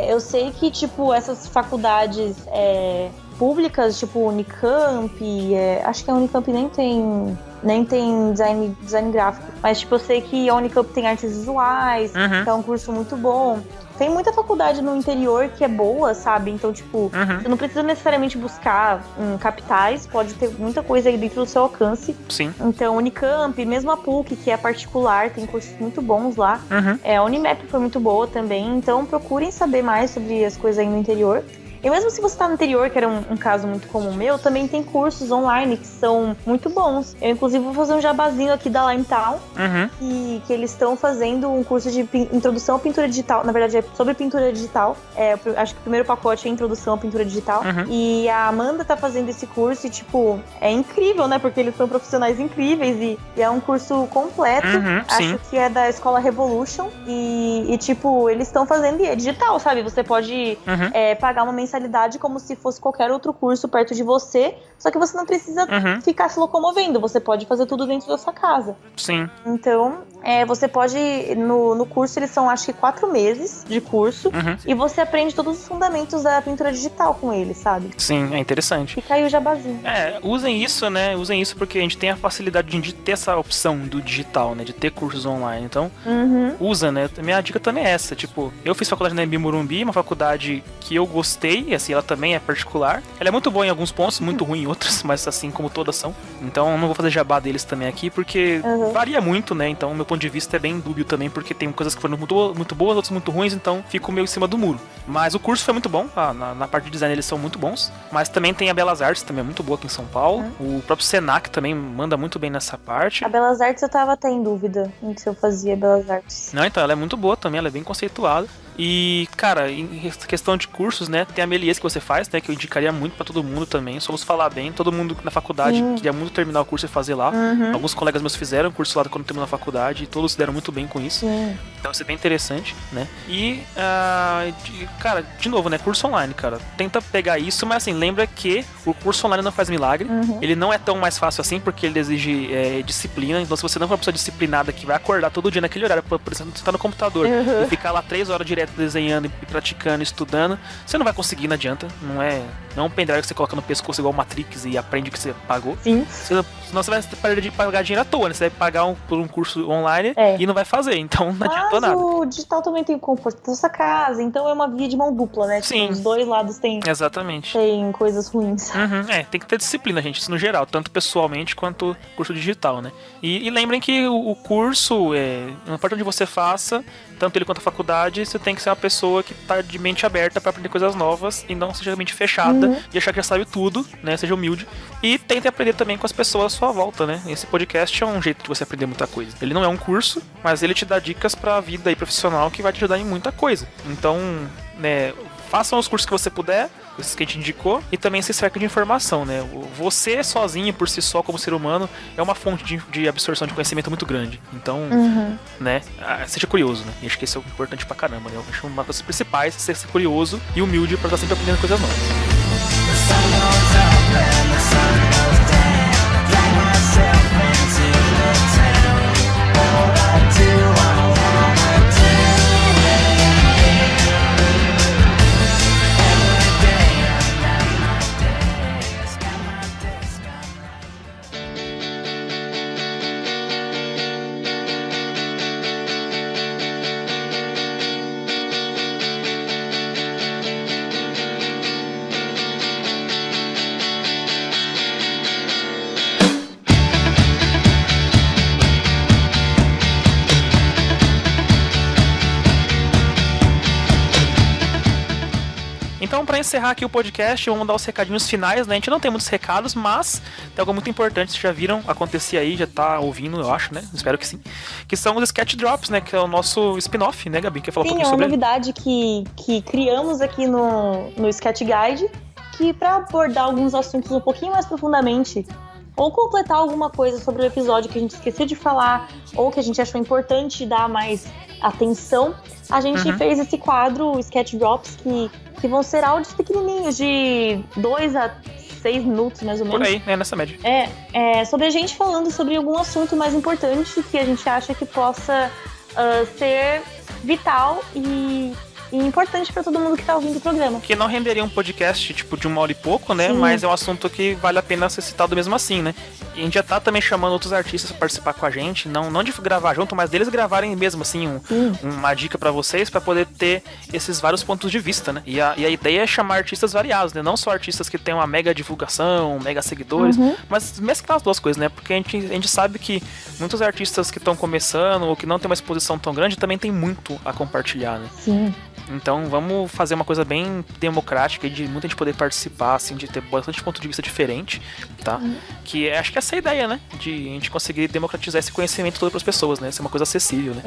Eu sei que, tipo, essas faculdades públicas, tipo Unicamp, acho que a Unicamp nem tem design gráfico, mas tipo, eu sei que a Unicamp tem artes visuais, que é um curso muito bom. Tem muita faculdade no interior que é boa, sabe? Então, tipo, você não precisa necessariamente buscar capitais, pode ter muita coisa aí dentro do seu alcance. Sim. Então, Unicamp, mesmo a PUC, que é particular, tem cursos muito bons lá. A Unimap foi muito boa também, então procurem saber mais sobre as coisas aí no interior. E mesmo se você tá no interior, que era um caso muito comum meu, também tem cursos online que são muito bons. Eu, inclusive, vou fazer um jabazinho aqui da Limetown, que eles estão fazendo um curso de introdução à pintura digital. Na verdade, é sobre pintura digital. Acho que o primeiro pacote é introdução à pintura digital. E a Amanda tá fazendo esse curso e, tipo, é incrível, né? Porque eles são profissionais incríveis e é um curso completo. Acho que é da Escola Revolution. E tipo, eles estão fazendo e é digital, sabe? Você pode pagar uma mensalidade como se fosse qualquer outro curso perto de você, só que você não precisa ficar se locomovendo, você pode fazer tudo dentro da sua casa. Sim. Então, você pode, no curso eles são acho que 4 meses de curso, e você aprende todos os fundamentos da pintura digital com eles, sabe? Sim, é interessante. Fica aí o jabazinho. Usem isso, né? Usem isso porque a gente tem a facilidade de ter essa opção do digital, né? De ter cursos online. Então, usa, né? Minha dica também é essa. Tipo, eu fiz faculdade na Embi Morumbi, uma faculdade que eu gostei, e assim, ela também é particular. Ela é muito boa em alguns pontos, muito ruim em outros, mas assim como todas são. Então, não vou fazer jabá deles também aqui, porque varia muito, né? Então, meu ponto de vista é bem dúbio também, porque tem coisas que foram muito boas, outras muito ruins, então fico meio em cima do muro. Mas o curso foi muito bom, na parte de design eles são muito bons. Mas também tem a Belas Artes, também é muito boa aqui em São Paulo. O próprio Senac também manda muito bem nessa parte. A Belas Artes eu tava até em dúvida se eu fazia Belas Artes. Não, então ela é muito boa também, ela é bem conceituada. E, cara, em questão de cursos, né, tem a Melies que você faz, né, que eu indicaria muito pra todo mundo também, só vos falar bem, todo mundo na faculdade queria muito terminar o curso e fazer lá. Alguns colegas meus fizeram curso lá quando terminou a faculdade e todos se deram muito bem com isso. Então isso é bem interessante, né. E, cara, de novo, né, curso online, cara, tenta pegar isso, mas assim, lembra que o curso online não faz milagre, ele não é tão mais fácil assim, porque ele exige disciplina, então se você não for uma pessoa disciplinada que vai acordar todo dia naquele horário, por exemplo, você tá no computador e ficar lá 3 horas direto desenhando e praticando, estudando, você não vai conseguir, não adianta. Não é um pendrive que você coloca no pescoço igual Matrix e aprende o que você pagou. Senão você vai perder de pagar dinheiro à toa, né? Você vai pagar por um curso online e não vai fazer, então não adiantou nada. Mas o digital também tem o conforto da sua casa, então é uma via de mão dupla, né? Sim. Tipo, os dois lados têm coisas ruins. Tem que ter disciplina, gente, isso no geral, tanto pessoalmente quanto curso digital, né? E lembrem que o curso, na parte onde você faça, tanto ele quanto a faculdade, você tem que ser uma pessoa que tá de mente aberta pra aprender coisas novas e não seja mente fechada de achar que já sabe tudo, né? Seja humilde. E tente aprender também com as pessoas à sua volta, né? Esse podcast é um jeito de você aprender muita coisa. Ele não é um curso, mas ele te dá dicas pra vida aí profissional que vai te ajudar em muita coisa. Então, né, façam os cursos que você puder, esses que a gente indicou, e também se cerca de informação, né? Você sozinho, por si só, como ser humano, é uma fonte de absorção de conhecimento muito grande. Então, né, seja curioso, né? E acho que isso é importante pra caramba, né? Eu acho uma das coisas principais é ser curioso e humilde pra estar sempre aprendendo coisas novas. Então, pra encerrar aqui o podcast, vamos dar os recadinhos finais, né? A gente não tem muitos recados, mas tem algo muito importante, vocês já viram acontecer aí, já tá ouvindo, eu acho, né? Espero que sim. Que são os Sketch Drops, né? Que é o nosso spin-off, né, Gabi? Quer falar um pouquinho sobre ele? Sim, é uma novidade que criamos aqui no Sketch Guide, que pra abordar alguns assuntos um pouquinho mais profundamente, ou completar alguma coisa sobre o episódio que a gente esqueceu de falar, ou que a gente achou importante dar mais atenção, a gente fez esse quadro, o Sketch Drops, que vão ser áudios pequenininhos, de 2 a 6 minutos, mais ou menos. Por aí, né, nessa média. Sobre a gente falando sobre algum assunto mais importante que a gente acha que possa ser vital e importante pra todo mundo que tá ouvindo o programa. Que não renderia um podcast, tipo, de 1 hora e pouco, né? Sim. Mas é um assunto que vale a pena ser citado mesmo assim, né? E a gente já tá também chamando outros artistas pra participar com a gente, não de gravar junto, mas deles gravarem mesmo, assim, uma dica pra vocês, pra poder ter esses vários pontos de vista, né? E a ideia é chamar artistas variados, né? Não só artistas que têm uma mega divulgação, mega seguidores, mas mesclar as duas coisas, né? Porque a gente sabe que muitos artistas que estão começando ou que não tem uma exposição tão grande também tem muito a compartilhar, né? Sim. Então vamos fazer uma coisa bem democrática e de muita gente poder participar, assim, de ter bastante ponto de vista diferente, tá? Que acho que essa é a ideia, né? De a gente conseguir democratizar esse conhecimento todo para as pessoas, né? Ser uma coisa acessível, né?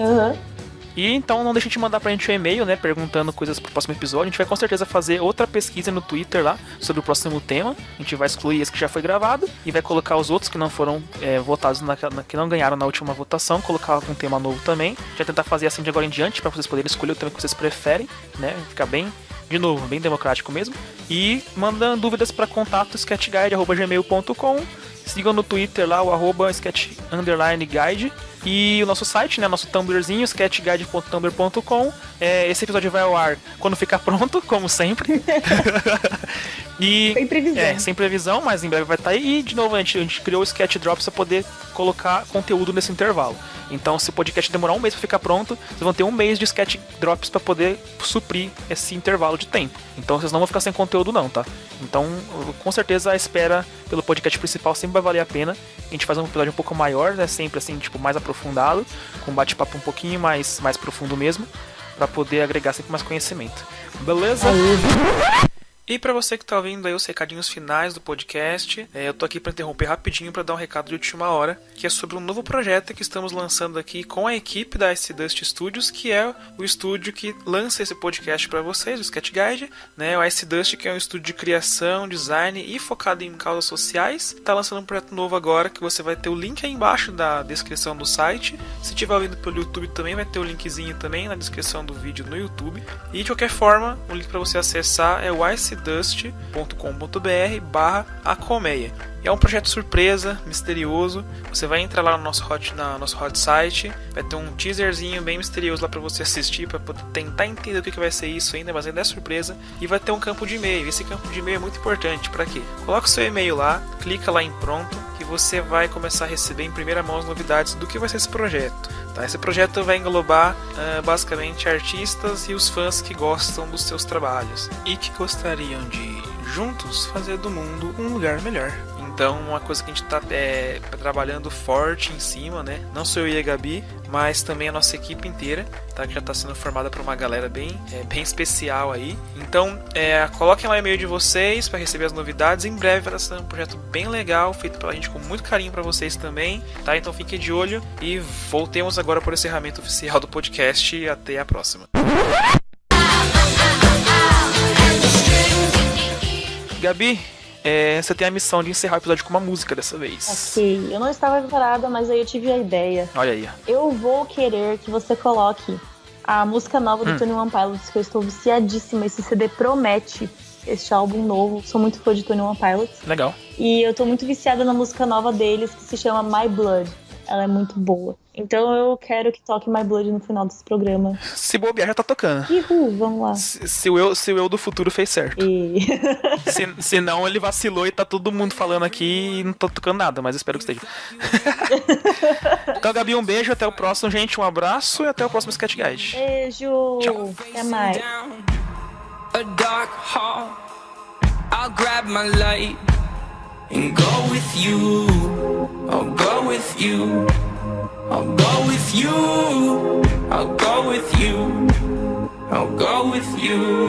E então não deixe de mandar pra gente um e-mail, né, perguntando coisas pro próximo episódio. A gente vai com certeza fazer outra pesquisa no Twitter lá sobre o próximo tema. A gente vai excluir esse que já foi gravado e vai colocar os outros que não foram votados, que não ganharam na última votação, colocar algum tema novo também. A gente vai tentar fazer assim de agora em diante, pra vocês poderem escolher o tema que vocês preferem, né, ficar bem, de novo, bem democrático mesmo. E mandando dúvidas pra contato sketchguide@gmail.com. Sigam no Twitter lá o @sketch_guide. E o nosso site, né, nosso Tumblrzinho, sketchguide.tumblr.com. Esse episódio vai ao ar quando ficar pronto, como sempre. E, sem previsão. Sem previsão, mas em breve vai estar aí. E, de novo, a gente criou o Sketch Drops para poder colocar conteúdo nesse intervalo. Então, se o podcast demorar um mês para ficar pronto, vocês vão ter um mês de Sketch Drops para poder suprir esse intervalo de tempo. Então, vocês não vão ficar sem conteúdo não, tá? Então, com certeza, a espera pelo podcast principal sempre vai valer a pena. A gente faz um episódio um pouco maior, né? Sempre assim, tipo, mais aprofundado, com um bate-papo um pouquinho mais profundo mesmo, para poder agregar sempre mais conhecimento. Beleza? E pra você que tá ouvindo aí os recadinhos finais do podcast, eu tô aqui pra interromper rapidinho pra dar um recado de última hora, que é sobre um novo projeto que estamos lançando aqui com a equipe da Ice Dust Studios, que é o estúdio que lança esse podcast pra vocês, o Sketch Guide, né? O Ice Dust, que é um estúdio de criação, design e focado em causas sociais, tá lançando um projeto novo agora, que você vai ter o link aí embaixo da descrição do site. Se tiver ouvindo pelo YouTube também vai ter o linkzinho também na descrição do vídeo no YouTube. E de qualquer forma, o link pra você acessar é o icedust.com.br/acolmeia. É um projeto surpresa, misterioso. Você vai entrar lá no nosso hot site, vai ter um teaserzinho bem misterioso lá para você assistir, para poder tentar entender o que vai ser isso ainda, mas ainda é surpresa. E vai ter um campo de e-mail. Esse campo de e-mail é muito importante. Para quê? Coloca o seu e-mail lá, clica lá em pronto, que você vai começar a receber em primeira mão as novidades do que vai ser esse projeto. Tá? Esse projeto vai englobar basicamente artistas e os fãs que gostam dos seus trabalhos e que gostariam de juntos fazer do mundo um lugar melhor. Então, uma coisa que a gente está trabalhando forte em cima, né? Não só eu e a Gabi, mas também a nossa equipe inteira, tá? Que já está sendo formada por uma galera bem especial aí. Então, coloquem lá o e-mail de vocês para receber as novidades. Em breve vai estar sendo um projeto bem legal, feito pela gente com muito carinho para vocês também, tá? Então fiquem de olho e voltemos agora para o encerramento oficial do podcast e até a próxima. Gabi, você tem a missão de encerrar o episódio com uma música dessa vez. Ok, eu não estava preparada, mas aí eu tive a ideia. Olha aí. Eu vou querer que você coloque a música nova do 21 Pilots, que eu estou viciadíssima. Esse CD promete este álbum novo. Sou muito fã de 21 Pilots. Legal. E eu tô muito viciada na música nova deles, que se chama My Blood. Ela é muito boa. Então eu quero que toque My Blood no final desse programa. Se bobear, já tá tocando. Vamos lá. Se o eu do futuro fez certo. Se não, ele vacilou e tá todo mundo falando aqui e não tô tocando nada, mas espero que esteja. Então, Gabi, um beijo, até o próximo, gente. Um abraço e até o próximo Sketch Guide. Beijo. Tchau. Até mais. A dark hall, I'll grab my light and go with you. I'll go with you. I'll go with you. I'll go with you. I'll go with you.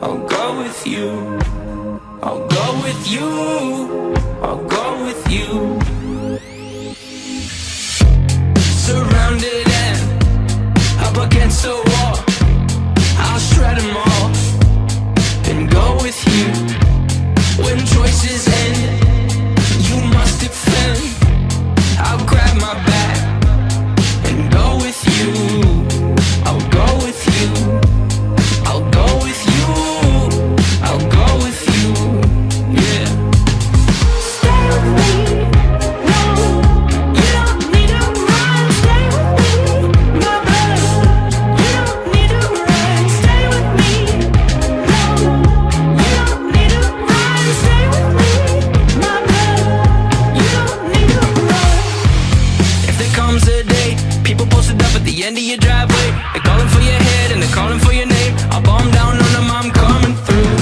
I'll go with with you. I'll go with you. I'll go with you. Surrounded and up against the wall, I'll shred them all and go with you. When choices end, you must defend. I'll grab my back and go with you. I'll go with you. I'll go with you. I'll go with you. Yeah. Stay with me. No, you don't need to run. Stay with me, my brother. You don't need to run. Stay with me. No, you don't need to run. Stay with me, my brother. You don't need to run. If there comes a day, people posted up at the end of your driveway, they're calling for your head and they're calling for your name. I'll bomb down on them, I'm coming through.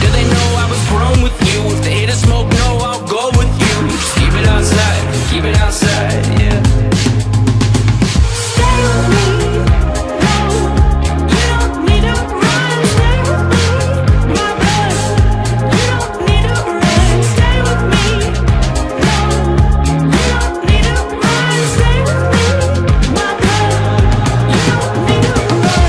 Do they know I was grown with you? If they hate a smoke, no, I'll go with you. Just keep it outside, yeah. Stay with me, no, you don't need to run. Stay with me, my brother. You don't need to run. Stay with me, no, you don't need to run. Stay with me, my brother. You don't need to run.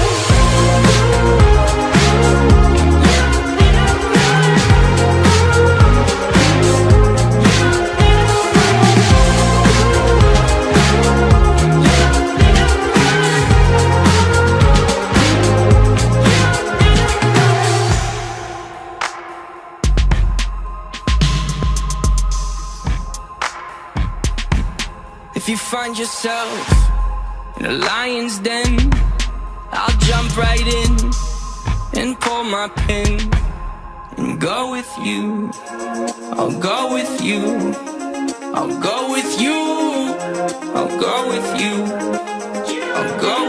If you find yourself in a lion's den, I'll jump right in and pull my pin and go with you. I'll go with you. I'll go with you. I'll go with you. I'll go